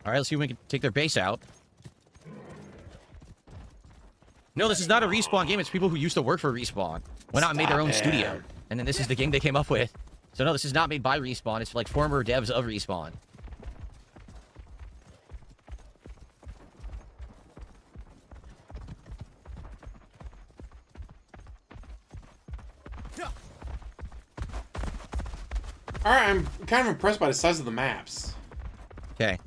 All right, let's see if we can take their base out. No, this is not a Respawn game. It's people who used to work for Respawn. Went out and made their own studio. And then this is the game they came up with. So no, this is not made by Respawn. It's like former devs of Respawn. Alright, I'm kind of impressed by the size of the maps. Okay.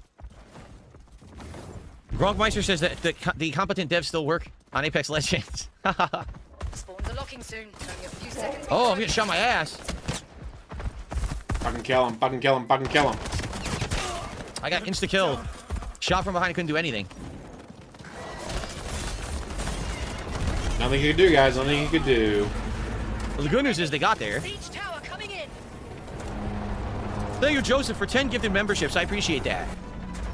Gronkmeister says that the competent devs still work on Apex Legends. Spawns are locking soon. Only a few seconds. Oh, I'm getting shot in my ass. Fucking kill him, fucking kill him, fucking kill him. I got insta-killed. Shot from behind, I couldn't do anything. Nothing you could do, guys, nothing you could do. Well, the good news is they got there. Siege tower coming in. Thank you, Joseph, for 10 gifted memberships. I appreciate that.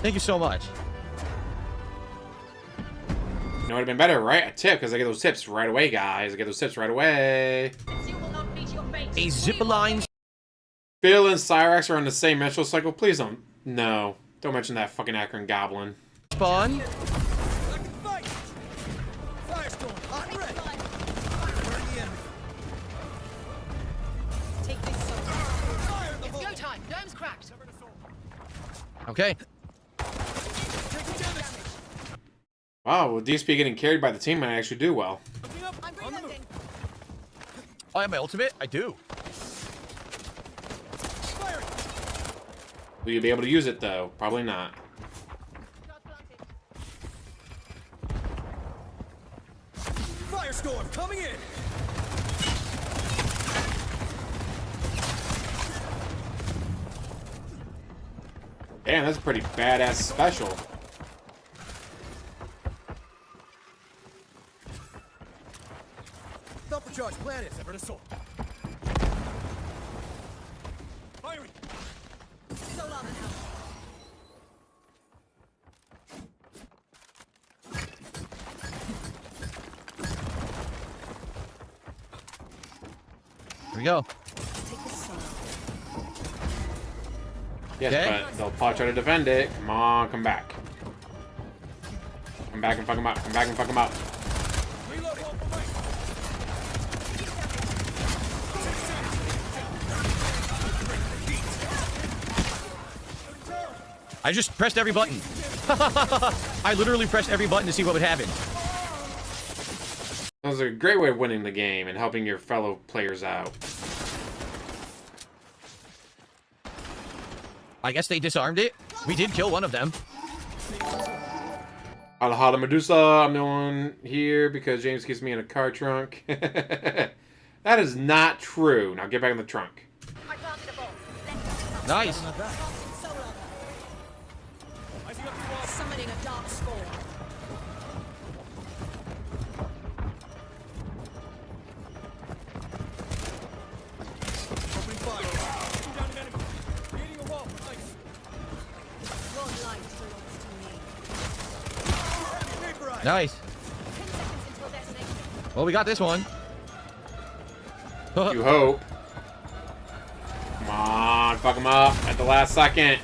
Thank you so much. You know, it would have been better, right? A tip, because I get those tips right away, guys. I get those tips right away. A zipline. Bill and Cyrax are on the same menstrual cycle. Please don't. No. Don't mention that fucking Akron Goblin. Spawn. Firestorm, hot red. Take this soul. Fire in the It's hole. go time. Dome's cracked. Okay. Wow, with DSP getting carried by the team might actually do well. I'm reloading. Oh, I have my ultimate? I do. Will you be able to use it, though? Probably not. Firestorm coming in. Damn, that's a pretty badass special. Thumper charge planet. Severed assault. Firing. Soul armor now. Here we go. Take this soul. Yes, Okay. but they'll probably try to defend it. Come on, come back. Come back and fuck him up. Come back and fuck him up. Reloading. I just pressed every button. I literally pressed every button to see what would happen. That was a great way of winning the game and helping your fellow players out. I guess they disarmed it. We did kill one of them. Holla Medusa, I'm the one here because James keeps me in a car trunk. That is not true. Now get back in the trunk. I planted a bomb. Nice. Soul armor. Summoning a dark spawn. Nice. Well, we got this one. You hope. Come on, fuck him up at the last second.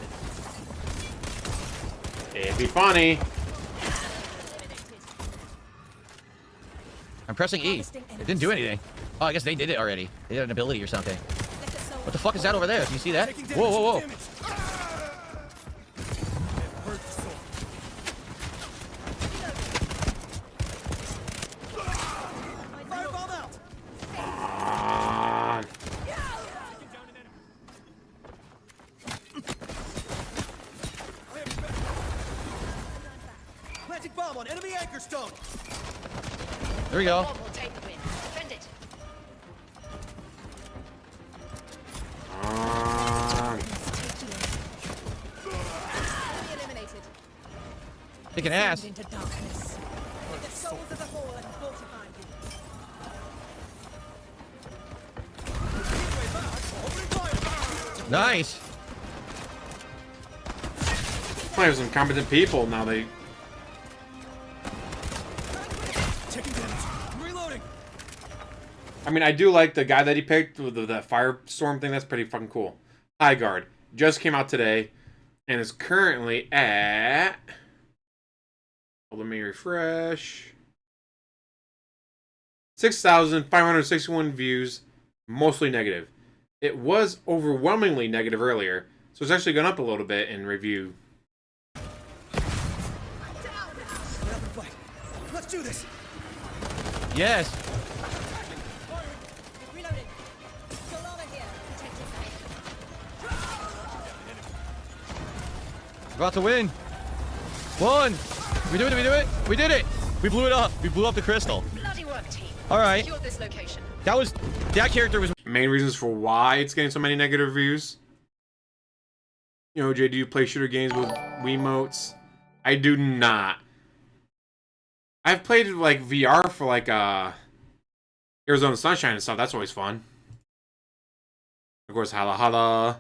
It'd be funny. I'm pressing E. It didn't do anything. Oh, I guess they did it already. They had an ability or something. What the fuck is that over there? Can you see that? Whoa, whoa, whoa. Planting bomb on enemy anchor stone. There we go. Bomb will take the win. Defend it. Eliminated. Kicking ass. Into darkness. The souls of the fallen fortify you. Nice. Playing with some competent people now. They. I mean, I do like the guy that he picked with the firestorm thing. That's pretty fucking cool. Highguard just came out today, and is currently at. Let me refresh. 6,561 views, mostly negative. It was overwhelmingly negative earlier, so it's actually gone up a little bit in review. Let's do this. Yes. Reloading. Solana here. Protect yourself. About to win. One. We do it. We do it. We did it. We blew it up. We blew up the crystal. Bloody work, team. All right. Secured this location. That character was. Main reasons for why it's getting so many negative reviews. You know, Jay, do you play shooter games with Wiimotes? I do not. I've played like VR for like Arizona Sunshine and stuff. That's always fun. Of course, Hala Hala.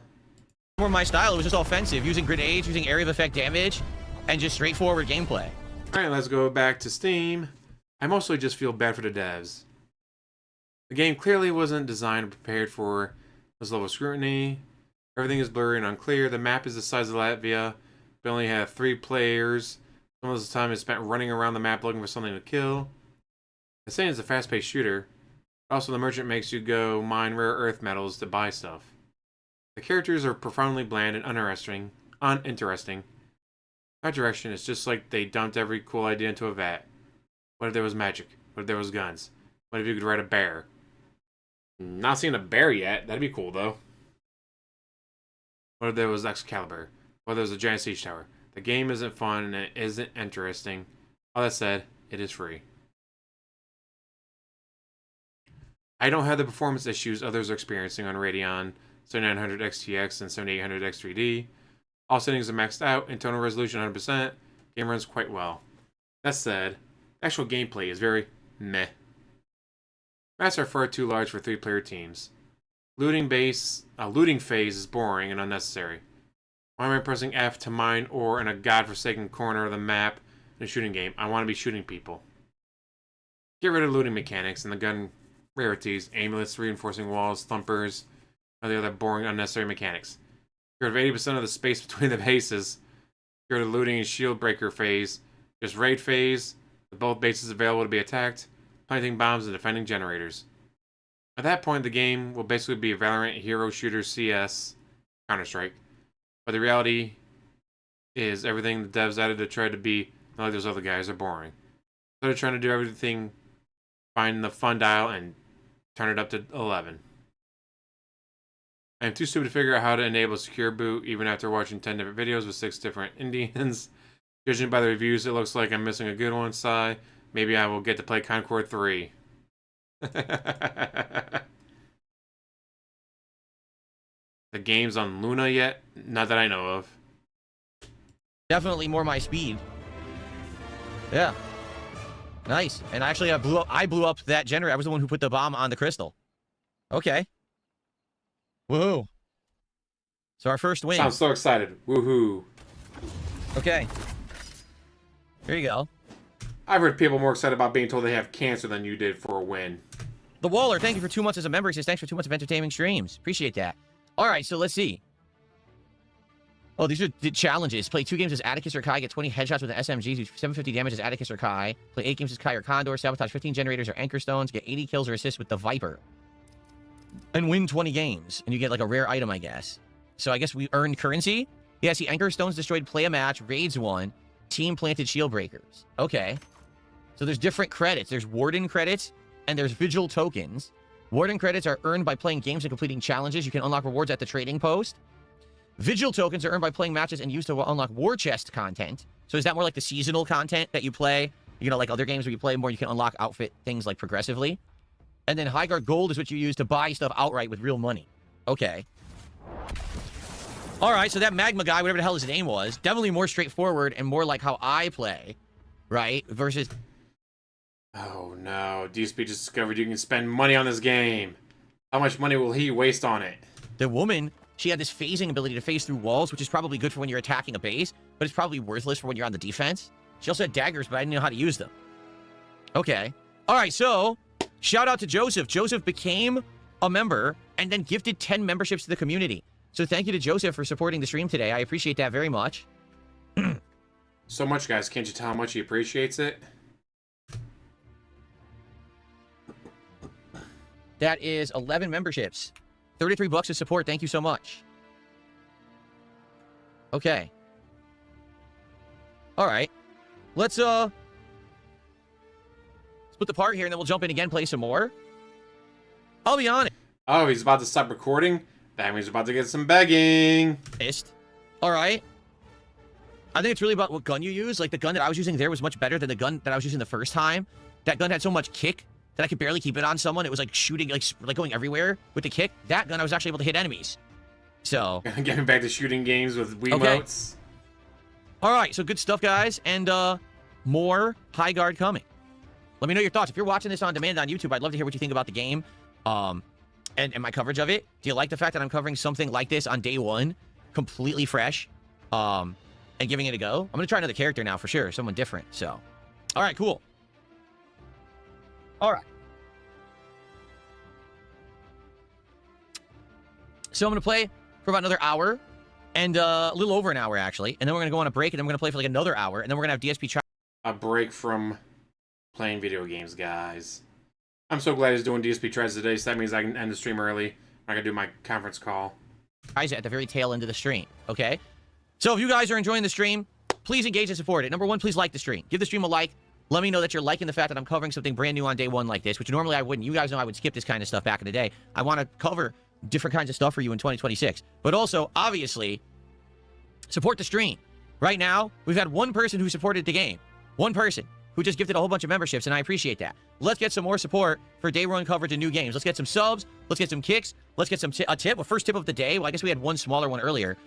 More my style. It was just offensive, using grenades, using area of effect damage, and just straightforward gameplay. All right, let's go back to Steam. I mostly just feel bad for the devs. The game clearly wasn't designed or prepared for this level of scrutiny. Everything is blurry and unclear. The map is the size of Latvia. We only have 3 players. Some of the time is spent running around the map looking for something to kill. The saying is a fast-paced shooter. Also, the merchant makes you go mine rare earth metals to buy stuff. The characters are profoundly bland and uninteresting. That direction is just like they dumped every cool idea into a vat. What if there was magic? What if there was guns? What if you could ride a bear? Not seen a bear yet. That'd be cool, though. What if there was Excalibur? What if there was a giant siege tower? The game isn't fun and it isn't interesting. All that said, it is free. I don't have the performance issues others are experiencing on Radeon 7900 XTX and 7800 X3D. All settings are maxed out, internal resolution 100%. Game runs quite well. That said, actual gameplay is very meh. Maps are far too large for 3-player teams. Looting phase is boring and unnecessary. Why am I pressing F to mine ore in a godforsaken corner of the map in a shooting game? I want to be shooting people. Get rid of looting mechanics and the gun rarities, amulets, reinforcing walls, thumpers, and the other boring, unnecessary mechanics. Get rid of 80% of the space between the bases. Get rid of looting and shield breaker phase. Just raid phase, with both bases available to be attacked, planting bombs and defending generators. At that point, the game will basically be a Valorant hero shooter CS Counter-Strike. But the reality is everything the devs added to try to be not like those other guys are boring. So they're trying to do everything, find the fun dial and turn it up to 11. I am too stupid to figure out how to enable secure boot even after watching 10 different videos with 6 different Indians. Judging by the reviews, it looks like I'm missing a good one, sigh. Maybe I will get to play Concord 3. The game's on Luna yet? Not that I know of. Definitely more my speed. Yeah. Nice. And actually, I blew up that generator. I was the one who put the bomb on the crystal. Okay. Woohoo. So our first win. Sounds so excited. Woohoo. Okay. Here you go. I've heard people more excited about being told they have cancer than you did for a win. The Waller, thank you for 2 months as a member. He says, thanks for 2 months of entertaining streams. Appreciate that. All right, so let's see. Oh, these are the challenges. Play 2 games as Atticus or Kai. Get 20 headshots with an SMG. Do 750 damage as Atticus or Kai. Play 8 games as Kai or Condor. Sabotage 15 generators or anchor stones. Get 80 kills or assists with the Viper. And win 20 games. And you get like a rare item, I guess. So I guess we earned currency. Yeah, see, anchor stones destroyed. Play a match. Raids 1. Team planted shield breakers. Okay. So there's different credits. There's Warden credits and there's Vigil tokens. Warden credits are earned by playing games and completing challenges. You can unlock rewards at the trading post. Vigil tokens are earned by playing matches and used to unlock war chest content. So is that more like the seasonal content that you play? You know, like other games where you play more, you can unlock outfit things like progressively. And then Highguard Gold is what you use to buy stuff outright with real money. Okay. All right, so that Magma guy, whatever the hell his name was, definitely more straightforward and more like how I play, right? Versus... Oh no, DSP just discovered you can spend money on this game. How much money will he waste on it? The woman... She had this phasing ability to phase through walls, which is probably good for when you're attacking a base, but it's probably worthless for when you're on the defense. She also had daggers, but I didn't know how to use them. Okay. All right, so shout out to Joseph. Joseph became a member and then gifted 10 memberships to the community. So thank you to Joseph for supporting the stream today. I appreciate that very much. So much, guys. Can't you tell how much he appreciates it? That is 11 memberships. 33 bucks of support. Thank you so much. Okay. All right. Let's split the part here, and then we'll jump in again, play some more. I'll be honest. Oh, he's about to stop recording? That means he's about to get some begging. All right. I think it's really about what gun you use. Like, the gun that I was using there was much better than the gun that I was using the first time. That gun had so much kick that I could barely keep it on someone. It was like shooting, like going everywhere with the kick. That gun, I was actually able to hit enemies. So. Getting back to shooting games with Wiimotes. Okay. All right, so good stuff, guys. And more Highguard coming. Let me know your thoughts. If you're watching this on demand on YouTube, I'd love to hear what you think about the game and my coverage of it. Do you like the fact that I'm covering something like this on day one, completely fresh, and giving it a go? I'm going to try another character now for sure, someone different. So, all right, cool. All right. So I'm going to play for about another hour, and a little over an hour, actually. And then we're going to go on a break, and then we're going to play for like another hour, and then we're going to have DSP try. A break from playing video games, guys. I'm so glad he's doing DSP tries today, so that means I can end the stream early. I'm going to do my conference call. Guys, at the very tail end of the stream, okay? So if you guys are enjoying the stream, please engage and support it. Number one, please like the stream. Give the stream a like. Let me know that you're liking the fact that I'm covering something brand new on day one like this, which normally I wouldn't. You guys know I would skip this kind of stuff back in the day. I want to cover different kinds of stuff for you in 2026. But also, obviously, support the stream. Right now, we've had one person who supported the game. One person who just gifted a whole bunch of memberships, and I appreciate that. Let's get some more support for day one coverage of new games. Let's get some subs. Let's get some kicks. Let's get some a tip. Well, first tip of the day. Well, I guess we had one smaller one earlier.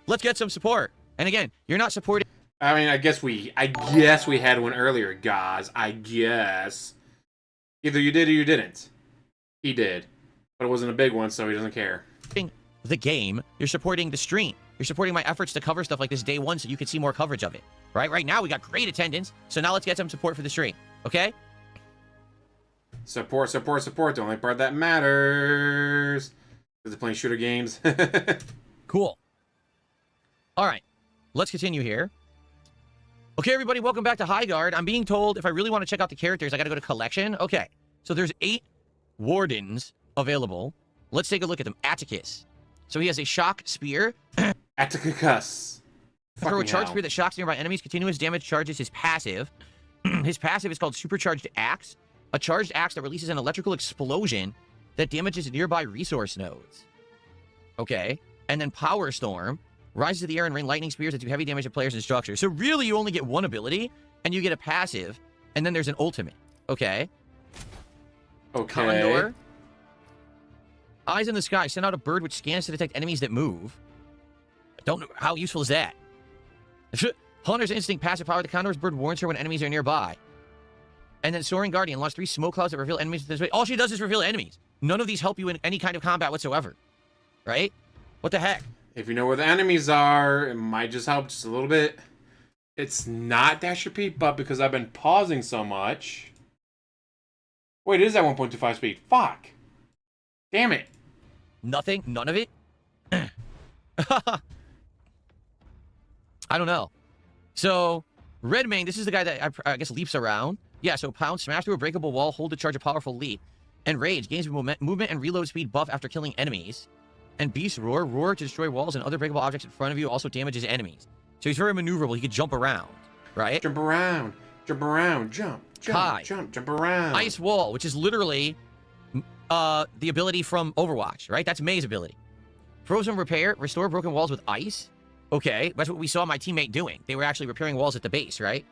Let's get some support. And again, you're not supporting... I mean, I guess we had one earlier, guys. I guess. Either you did or you didn't. He did. But it wasn't a big one, so he doesn't care. The game, you're supporting the stream. You're supporting my efforts to cover stuff like this day one so you can see more coverage of it. Right? Right now, we got great attendance. So now let's get some support for the stream. Okay? Support, support, support. The only part that matters. Is playing shooter games. Cool. All right. Let's continue here. Okay, everybody, welcome back to Highguard. I'm being told if I really want to check out the characters, I got to go to Collection. Okay, so there's 8 Wardens available. Let's take a look at them. Atticus. So he has a shock spear. Atticus. Throw a charge spear that shocks nearby enemies. Continuous damage charges his passive. His passive is called Supercharged Axe. A charged axe that releases an electrical explosion that damages nearby resource nodes. Okay, and then Power Storm. Rises to the air and rain lightning spears that do heavy damage to players and structures. So really, you only get one ability, and you get a passive, and then there's an ultimate. Okay. Okay. Condor. Eyes in the sky. Send out a bird which scans to detect enemies that move. Don't know. How useful is that? Hunter's instinct passive power. The Condor's bird warns her when enemies are nearby. And then Soaring Guardian. Launch 3 smoke clouds that reveal enemies this way. All she does is reveal enemies. None of these help you in any kind of combat whatsoever. Right? What the heck? If you know where the enemies are, it might just help just a little bit. It's not dash repeat, but because I've been pausing so much. Wait, it is at 1.25 speed. Fuck. Damn it. Nothing? None of it? I don't know. So, Redmane, this is the guy that I guess leaps around. Yeah, so pound, smash through a breakable wall, hold to charge a powerful leap. And Rage gains movement and reload speed buff after killing enemies. And Beast Roar, roar to destroy walls and other breakable objects in front of you, also damages enemies. So he's very maneuverable. He could jump around, right? Jump around, jump around, jump, Kai. jump around. Ice Wall, which is literally the ability from Overwatch, right? That's Mei's ability. Frozen Repair, restore broken walls with ice. Okay, that's what we saw my teammate doing. They were actually repairing walls at the base, right?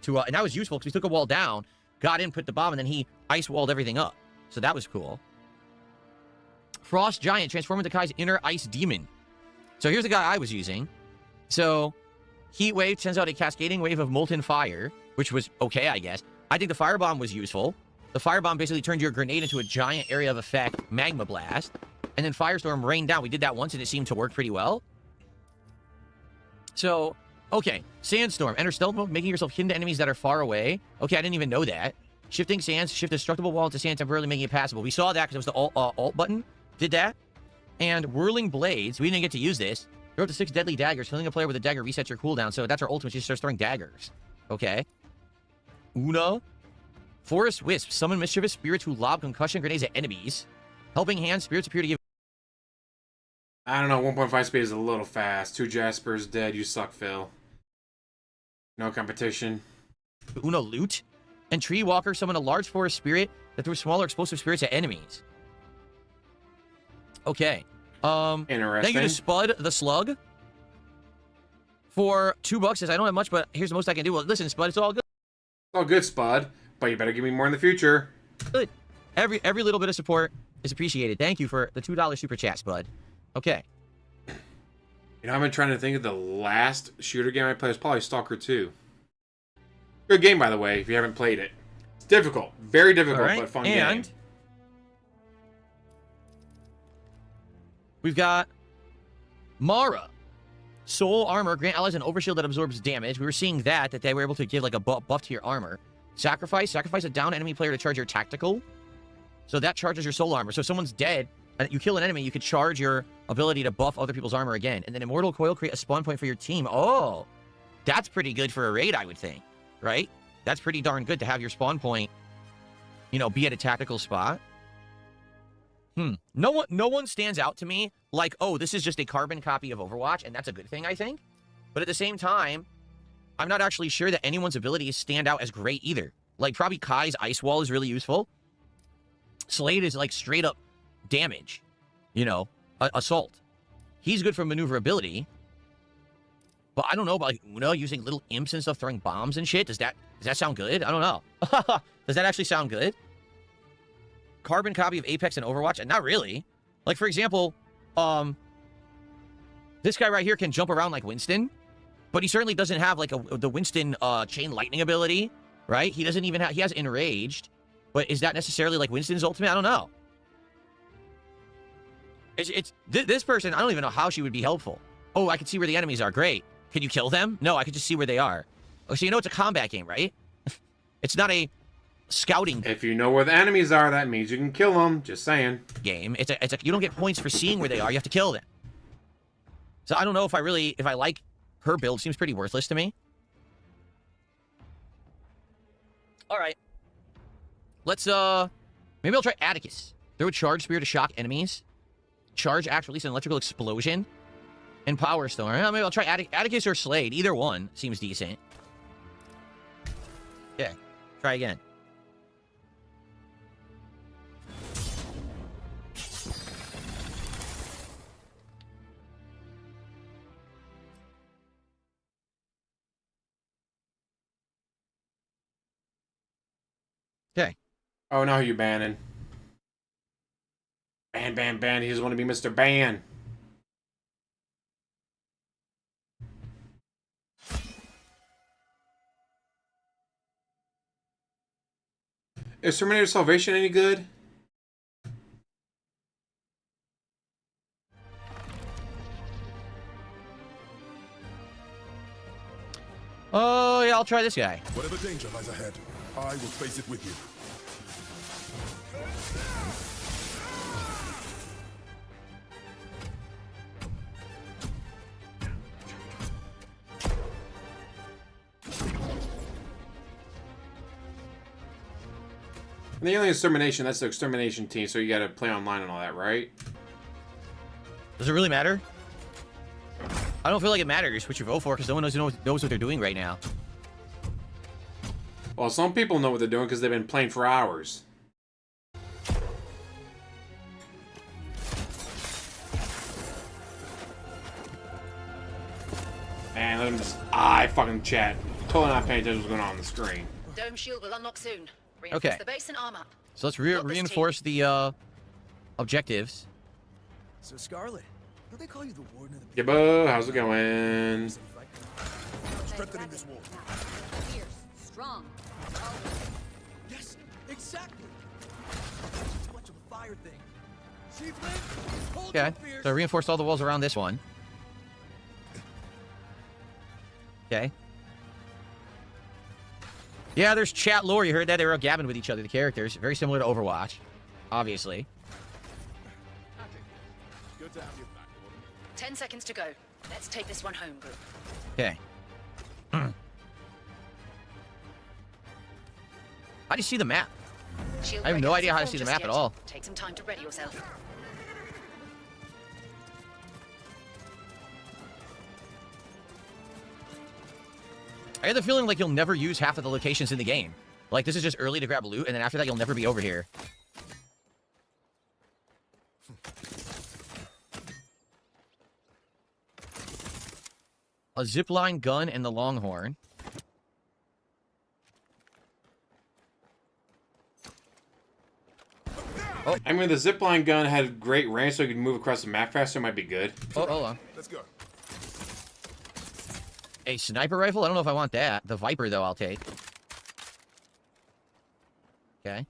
And that was useful because he took a wall down, got in, put the bomb, and then he ice walled everything up. So that was cool. Frost Giant, transform into Kai's inner ice demon. So here's the guy I was using. So Heat Wave sends out a cascading wave of molten fire, which was okay, I guess. I think the Firebomb was useful. The Firebomb basically turned your grenade into a giant area of effect, Magma Blast. And then Firestorm rained down. We did that once, and it seemed to work pretty well. So, okay. Sandstorm. Enter stealth mode, making yourself hidden to enemies that are far away. Okay, I didn't even know that. Shifting sands. Shift destructible wall into sand, temporarily making it passable. We saw that because it was the alt button. Did that. And Whirling Blades. We didn't get to use this. Throw up to 6 deadly daggers. Killing a player with a dagger resets your cooldown. So that's our ultimate. She just starts throwing daggers. Okay. Una. Forest Wisp. Summon mischievous spirits who lob concussion grenades at enemies. Helping Hand. Spirits appear to give... I don't know, 1.5 speed is a little fast. 2 Jaspers dead, you suck, Phil. No competition. Una Loot. And Tree Walker summon a large forest spirit that throws smaller explosive spirits at enemies. Okay. Interesting. Thank you to Spud the Slug. For $2, says I don't have much, but here's the most I can do. Well, listen, Spud, it's all good. It's all good, Spud, but you better give me more in the future. Good. Every little bit of support is appreciated. Thank you for the $2 super chat, Spud. Okay. You know, I've been trying to think of the last shooter game I played. It was probably Stalker 2. Good game, by the way, if you haven't played it. It's difficult. Very difficult, but fun game. We've got Mara. Soul Armor. Grant allies an overshield that absorbs damage. We were seeing that they were able to give like a buff to your armor. Sacrifice. Sacrifice a down enemy player to charge your tactical. So that charges your soul armor. So if someone's dead and you kill an enemy, you could charge your ability to buff other people's armor again. And then Immortal Coil, create a spawn point for your team. Oh, that's pretty good for a raid, I would think. Right? That's pretty darn good to have your spawn point, you know, be at a tactical spot. No one stands out to me like, oh, this is just a carbon copy of Overwatch, and that's a good thing, I think. But at the same time, I'm not actually sure that anyone's abilities stand out as great either. Like, probably Kai's Ice Wall is really useful. Slade is, like, straight up damage. You know, assault. He's good for maneuverability. But I don't know about, like, Una using little imps and stuff, throwing bombs and shit. Does that sound good? I don't know. Does that actually sound good? Carbon copy of Apex and Overwatch? And not really. Like, for example, this guy right here can jump around like Winston, but he certainly doesn't have, like, the Winston chain lightning ability, right? He doesn't even have... He has Enraged, but is that necessarily, like, Winston's ultimate? I don't know. This person, I don't even know how she would be helpful. Oh, I can see where the enemies are. Great. Can you kill them? No, I can just see where they are. Oh, so you know it's a combat game, right? It's not a scouting. If you know where the enemies are, that means you can kill them. Just saying. Game. It's a. You don't get points for seeing where they are. You have to kill them. So I don't know if I like her build. Seems pretty worthless to me. All right. Let's maybe I'll try Atticus. Throw a charge spear to shock enemies. Charge axe, release an electrical explosion. And Power Storm. Maybe I'll try Atticus or Slade. Either one seems decent. Okay. Try again. Okay. Oh, now you banning. Ban. He doesn't want to be Mr. Ban. Is Terminator Salvation any good? I'll try this guy. Whatever danger lies ahead, I will face it with you. And the only extermination, that's the extermination team, so you gotta play online and all that, right? Does it really matter? I don't feel like it matters what you vote for because no one knows what they're doing right now. Well, some people know what they're doing because they've been playing for hours. And let them just fucking chat. Totally not paying attention to what's going on the screen. Dome shield will unlock soon. Reinforce the base and arm up. So let's reinforce the objectives. So Scarlet, don't they call you the warden of the... Yeah, bro, how's it going? Strengthening this wall. Fierce, strong. Yes, exactly. Too much of a fire thing. Chieftain, hold Okay, your fears. so I reinforced all the walls around this one. Okay. Yeah, there's chat lore. You heard that? They were all gabbing with each other, the characters. Very similar to Overwatch, obviously. Good to have you back, Warden. 10 seconds to go. Let's take this one home, group. Okay. How do you see the map? Shield I have no breaker idea how to hasn't see the formed map at just all. yet. Take some time to ready yourself. I get the feeling like you'll never use half of the locations in the game. Like, this is just early to grab loot, and then after that, you'll never be over here. A zipline gun and the Longhorn. Oh, I mean, the zipline gun had great range, so you could move across the map faster. Might be good. Oh, hold on. Let's go. A sniper rifle? I don't know if I want that. The Viper, though, I'll take. Okay.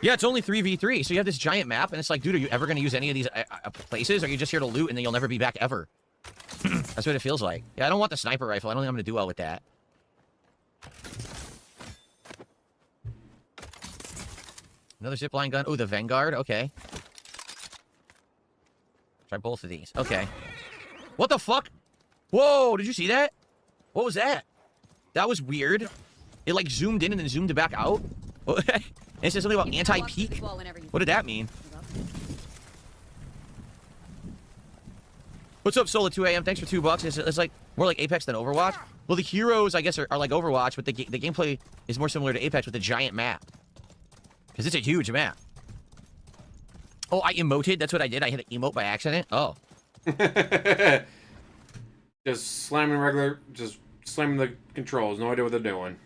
Yeah, it's only 3v3, so you have this giant map, and it's like, dude, are you ever going to use any of these places? Or are you just here to loot, and then you'll never be back ever? That's what it feels like. Yeah, I don't want the sniper rifle. I don't think I'm going to do well with that. Another zipline gun. Oh, the Vanguard. Okay. Try both of these. Okay. What the fuck? Whoa, did you see that? What was that? That was weird. It like zoomed in and then zoomed back out. And it said something about anti-peek. What did that mean? What's up, Soul at 2 a.m.? Thanks for $2. It's like more like Apex than Overwatch. Well, the heroes, I guess, are like Overwatch, but the gameplay is more similar to Apex with a giant map. Because it's a huge map. Oh, I emoted. That's what I did. I hit an emote by accident. Oh. Just slamming the controls. No idea what they're doing.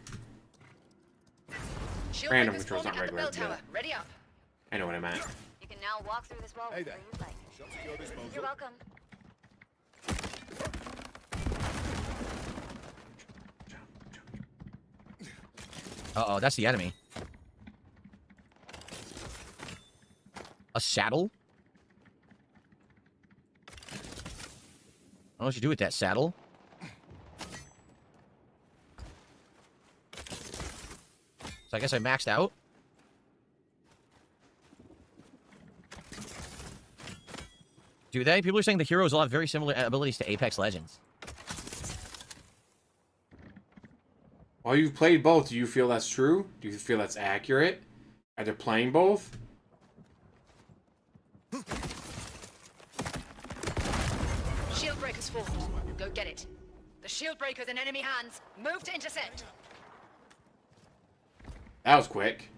Shield Random breakers controls, not forming at the regular. bell tower. Ready up. I know what I meant. You can now walk through this wall wherever you'd like. You're welcome. Uh-oh, that's the enemy. A saddle? I don't know what you do with that saddle. So I guess I maxed out. Do they? People are saying the heroes all have very similar abilities to Apex Legends. While you've played both, do you feel that's true? Do you feel that's accurate? After playing both? Shield breakers formed. Go get it. The shield breaker's in enemy hands. Move to intercept. That was quick.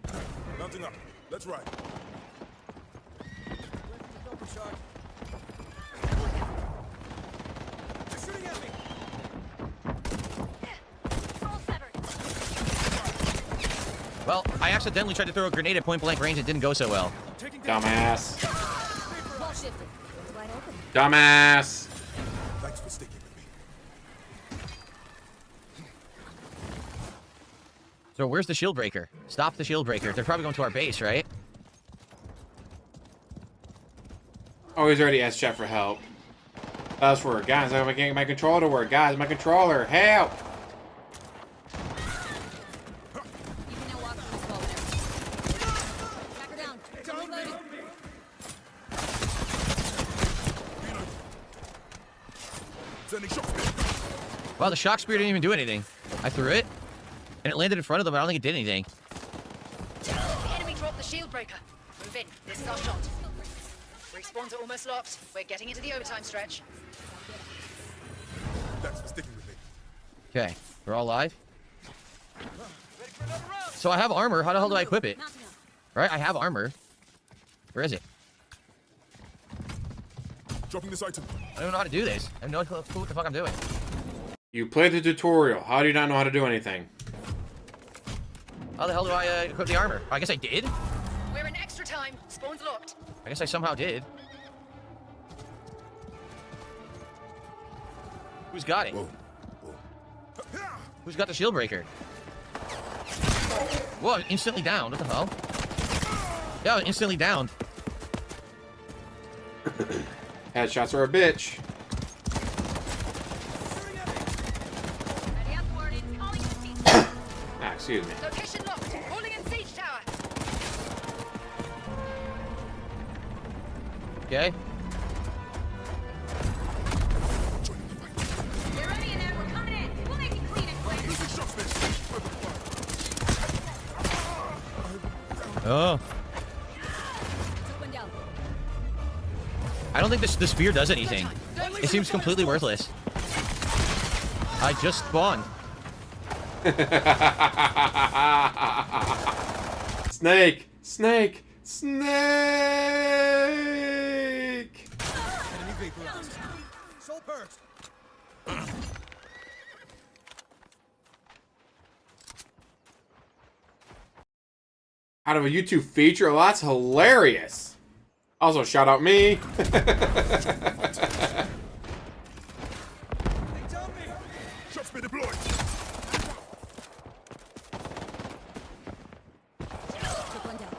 Mounting up. Let's ride. They're shooting at me. Well, I accidentally tried to throw a grenade at point-blank range. It didn't go so well. Dumbass. Wall shifted. It's wide open. Dumbass. Thanks for sticking with me. So where's the shield breaker? Stop the shield breaker. They're probably going to our base, right? Oh, he's already asked chat for help. That was for guys. I can't get my controller to work. Guys, my controller. Help! Wow, the shock spear didn't even do anything. I threw it, and it landed in front of them, but I don't think it did anything. The enemy dropped the shield breaker. Move in. This is our shot. Respawns are almost locked. We're getting into the overtime stretch. Thanks for sticking with me. Okay, we're all live. So I have armor. How the hell do I equip it? Right, I have armor. Where is it? Dropping this item. I don't know how to do this. I have no clue what the fuck I'm doing. You played the tutorial. How do you not know how to do anything? How the hell do I equip the armor? I guess I did. We're in extra time. Spawn's locked. I guess I somehow did. Who's got it? Who's got the shield breaker? Whoa, instantly down. What the hell? Yeah, instantly down. Headshots are a bitch. Ah, excuse me. Location locked. Calling in siege tower. Okay. We're ready in there. We're coming in. We'll make it clean and quick. Oh. I don't think the spear does anything. It seems completely worthless. I just spawned. Snake! Snake! Snake! Enemy vaporized. Soul perks. Out of a YouTube feature? Oh, that's hilarious. Also, shout out me. Shots been deployed. Took one down.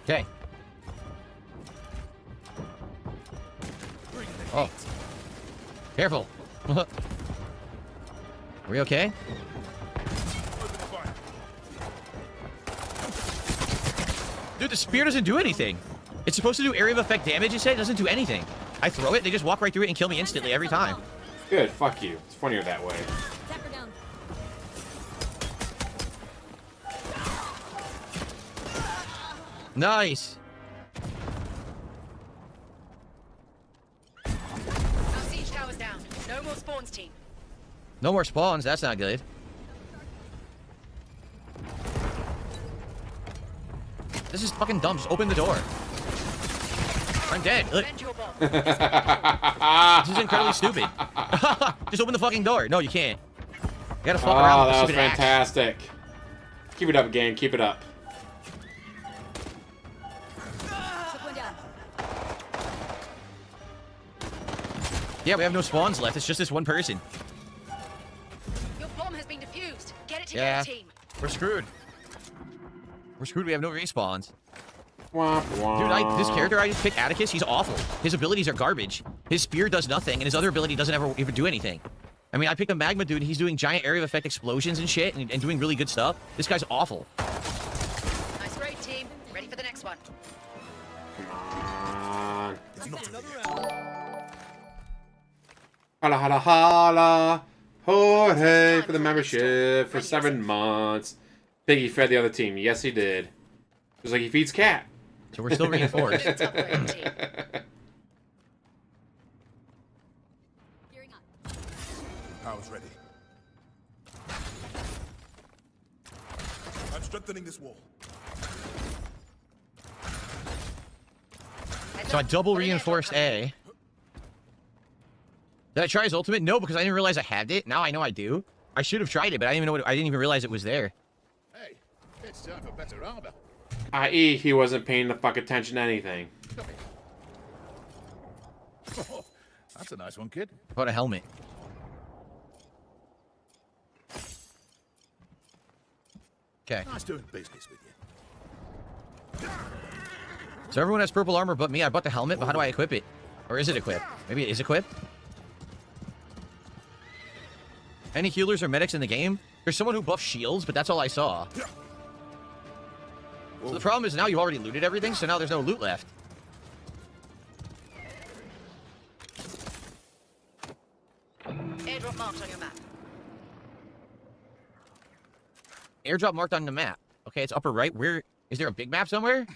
Okay. Oh. Careful. Are we okay? Dude, the spear doesn't do anything. It's supposed to do area of effect damage, it said. It doesn't do anything. I throw it, they just walk right through it and kill me instantly every time. Good, fuck you. It's funnier that way. Tapper down. Nice. Our siege tower's down. No more spawns, team. No more spawns, that's not good. This is fucking dumb. Just open the door. I'm dead. Look. Bend your bomb. This is incredibly stupid. Just open the fucking door. No, you can't. You gotta fuck around Oh, with that the was stupid axe. fantastic. Keep it up, gang. Keep it up. Took one down. Yeah, we have no spawns left. It's just this one person. Your bomb has been defused. Get it Yeah. together, team. We're screwed. We're screwed. We have no respawns. Womp womp. Dude, this character I just picked, Atticus, he's awful. His abilities are garbage. His spear does nothing, and his other ability doesn't ever even do anything. I mean, I picked a magma dude, and he's doing giant area of effect explosions and shit, and doing really good stuff. This guy's awful. Nice raid, team. Ready for the next one. Come on. It's not another round. Holla, holla, holla. Ho, hey, for the membership for 7 months. Piggy fed the other team. Yes, he did. Just like he feeds cat. So we're still reinforced. Boots upgrade, team. Gearing up. Power's ready. I'm strengthening this wall. So I double reinforced A. Did I try his ultimate? No, because I didn't realize I had it. Now I know I do. I should have tried it, but I didn't even know I didn't even realize it was there. Hey, it's time for better armor. I.e., he wasn't paying the fuck attention to anything. Oh, that's a nice one, kid. How about a helmet? Okay. Nice doing business with you. So everyone has purple armor but me. I bought the helmet, but how do I equip it? Or is it equipped? Maybe it is equipped? Any healers or medics in the game? There's someone who buffs shields, but that's all I saw. So the problem is now you've already looted everything, so now there's no loot left. Airdrop marked on your map. Airdrop marked on the map. Okay, it's upper right. Where is there a big map somewhere?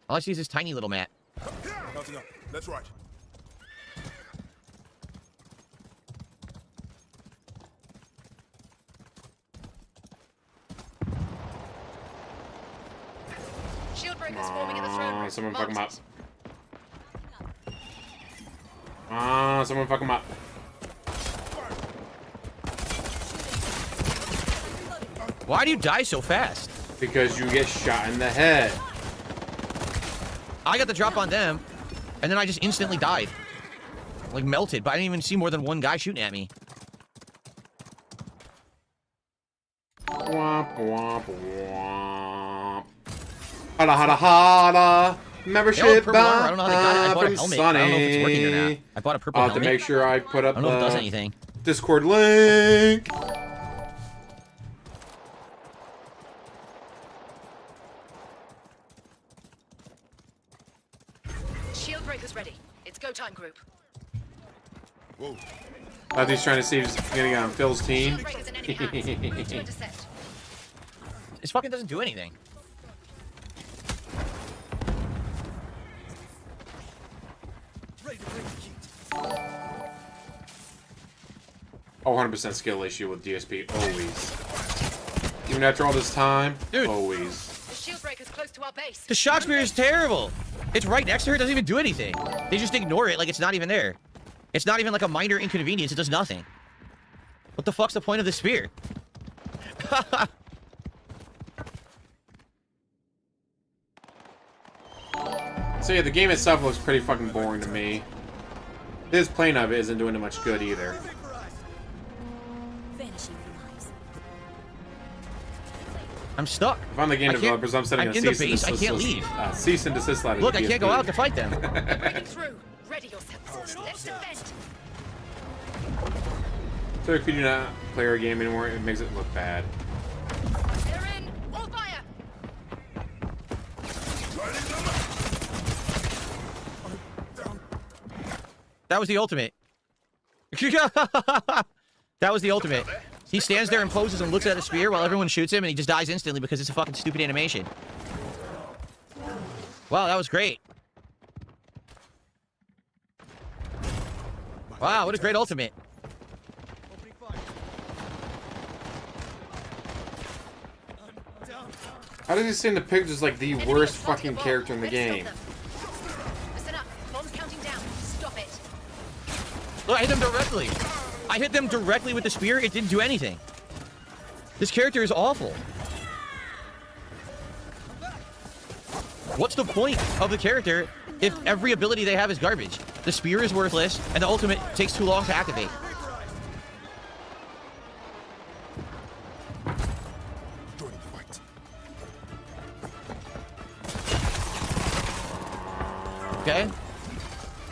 All I see is this tiny little map. Nothing up. That's right. Shield breakers forming in the throne room. Someone fuck him up. Someone fuck him up. Why do you die so fast? Because you get shot in the head. I got the drop on them, and then I just instantly died. Like melted, but I didn't even see more than one guy shooting at me. Womp womp womp. Hada hada hada. Membership armor. I don't know how they got it. I bought a from helmet. Sunny. I don't know if it's working or not. I bought a purple I'll have helmet. to make sure I put up I don't know if it does anything. Discord link. Shield breakers ready. It's go time, group. Whoa. I thought he's trying to see if he's getting on Phil's team. Shield breakers in enemy hands. Move to intercept. This fucking doesn't do anything. Oh, 100% skill issue with DSP, always. Even after all this time, dude, always. The shield breaker's close to our base. The shock spear is terrible. It's right next to her. It doesn't even do anything. They just ignore it like it's not even there. It's not even like a minor inconvenience. It does nothing. What the fuck's the point of the spear? So yeah, the game itself looks pretty fucking boring to me. This playing of it isn't doing it much good either. I'm stuck. If I'm the game developers, I'm setting I'm a in the base. I can't leave. Cease and desist letter. Look, I can't go out to fight them. Breaking through. Ready yourselves. Let's defend. So if you do not play our game anymore, it makes it look bad. They're in. All fire. That was the ultimate. That was the ultimate. He stands there and poses and looks at the spear while everyone shoots him, and he just dies instantly because it's a fucking stupid animation. Wow, that was great. Wow, what a great ultimate. How does he seem to pick just like the worst fucking character in the game? Listen up. Bomb's counting down. Stop it. Look, I hit them directly. I hit them directly with the spear. It didn't do anything. This character is awful. What's the point of the character if every ability they have is garbage? The spear is worthless, and the ultimate takes too long to activate. Okay.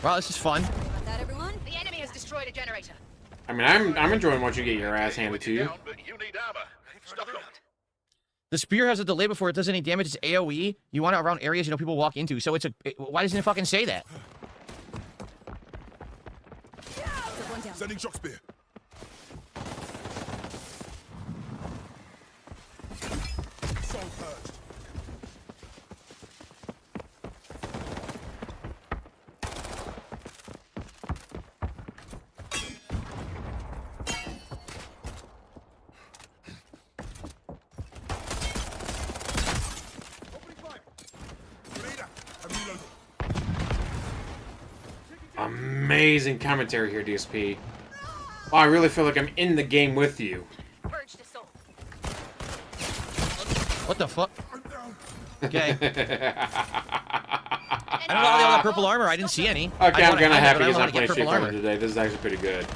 Wow, this is fun. That everyone? The enemy has destroyed a generator. I mean, I'm enjoying watching you get your ass handed to you. The spear has a delay before it does any damage. It's AoE. You want it around areas you know people walk into. So it's a. Why doesn't it fucking say that? Sending shock spear. Soul purged. Amazing commentary here, DSP. Oh, I really feel like I'm in the game with you. What the fuck? Okay. I don't know how they all got purple armor. I didn't see any. Okay, I'm kind of happy he's not not playing Street Fighter today. This is actually pretty good.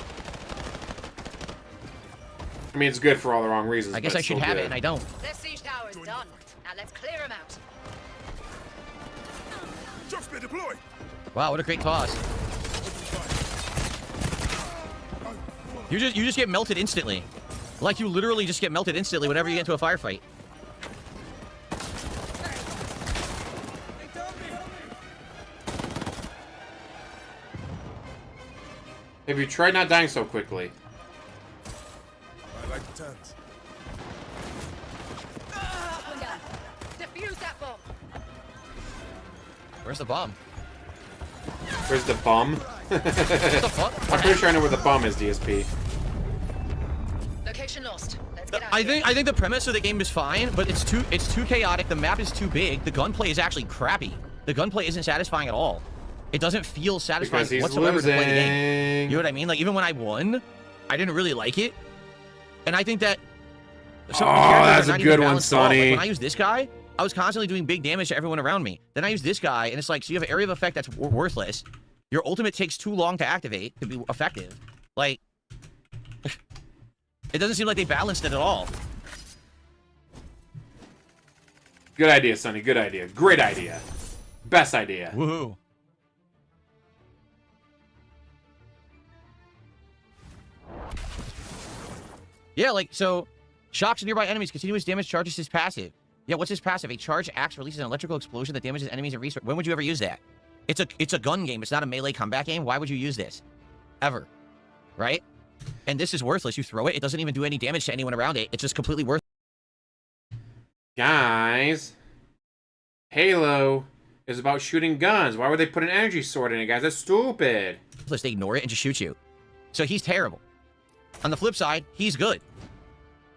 I mean, it's good for all the wrong reasons. I guess but I it's should still have good. it, and I don't. Their siege tower is done. Now let's clear them out. Just be deployed. Wow, what a great toss. You just get melted instantly. Like you literally just get melted instantly whenever you get into a firefight. Have you tried not dying so quickly? I like the turns. Defuse that bomb. Where's the bomb? Where's the bum? What the fuck? I'm pretty sure I know where the bum is, DSP. Location lost. Let's get out. I think the premise of the game is fine, but it's too chaotic. The map is too big. The gunplay is actually crappy. The gunplay isn't satisfying at all. It doesn't feel satisfying whatsoever to play the game. You know what I mean? Like even when I won, I didn't really like it. And I think that that's a good one, Sonny. Like when I use this guy, I was constantly doing big damage to everyone around me. Then I use this guy, and it's like, so you have an area of effect that's worthless. Your ultimate takes too long to activate to be effective. Like, it doesn't seem like they balanced it at all. Good idea, Sonny. Good idea. Great idea. Best idea. Woohoo. Yeah, like, so, shocks nearby enemies. Continuous damage charges his passive. Yeah, what's his passive? A charged axe releases an electrical explosion that damages enemies and resources. When would you ever use that? It's a gun game. It's not a melee combat game. Why would you use this? Ever. Right? And this is worthless. You throw it. It doesn't even do any damage to anyone around it. It's just completely worthless. Guys, Halo is about shooting guns. Why would they put an energy sword in it, guys? That's stupid. They ignore it and just shoot you. So he's terrible. On the flip side, he's good.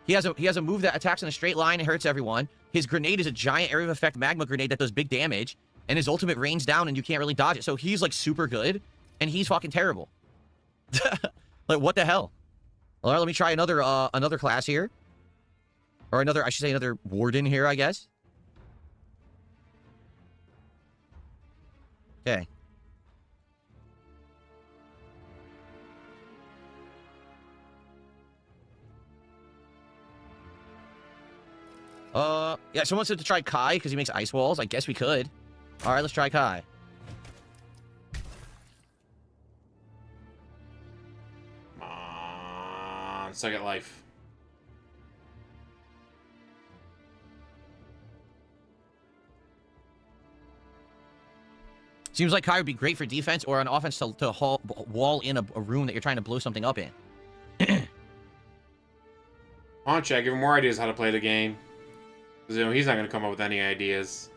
He has a move that attacks in a straight line and hurts everyone. His grenade is a giant area of effect magma grenade that does big damage. And his ultimate rains down and you can't really dodge it. So he's like super good. And he's fucking terrible. Like what the hell? All right, let me try another class here. Or I should say another warden here, I guess. Okay. Yeah, someone said to try Kai because he makes ice walls. I guess we could. All right, let's try Kai. Come on, Second Life. Seems like Kai would be great for defense or on offense to wall in a room that you're trying to blow something up in. Come on, Chad, give him more ideas how to play the game. Because, you know, he's not going to come up with any ideas.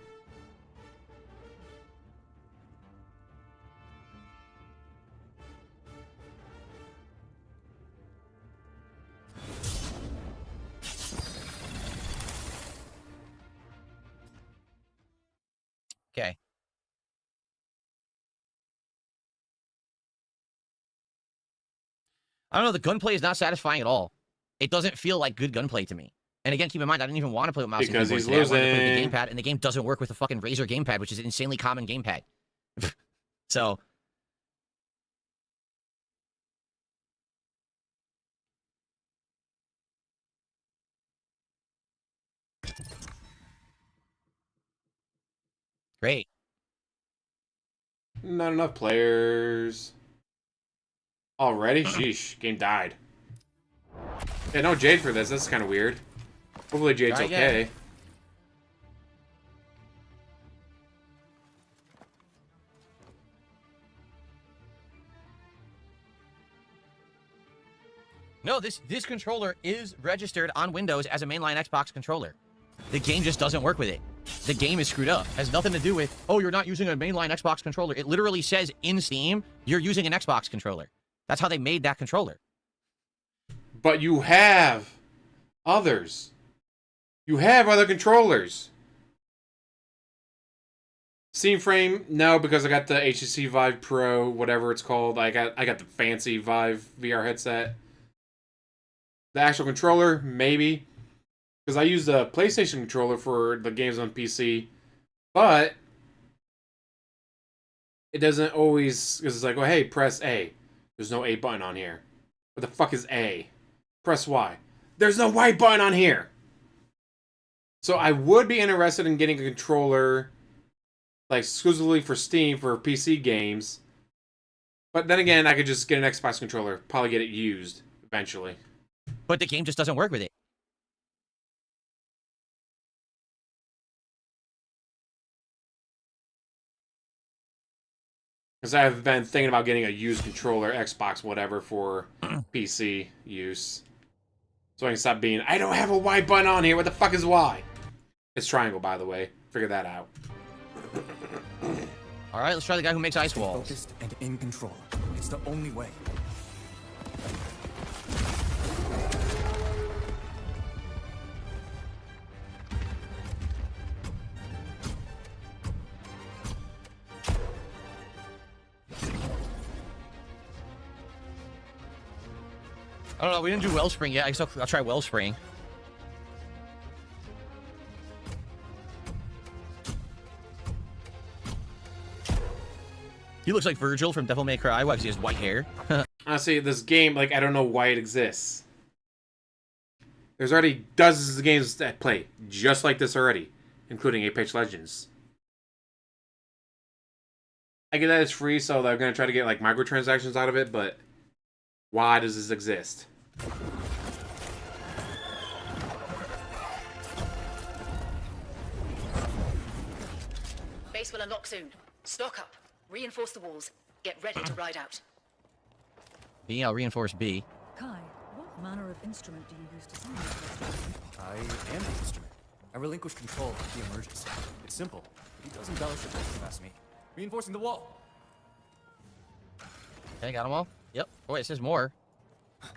Okay. I don't know, the gunplay is not satisfying at all. It doesn't feel like good gunplay to me. And again, keep in mind, I didn't even want to play with mouse because and he's keyboard today. I wanted to play losing. with the gamepad, and the game doesn't work with the fucking Razer gamepad, which is an insanely common gamepad. So... Great. Not enough players. Already? Sheesh. Game died. Yeah, no Jade for this. That's kind of weird. Hopefully Jade's okay. No, this controller is registered on Windows as a mainline Xbox controller. The game just doesn't work with it. The game is screwed up. Has nothing to do with, oh, you're not using a mainline Xbox controller. It literally says in Steam, you're using an Xbox controller. That's how they made that controller. But you have others. You have other controllers. Steam Frame, no, because I got the HTC Vive Pro, whatever it's called. I got the fancy Vive VR headset. The actual controller, maybe. Because I use the PlayStation controller for the games on PC. But it doesn't always... Because it's like, oh, hey, press A. There's no A button on here. What the fuck is A? Press Y. There's no Y button on here! So I would be interested in getting a controller, like, exclusively for Steam for PC games. But then again, I could just get an Xbox controller, probably get it used eventually. But the game just doesn't work with it. Because I've been thinking about getting a used controller, Xbox, whatever, for PC use. So I can stop being, I don't have a Y button on here. What the fuck is Y? It's triangle, by the way. Figure that out. All right, let's try the guy who makes ice walls. Focused and in control. It's the only way. I don't know. We didn't do Wellspring yet. I guess I'll try Wellspring. He looks like Virgil from Devil May Cry. Why? Because he has white hair. Honestly, this game, like, I don't know why it exists. There's already dozens of games that play just like this already, including Apex Legends. I get that it's free, so they're going to try to get, like, microtransactions out of it, but why does this exist? Base will unlock soon. Stock up. Reinforce the walls. Get ready to ride out. B, I'll reinforce B. Kai, what manner of instrument do you use to summon this? I am the instrument. I relinquish control of the emergency. It's simple. He does embellish it, if you ask me. Reinforcing the wall. Okay, got them all? Yep. Oh, wait, it says more. I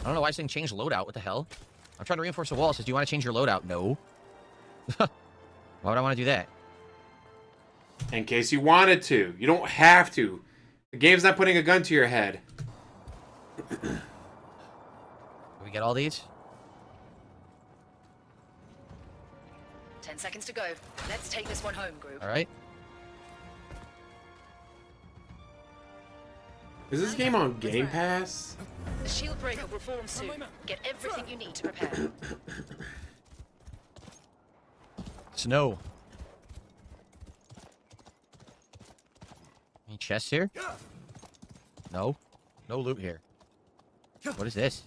don't know why it's saying change loadout. What the hell? I'm trying to reinforce the wall. It says, do you want to change your loadout? No. Why would I want to do that? In case you wanted to. You don't have to. The game's not putting a gun to your head. Do we get all these? 10 seconds to go. Let's take this one home, group. All right. Is this game on Game Pass? The shield breaker will form soon. Get everything you need to prepare. Snow. Any chests here? No. No loot here. What is this?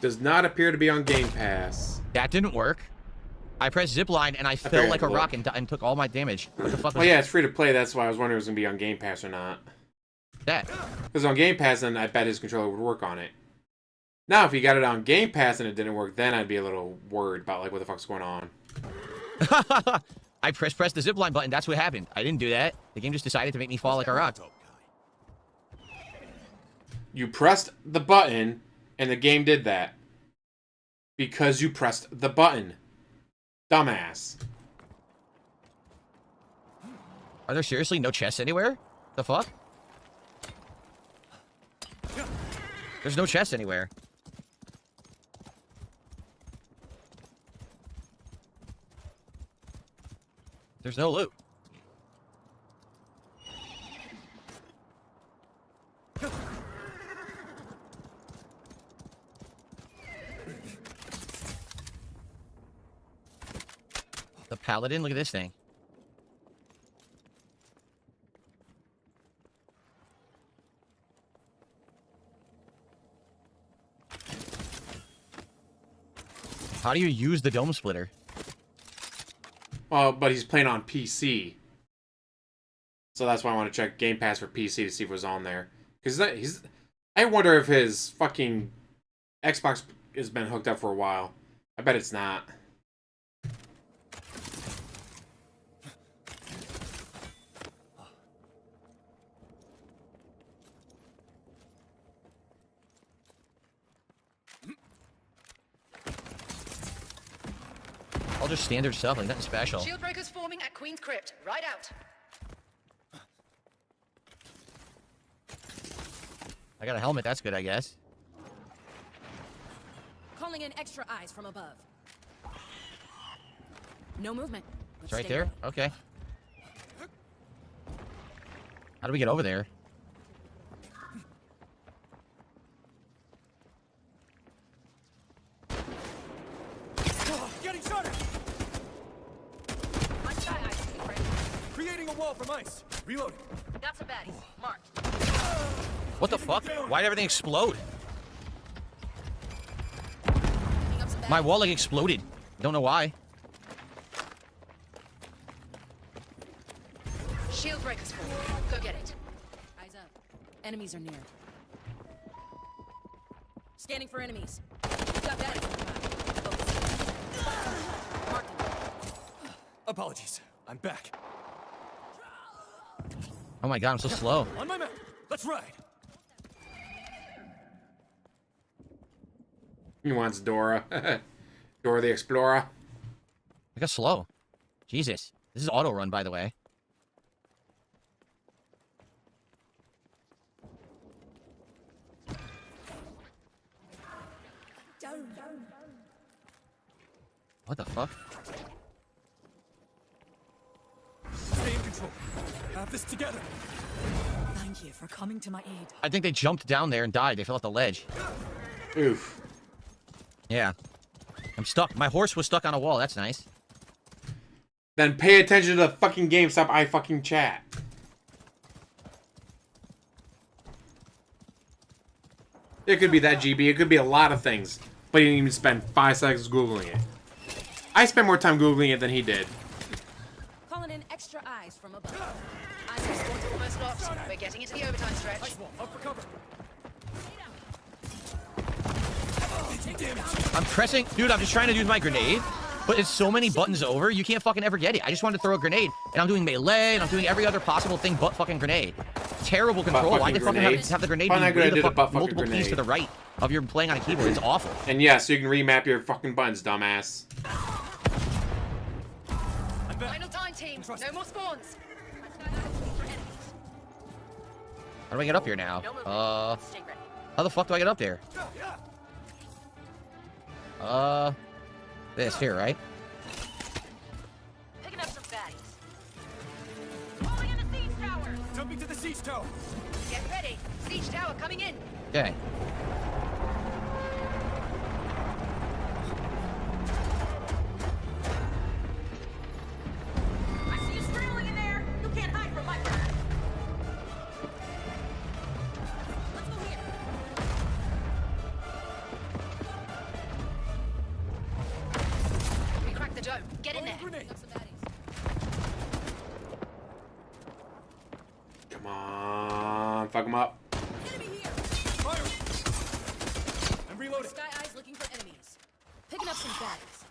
Does not appear to be on Game Pass. That didn't work. I pressed zipline and I fell like a rock and took all my damage. What the fuck was Oh yeah, it's free to play. That's why I was wondering if it was going to be on Game Pass or not. that? Because on Game Pass, then I bet his controller would work on it. Now, if he got it on Game Pass and it didn't work, then I'd be a little worried about, like, what the fuck's going on. I pressed the zipline button. That's what happened. I didn't do that. The game just decided to make me fall like a rock. You pressed the button, and the game did that. Because you pressed the button. Dumbass. Are there seriously no chests anywhere? The fuck? There's no chests anywhere. There's no loot. The paladin, look at this thing. How do you use the dome splitter? Well, but he's playing on PC. So that's why I want to check Game Pass for PC to see if it was on there. Because I wonder if his fucking Xbox has been hooked up for a while. I bet it's not. All just standard stuff, like nothing special. Shield breakers forming at Queen's Crypt. Right out. I got a helmet, that's good, I guess. Calling in extra eyes from above. No movement. It's right there? Okay. How do we get over there? baddies. Marked. What the fuck? Why did everything explode? My wall like exploded. Don't know why. Shield breakers full. Go get it. Eyes up. Enemies are near. Scanning for enemies. Got baddies. Marked them. Apologies. I'm back. Oh my god, I'm so slow. On my map. Let's ride. He wants Dora. Dora the Explorer. I got slow. Jesus. This is auto run, by the way. What the fuck? Stay in control. Have this together. Thank you for coming to my aid. I think they jumped down there and died. They fell off the ledge. Oof. Yeah. I'm stuck. My horse was stuck on a wall. That's nice. Then pay attention to the fucking game. Stop I fucking chat. It could be that GB. It could be a lot of things. But you didn't even spend 5 seconds Googling it. I spent more time Googling it than he did. Calling in extra eyes from above. Eyes are squads almost locked. We're getting into the overtime stretch. Ice wall. Up for cover. I'm pressing. Dude, I'm just trying to use my grenade. But it's so many buttons over, you can't fucking ever get it. I just wanted to throw a grenade. And I'm doing melee, and I'm doing every other possible thing but fucking grenade. Terrible control. Why did fucking have the grenade be way the fuck multiple keys to the right of your playing on a keyboard? It's awful. And yes, you can remap your fucking buttons, dumbass. Final time, team. No more spawns. How do I get up here now? How the fuck do I get up there? This here, right? Picking up some baddies. Falling in the siege tower. Jumping to the siege tower. Get ready. Siege tower coming in. Okay. I see you scrambling in there. You can't hide from my wrath. Let's go here. We cracked the dome. Get in there. Come on. Fuck him up. Enemy here. Fire. I'm reloading. Sky eyes looking for enemies. Picking up some baddies.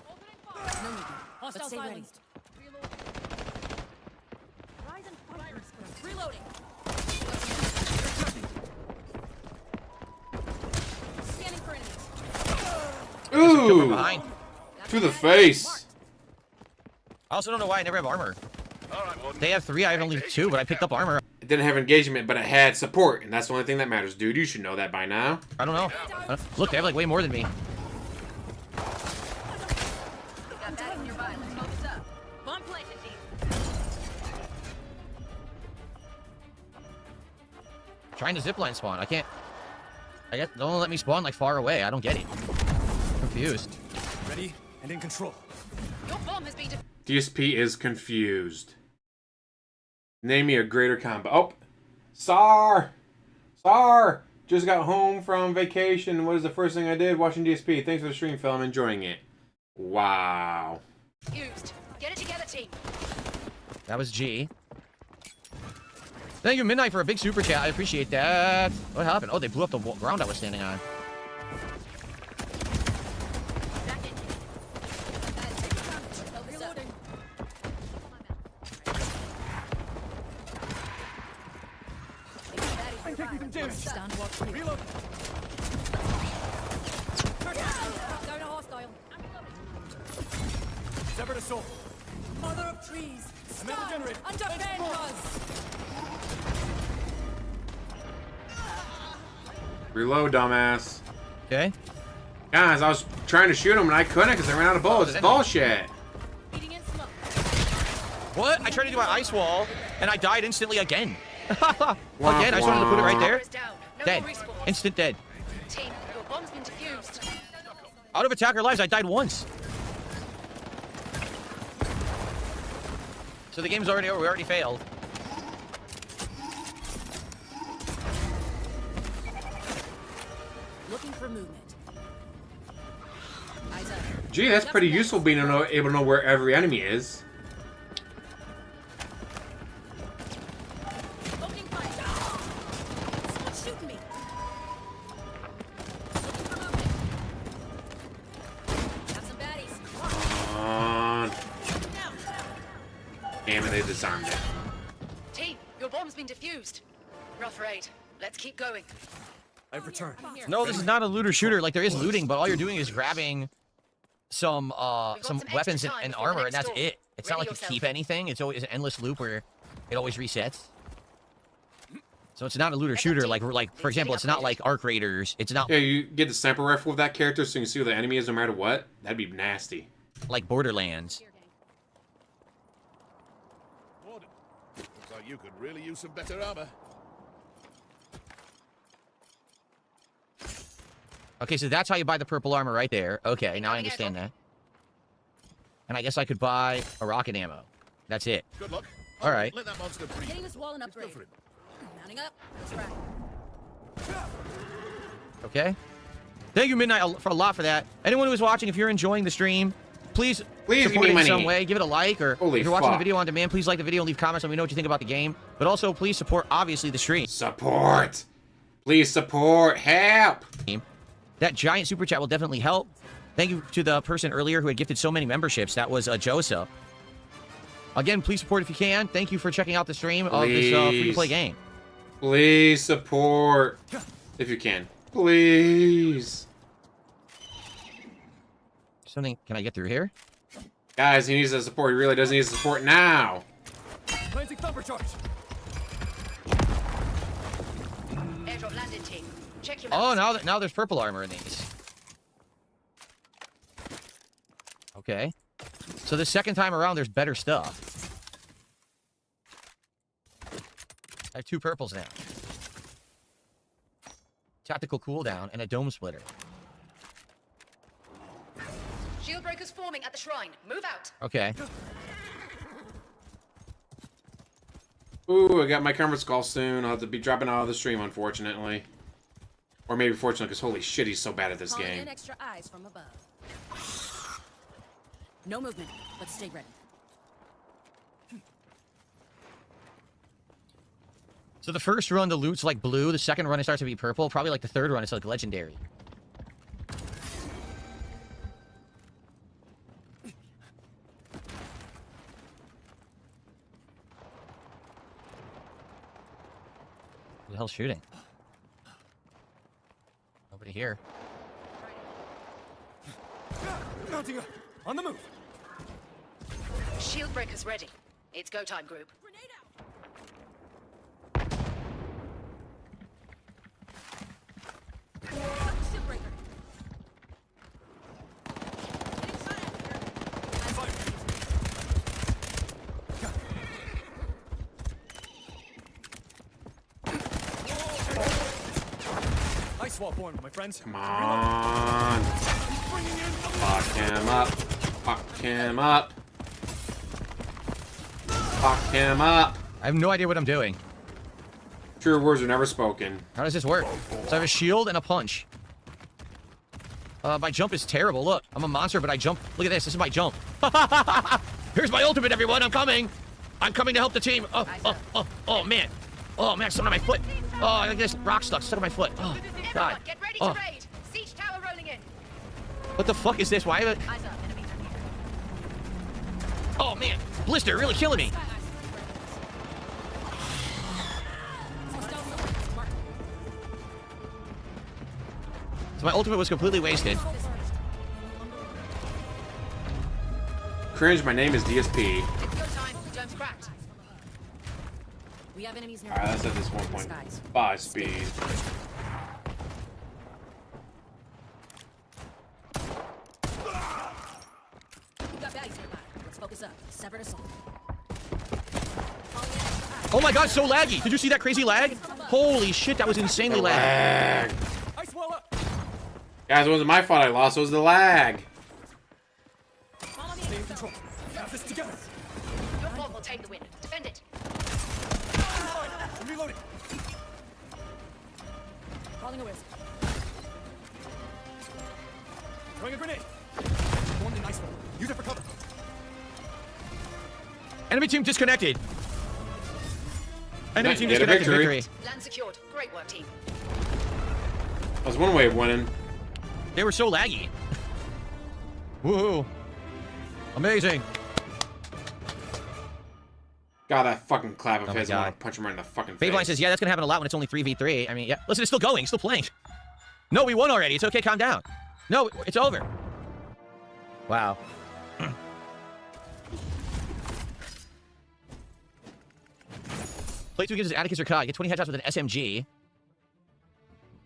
No need. Hostile silenced. Rise and fire. Reloading. Scanning for enemies. Ooh! Behind. To the face. I also don't know why I never have armor. They have 3, I have only 2, but I picked up armor. It didn't have engagement, but it had support, and that's the only thing that matters, dude. You should know that by now. I don't know. Look, they have like way more than me. Got baddies nearby. Let's smoke this up. Bomb planted, team. Trying to zipline spawn. I can't. I guess don't let me spawn like far away. I don't get it. I'm confused. Ready and in control. Your bomb has been DSP is confused. Name me a greater combo. Oh! Sar! Just got home from vacation. What is the first thing I did? Watching DSP. Thanks for the stream, Phil. I'm enjoying it. Wow. used. Get it together, team. That was G. Thank you, Midnight, for a big super chat. I appreciate that. What happened? Oh, they blew up the ground I was standing on. I'm taking some damage. Stand watch. Reload. Down a hostile. Severed a soul. Mother of trees. I'm at the generator. And defend us. Reload, dumbass. Okay. Guys, I was trying to shoot him and I couldn't because I ran out of bullets. It's bullshit. Eating in smoke. What? I tried to do an ice wall, and I died instantly again. Again, I just wanted to put it right there. Dead. Instant dead. Team, your bomb's been defused. Out of attacker lives, I died once. So the game's already over. We already failed. movement. Eyes up. Gee, that's pretty useful being able to know where every enemy is. Opening fire. Someone's shooting me. Looking for movement. Got some baddies. Come on. Damn it, they disarmed it. Team, your bomb's been defused. Rough raid. Let's keep going. I've returned. No, this is not a looter shooter. Like there is looting, but all you're doing is grabbing some weapons and armor, and that's it. It's not like you keep anything. It's always an endless loop where it always resets. So it's not a looter shooter. Like for example, it's not like Arc Raiders. It's not. Yeah, you get the sniper rifle with that character, so you can see where the enemy is no matter what. That'd be nasty. Like Borderlands. Looks like you could really use some better armor. Okay, so that's how you buy the purple armor right there. Okay, now I understand that. And I guess I could buy a rocket ammo. That's it. Good luck. All right. Let that monster breathe. Getting this wall and upgrade. Mounting up. Let's try. Okay. Thank you, Midnight, for a lot for that. Anyone who is watching, if you're enjoying the stream, please give support me it in money. some way. Give it a like, or Holy if you're watching the fuck. video on demand, please like the video and leave comments. Let me know what you think about the game. But also, please support, obviously, the stream. Support. Please support. Help. That giant super chat will definitely help. Thank you to the person earlier who had gifted so many memberships. That was Joseph. Again, please support if you can. Thank you for checking out the stream of this free-to-play game. Please support if you can. Please. Something. Can I get through here? Guys, he needs the support. He really does need support now. Planting thumper charge. Airdrop landed, team. Check your Oh, maps. now there's purple armor in these. Okay. So the second time around, there's better stuff. I have 2 purples now. Tactical cooldown and a dome splitter. Shield breakers forming at the shrine. Move out. Okay. Ooh, I got my conference call soon. I'll have to be dropping out of the stream, unfortunately. Or maybe fortunately, because holy shit, he's so bad at this Calling game. in extra eyes from above. No movement, but stay ready. So the first run, the loot's like blue. The second run, it starts to be purple. Probably like the third run, it's like legendary. Who the hell's shooting? Nobody here. Mounting up. On the move. Shield breakers ready. It's go time, group. Shield breaker. Ice wall formed, my friends. Come on. Fuck him up. Fuck him up. Fuck him up. I have no idea what I'm doing. True words are never spoken. How does this work? So I have a shield and a punch. My jump is terrible. Look, I'm a monster, but I jump. Look at this. This is my jump. Here's my ultimate, everyone. I'm coming. I'm coming to help the team. Oh, man. Oh, man, stuck on my foot. Oh, I got this rock stuck on my foot. Oh, God. Get ready Oh. to raid. Siege tower rolling in. What the fuck is this? Why have it? Eyes up. Enemies are near. Oh, man. Blister really killing me. So my ultimate was completely wasted. Cringe, my name is DSP. It's go time. Dome's cracked. We have enemies near. Alright, that's at this 1.5 speed. We got baddies nearby. Let's focus up. Severed assault. Oh my god, so laggy. Did you see that crazy lag? Holy shit, that was insanely laggy. Ice wall up. Guys, it wasn't my fault I lost. It was the lag. Stay in control. We have this together. Your bomb will take the win. Defend it. I'm reloading. Calling a wisp. Throwing a grenade. Formed a nice one. Use it for cover. Enemy team disconnected. Enemy team Get a disconnected. victory. Land secured. Great work, team. That was one way of winning. They were so laggy. Woohoo. Amazing. God, that fucking clap of Oh my his, I want God. to punch him right in the fucking face. Fabeline says, yeah, that's going to happen a lot when it's only 3v3. I mean, yeah. Listen, it's still going. It's still playing. No, we won already. It's okay. Calm down. No, it's over. Wow. Play 2 gives us Atticus or Kai. Get 20 headshots with an SMG.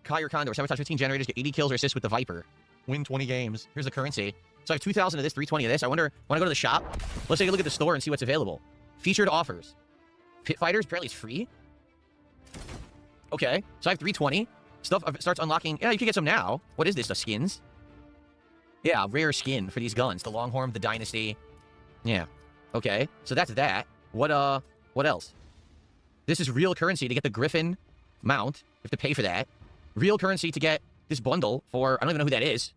Kai or Condor. Sabotage 15 generators. Get 80 kills or assists with the Viper. Win 20 games. Here's the currency. So I have 2,000 of this, 320 of this. I wonder, when I go to the shop, let's take a look at the store and see what's available. Featured offers. Pit Fighters, apparently it's free. Okay, so I have 320. Stuff starts unlocking. Yeah, you can get some now. What is this, the skins? Yeah, rare skin for these guns. The Longhorn, the Dynasty. Yeah. Okay, so that's that. What else? This is real currency to get the Griffin mount. You have to pay for that. Real currency to get this bundle for, I don't even know who that is.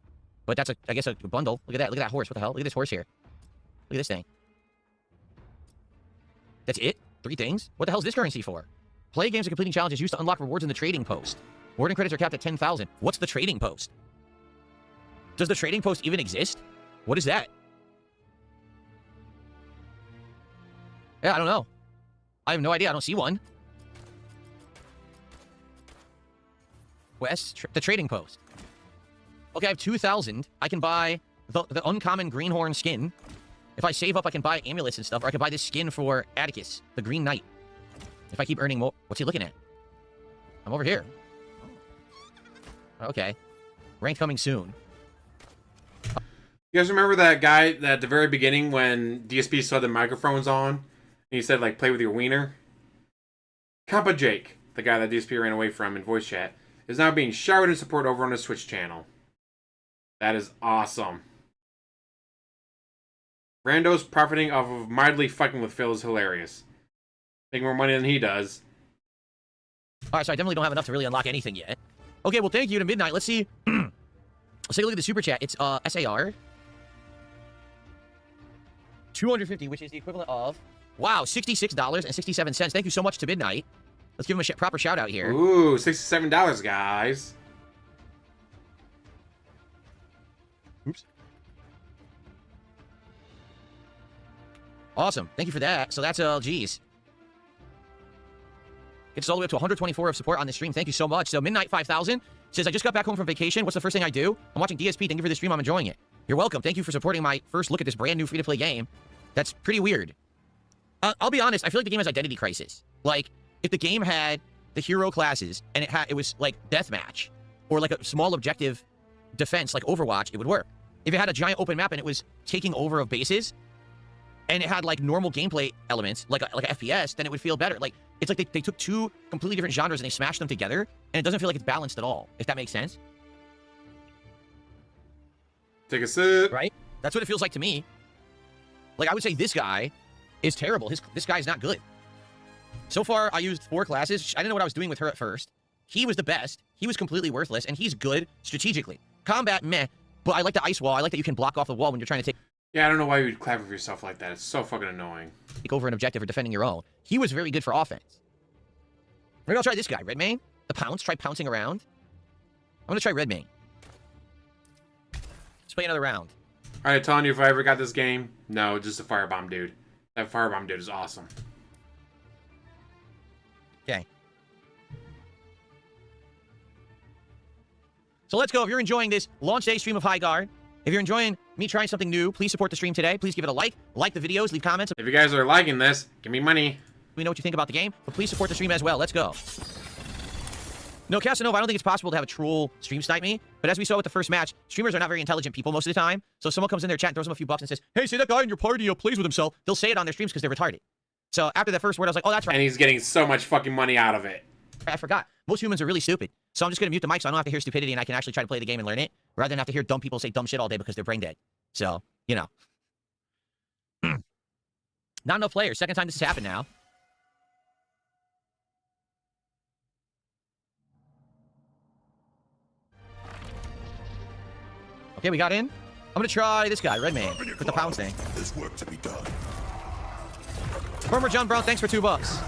But that's, I guess, a bundle. Look at that. Look at that horse. What the hell? Look at this horse here. Look at this thing. That's it? 3 things? What the hell is this currency for? Play games and completing challenges used to unlock rewards in the trading post. Warden credits are capped at 10,000. What's the trading post? Does the trading post even exist? What is that? Yeah, I don't know. I have no idea. I don't see one. West, the trading post. Okay, I have 2,000. I can buy the uncommon greenhorn skin. If I save up, I can buy amulets and stuff, or I can buy this skin for Atticus, the Green Knight. If I keep earning more... What's he looking at? I'm over here. Okay. Ranked coming soon. You guys remember that guy that at the very beginning when DSP saw the microphones on, and he said, like, play with your wiener? Compa Jake, the guy that DSP ran away from in voice chat, is now being showered in support over on his Twitch channel. That is awesome. Rando's profiting off of mildly fucking with Phil is hilarious. Making more money than he does. Alright, so I definitely don't have enough to really unlock anything yet. Okay, well, thank you to Midnight. Let's see. Let's take a look at the super chat. It's SAR. 250, which is the equivalent of... Wow, $66.67. Thank you so much to Midnight. Let's give him a proper shout out here. Ooh, $67, guys. Oops. Awesome. Thank you for that. So that's, geez. Gets all the way up to 124 of support on the stream. Thank you so much. So Midnight 5000 says, I just got back home from vacation. What's the first thing I do? I'm watching DSP. Thank you for the stream. I'm enjoying it. You're welcome. Thank you for supporting my first look at this brand new free-to-play game. That's pretty weird. I'll be honest. I feel like the game has identity crisis. Like, if the game had the hero classes and it was like deathmatch or like a small objective defense like Overwatch, it would work. If it had a giant open map and it was taking over of bases and it had like normal gameplay elements like a FPS, then it would feel better. Like, it's like they took 2 completely different genres and they smashed them together, and it doesn't feel like it's balanced at all, if that makes sense. Take a sip. Right? That's what it feels like to me. Like, I would say this guy is terrible. This guy's not good. So far, I used 4 classes. I didn't know what I was doing with her at first. He was the best. He was completely worthless, and he's good strategically. Combat, meh. But I like the ice wall. I like that you can block off the wall when you're trying to take... Yeah, I don't know why you would clap with yourself like that. It's so fucking annoying. Take over an objective or defending your own. He was very good for offense. Maybe I'll try this guy, Redmayne. The pounce. Try pouncing around. I'm gonna try Redmayne. Let's play another round. Alright, telling you if I ever got this game, no, just a firebomb dude. That firebomb dude is awesome. Okay. So let's go. If you're enjoying this launch day stream of Highguard, if you're enjoying me trying something new, please support the stream today. Please give it a like the videos, leave comments. If you guys are liking this, give me money. We know what you think about the game, but please support the stream as well. Let's go. No, Casanova, I don't think it's possible to have a troll stream snipe me, but as we saw with the first match, streamers are not very intelligent people most of the time. So if someone comes in their chat and throws them a few bucks and says, hey, say that guy in your party plays with himself, they'll say it on their streams because they're retarded. So after the first word, I was like, oh, that's right. And he's getting so much fucking money out of it. I forgot. Most humans are really stupid. So I'm just going to mute the mic so I don't have to hear stupidity and I can actually try to play the game and learn it, rather than have to hear dumb people say dumb shit all day because they're brain dead. So, you know. Not enough players. Second time this has happened now. Okay, we got in. I'm gonna try this guy, Redman, with the pound thing. There's work to be done. Farmer John Brown, thanks for $2.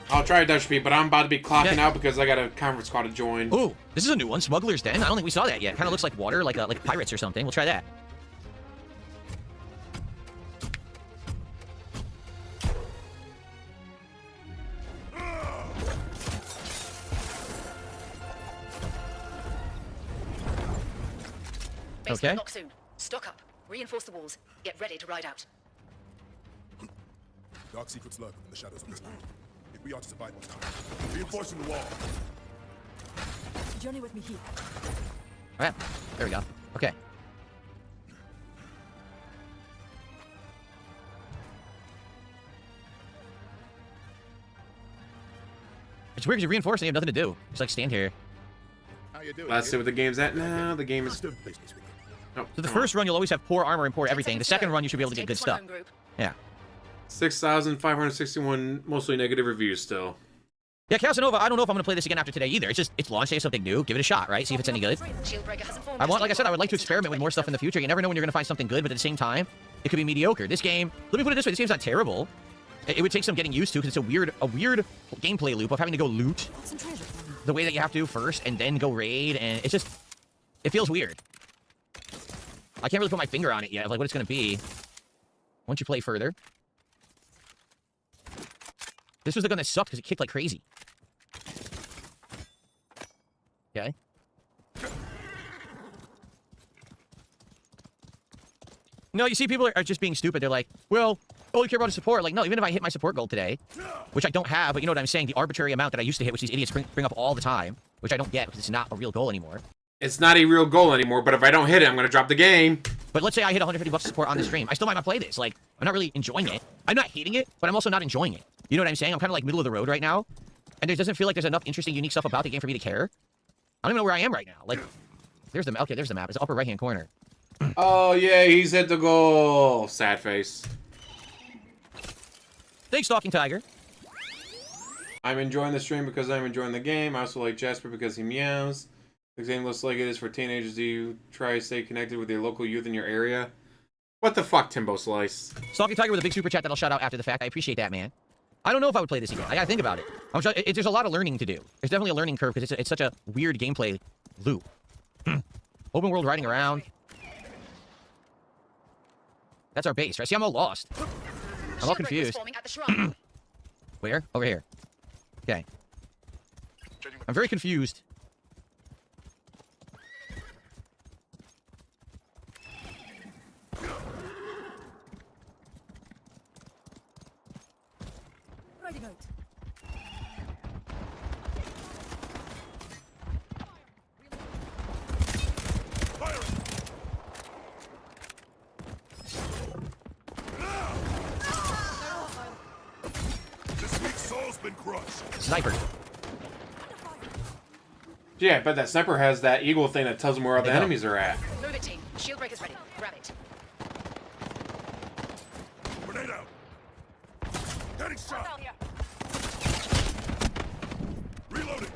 I'll try Dutch Speed, but I'm about to be clocking out because I got a conference call to join. Ooh, this is a new one, Smuggler's Den. I don't think we saw that yet. Kind of looks like water, like pirates or something. We'll try that. Basement lock soon. Stock up. Reinforce the walls. Get ready to ride out. Dark secrets lurk within the shadows of this land. If we are to survive on time, reinforcing the wall. Journey with me here. All right, there we go. Okay. It's weird because you're reinforcing, you have nothing to do. Just like stand here. How you doing? Let's see what the game's at now. The game is... Oh, So the first run, you'll always have poor armor and poor everything. The second run, you should be able to get good stuff. Yeah. 6,561 mostly negative reviews still. Yeah, Casanova, I don't know if I'm going to play this again after today either. It's launch day, something new. Give it a shot, right? See if it's any good. Like I said, I would like to experiment with more stuff in the future. You never know when you're going to find something good, but at the same time, it could be mediocre. This game, let me put it this way, this game's not terrible. It would take some getting used to because it's a weird gameplay loop of having to go loot the way that you have to first and then go raid, and it's just, it feels weird. I can't really put my finger on it yet, of like what it's going to be once you play further. This was the gun that sucked because it kicked like crazy. Okay. No, you see, people are just being stupid. They're like, well, all you care about is support. Like, no, even if I hit my support goal today, which I don't have, but you know what I'm saying, the arbitrary amount that I used to hit, which these idiots bring up all the time, which I don't get because it's not a real goal anymore. It's not a real goal anymore, but if I don't hit it, I'm going to drop the game. But let's say I hit $150 support on the stream. I still might not play this. Like, I'm not really enjoying it. I'm not hating it, but I'm also not enjoying it. You know what I'm saying? I'm kind of like middle of the road right now. And there doesn't feel like there's enough interesting, unique stuff about the game for me to care. I don't even know where I am right now. Like, there's the okay, there's the map. It's the upper right-hand corner. Oh, yeah, he's hit the goal. Sad face. Thanks, Stalking Tiger. I'm enjoying the stream because I'm enjoying the game. I also like Jasper because he meows. The game looks like it is for teenagers. Do you try to stay connected with your local youth in your area? What the fuck, Timbo Slice? Stalking Tiger with a big super chat that I'll shout out after the fact. I appreciate that, man. I don't know if I would play this again. I gotta think about it. There's a lot of learning to do. There's definitely a learning curve because it's such a weird gameplay loop. Open world riding around. That's our base, right? See, I'm all lost. I'm all confused. Where? Over here. Okay. I'm very confused. Riding out. This weak soul's been crushed. Sniper. Yeah, I bet that sniper has that eagle thing that tells them where all the enemies are at. Move it, team. Shield breaker's ready. Grab it. Grenade out. Getting shot. Reloading.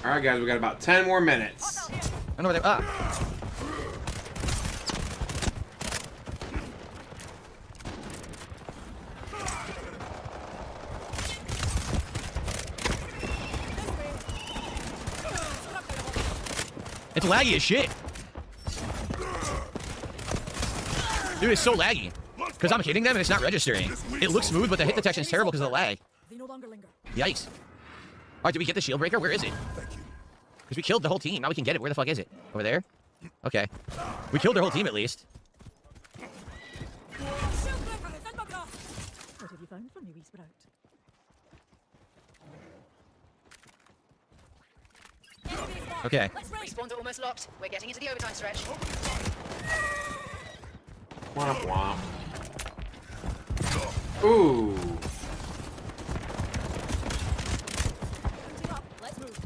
Alright, guys, we got about 10 more minutes. I know where they are. It's laggy as shit. Dude, it's so laggy. Because I'm hitting them and it's not registering. It looks smooth, but the hit detection is terrible because of the lag. They no longer linger. Yikes. Alright, did we get the shield breaker? Where is it? Because we killed the whole team. Now we can get it. Where the fuck is it? Over there? Okay. We killed their whole team at least. What have you found for me, wee sprout? Okay. Respawn's almost locked. We're getting into the overtime stretch. Womp womp. Ooh. Let's move.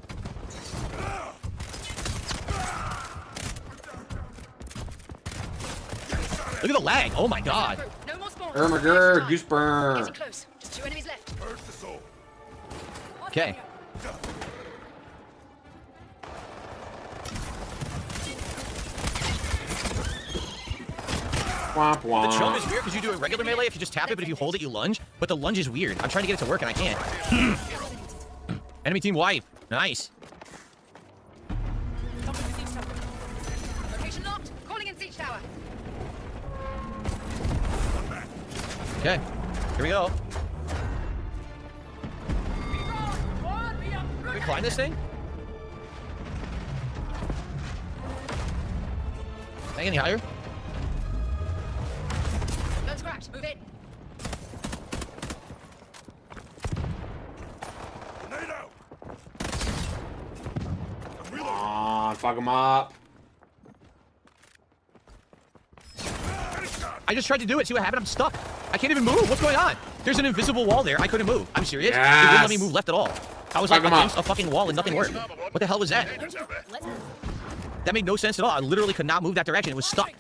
Look at the lag. Oh my god. No more spawns. Ermager, goose burn. Getting close. Just 2 enemies left. Purge the soul. Okay. Womp womp. The jump is weird because you do a regular melee if you just tap it, but if you hold it, you lunge. But the lunge is weird. I'm trying to get it to work and I can't. Enemy team wipe. Nice. Location locked. Calling in siege tower. Okay. Here we go. Can we climb this thing? Can I get any higher? Gun scratch. Move in. Come on, fuck him up. I just tried to do it. See what happened? I'm stuck. I can't even move. What's going on? There's an invisible wall there. I couldn't move. I'm serious. It wouldn't let me move left at all. I was like against a fucking wall and nothing worked. What the hell was that? That made no sense at all. I literally could not move that direction. It was stuck.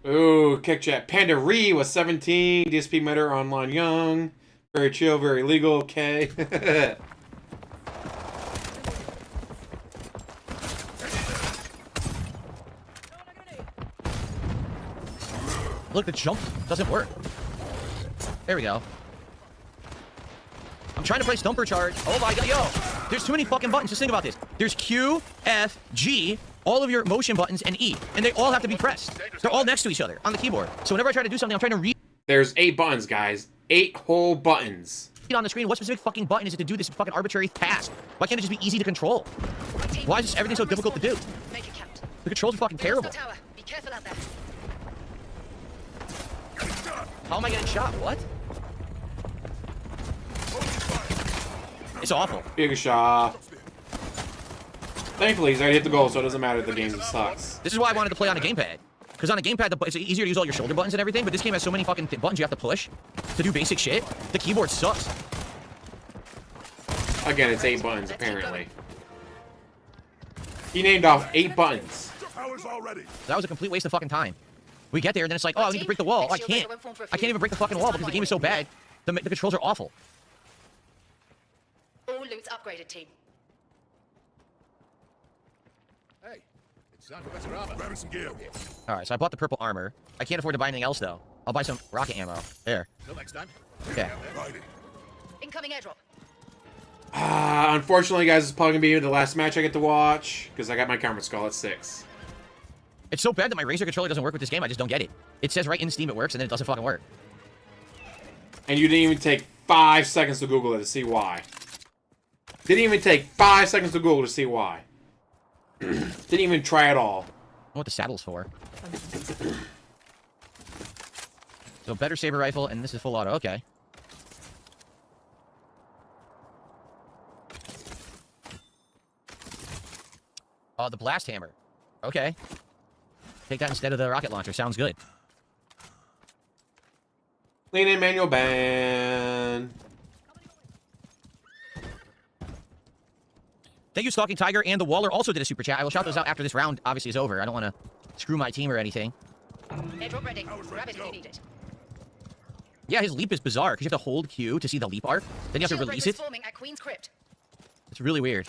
Ooh, kick chat. Panda Ree was 17. DSP met her online young. Very chill, very legal. Okay. Look, the jump doesn't work. There we go. I'm trying to play Stumper Charge. Oh my god, yo! There's too many fucking buttons. Just think about this. There's Q, F, G, all of your motion buttons, and E. And they all have to be pressed. They're all next to each other on the keyboard. So whenever I try to do something, I'm trying to read. There's 8 buttons, guys. 8 whole buttons. On the screen, what specific fucking button is it to do this fucking arbitrary task? Why can't it just be easy to control? Why is everything so difficult to do? Make it count. The controls are fucking terrible. Tower. Be careful out there. How am I getting shot? What? It's awful. Big shot. Thankfully, he's already hit the goal, so it doesn't matter if the game sucks. This is why I wanted to play on a gamepad. Because on a gamepad, it's easier to use all your shoulder buttons and everything, but this game has so many fucking buttons you have to push to do basic shit. The keyboard sucks. Again, it's 8 buttons, apparently. He named off 8 buttons. That was a complete waste of fucking time. We get there, and then it's like, oh, I need to break the wall. Oh, I can't. I can't even break the fucking wall because the game is so bad. The controls are awful. All loot's upgraded, team. Hey, it's time for better armor. Grabbing some gear. Alright, so I bought the purple armor. I can't afford to buy anything else, though. I'll buy some rocket ammo. There. Till next time. Okay. Incoming airdrop. Unfortunately, guys, it's probably going to be the last match I get to watch, because I got my camera skull at 6. It's so bad that my Razer controller doesn't work with this game, I just don't get it. It says right in Steam it works, and then it doesn't fucking work. And you didn't even take 5 seconds to Google it to see why. Didn't even take 5 seconds to Google to see why. Didn't even try at all. I don't know what the saddle's for. So better saber rifle, and this is full auto. Okay. Oh, the blast hammer. Okay. Take that instead of the rocket launcher. Sounds good. Lean in manual ban. Thank you, Stalking Tiger, and the Waller also did a super chat. I will shout those out after this round obviously is over. I don't want to screw my team or anything. Airdrop ready. Grab it if you need it. Yeah, his leap is bizarre because you have to hold Q to see the leap arc. Then you have to release it. Forming at Queen's Crypt. It's really weird.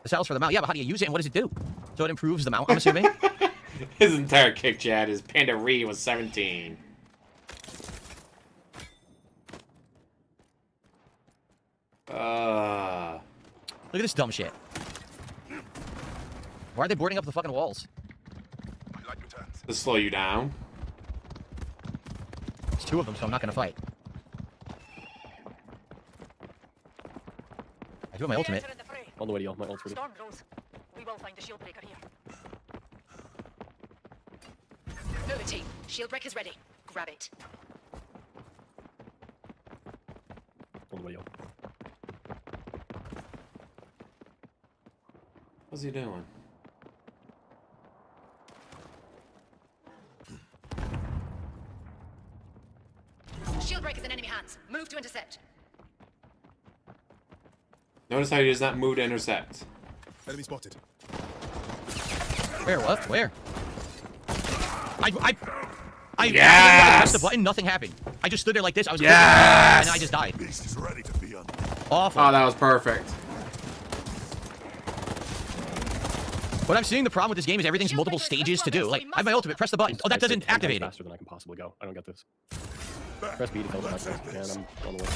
The saddle's for the mount. Yeah, but how do you use it and what does it do? So it improves the mount, I'm assuming? His entire kick chat is Panda Ree was 17. Look at this dumb shit. Why are they boarding up the fucking walls? To slow you down. There's 2 of them, so I'm not gonna fight. I do have my ultimate. On the way to y'all, my ult's ready. Storm grows. We will find the shield breaker here. Move it, team. Shield breaker's ready. Grab it. On the way, y'all. What's he doing? Shield breaker's in enemy hands. Move to intercept. Notice how he does not move to intercept. Enemy spotted. Where? What? Where? I Yes! pressed the button, nothing happened. I just stood there like this. I was Yes! and I just died. Beast is ready to be Awful. Oh, that was perfect. What I'm seeing the problem with this game is everything's multiple stages to do. Like, I have my ultimate, press the button. Oh, that doesn't activate it. Faster than I can possibly go. I don't get this. Press B to kill the fast as you can. I'm going away.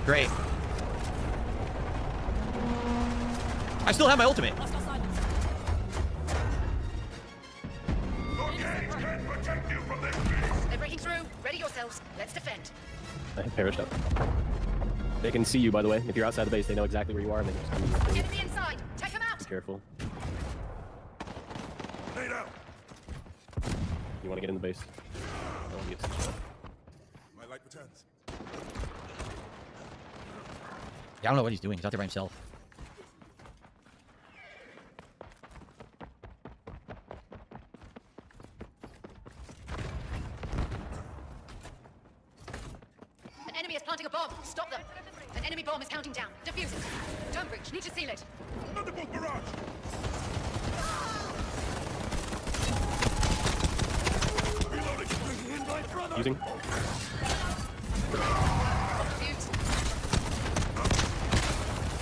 Great. I still have my ultimate. They're breaking through. Ready yourselves. Let's defend. I have perished up. They can see you, by the way. If you're outside the base, they know exactly where you are, and they can just come to you. Enemy inside. Take them out. Be careful. You want to get in the base? I don't want to get stitched up. My light returns. Yeah, I don't know what he's doing. He's out there by himself. An enemy is planting a bomb. Stop them. An enemy bomb is counting down. Defuse it. Don't breach. Need to seal it. Thunderbolt barrage. Using. Defused.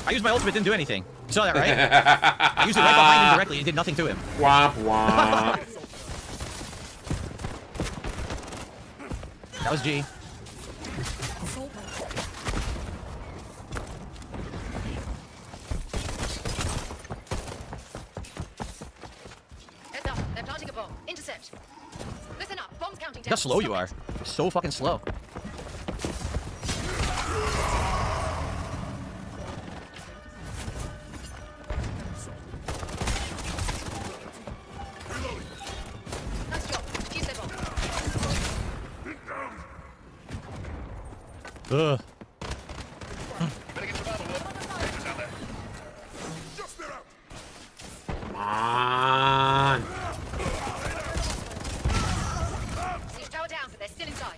I used my ultimate, didn't do anything. You saw that, right? I used it right behind him directly. It did nothing to him. Womp womp. That was G. Heads up. They're planting a bomb. Intercept. Listen up. Bomb's counting Look down. how slow you Stop are. it. You're so fucking slow. Nice job. Defuse their bomb. Ugh. Come on. Siege tower down, but they're still inside.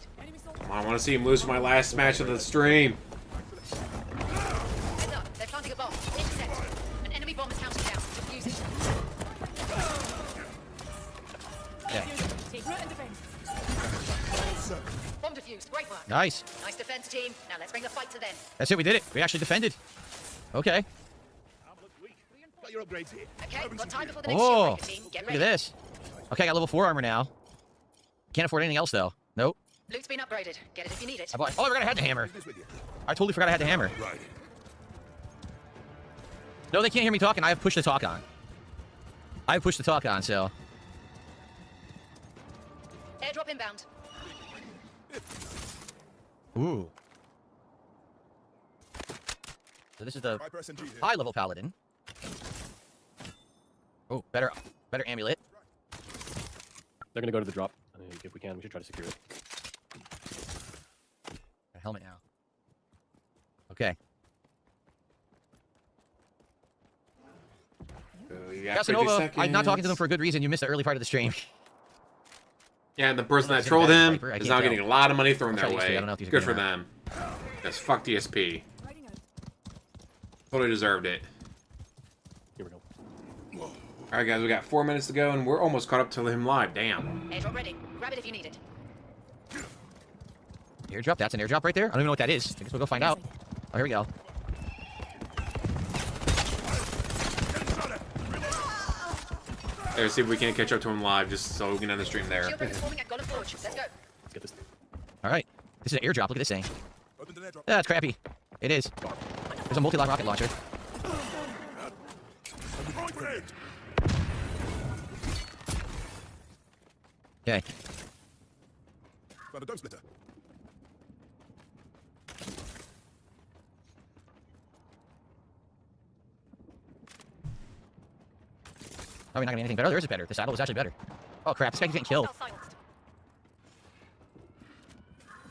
Come on, I want to see him lose for my last match of the stream. Heads up. They're planting a bomb. Intercept. An enemy bomb is counting down. Defuse it. Yeah. Bomb defused. Great work. Nice. Nice defense, team. Now let's bring the fight to them. That's it. We did it. We actually defended. Okay. Got your upgrades here. Okay, got time before the next Oh, shipbreaker, team. Get look ready. at this. Okay, I got level 4 armor now. Can't afford anything else, though. Nope. Loot's been upgraded. Get it if you need it. Oh, I forgot I had the hammer. I totally forgot I had the hammer. Right. No, they can't hear me talking. I have push to talk on. I have push to talk on, so. Airdrop inbound. Ooh. So this is the high level paladin. Oh, better amulet. They're gonna go to the drop. I think if we can, we should try to secure it. A helmet now. Okay. You got 50 Casanova, I'm not talking to them seconds. for a good reason. You missed the early part of the stream. Yeah, and the person that Is it trolled bad him sniper? I is can't now tell. getting a lot of money thrown I'll their try these two. way. I don't know if these are Good good for or not. them. Because fuck DSP. Totally deserved it. Here we go. Alright, guys, we got 4 minutes to go, and we're almost caught up to him live. Damn. Airdrop ready. Grab it if you need it. Airdrop? That's an airdrop right there? I don't even know what that is. I guess we'll go find out. Oh, here we go. Let's see if we can't catch up to him live, just so we can end the stream there. Shieldbreaker's forming at Golem Forge. Let's go. Let's get this. All right. This is an airdrop. Look at this thing. That's crappy. It is. There's a multi-lock rocket launcher. Okay. Found a dome splitter. Probably not gonna be anything better. Oh, there is a better. The saddle was actually better. Oh crap! This guy's getting killed.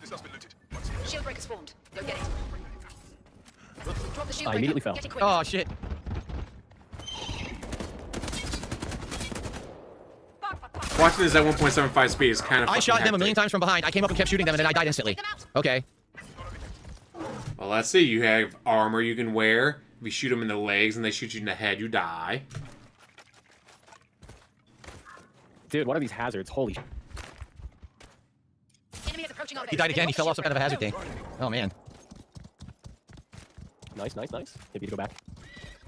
This has been looted. Shieldbreaker's formed. Go get it. Drop the shieldbreaker. I immediately fell. Get it quick. Oh shit! Watching this at 1.75 speed is kind of I shot them a hectic. million times from behind. I came up and kept shooting them, and then I died instantly. Okay. Well, let's see. You have armor you can wear. If you shoot them in the legs and they shoot you in the head, you die. Dude, what are these hazards? Holy sh... Enemy is approaching our base. He died again. He fell off some kind of a hazard thing. Oh, man. Nice, nice, nice. Maybe to go back.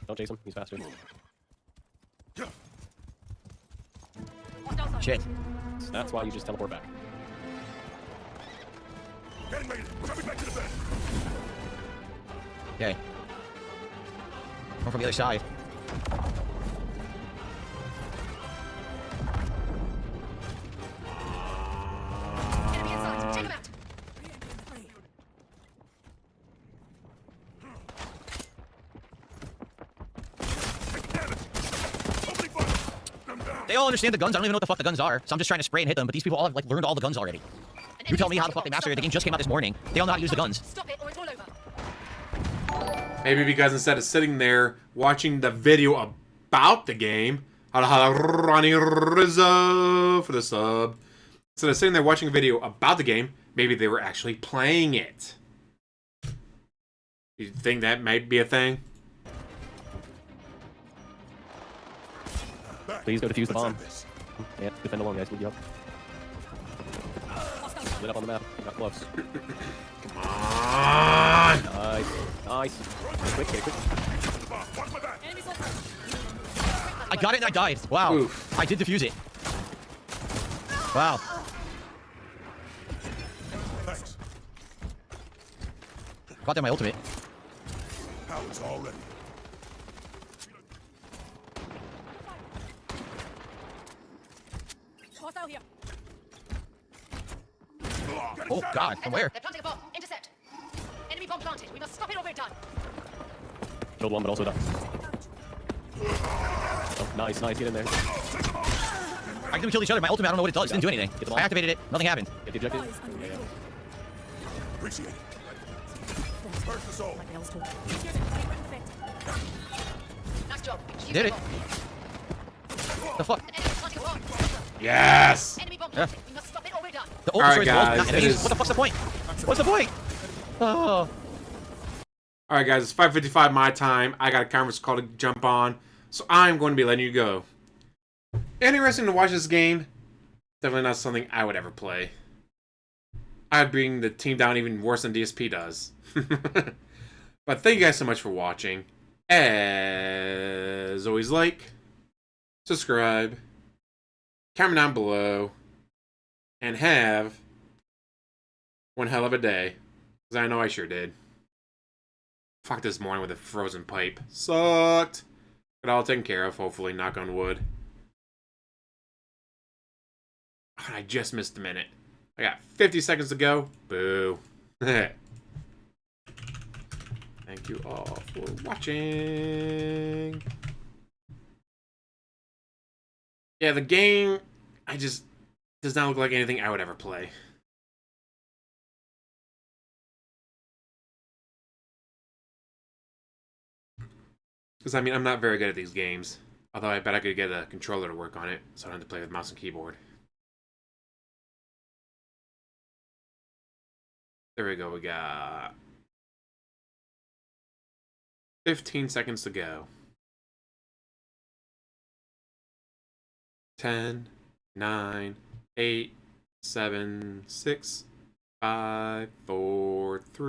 Don't chase him. He's faster. Shit. That's why you just teleport back. Okay. Come from the other side. Enemy inside. Take him out. They all understand the guns. I don't even know what the fuck the guns are. So I'm just trying to spray and hit them. But these people all have like learned all the guns already. You tell me how the fuck they mastered it. The game just came out this morning. They all know how to use the guns. Stop it or it's all over. Maybe because instead of sitting there watching the video about the game, Ronnie Rizzo for the sub. Instead of sitting there watching a video about the game, maybe they were actually playing it. You think that might be a thing? Please go defuse the bomb. Yeah, defend alone, guys. Move you up. Lit up on the map. Got close. Come on! Nice. Nice. Quick, quick. I got it and I died. Wow. Oof. I did defuse it. Wow. Thanks. Got there my ultimate. Power's all ready. Hostile here. Oh, God. From where? They're planting a bomb. Intercept. Enemy bomb planted. We must stop it or we're done. Killed one, but also died. Oh, nice, nice. Get in there. I can kill each other. My ultimate, I don't know what it does. It didn't do anything. I activated it. Nothing happened. Get the objective. Yeah. Appreciate it. First the soul. Nice job. You did it. The fuck? An enemy planting a bomb. Stop them. Yes! Enemy bomb planted. We must stop it or we're done. The All ultimate right, is not guys, enemies. it is- What the fuck's the point? What's the point? Oh. Alright guys, it's 5:55 my time. I got a conference call to jump on, so I'm going to be letting you go. Interesting to watch this game. Definitely not something I would ever play. I'd bring the team down even worse than DSP does. But thank you guys so much for watching. As always, like, subscribe, comment down below, and have one hell of a day. Because I know I sure did. Fuck this morning with a frozen pipe. Sucked. Got it all taken care of, hopefully, knock on wood. I just missed a minute. I got 50 seconds to go. Boo. Thank you all for watching. Yeah, the game, does not look like anything I would ever play. Because, I mean, I'm not very good at these games. Although I bet I could get a controller to work on it, so I don't have to play with mouse and keyboard. There we go, we got 15 seconds to go. 10, 9, 8, 7, 6, 5, 4, 3.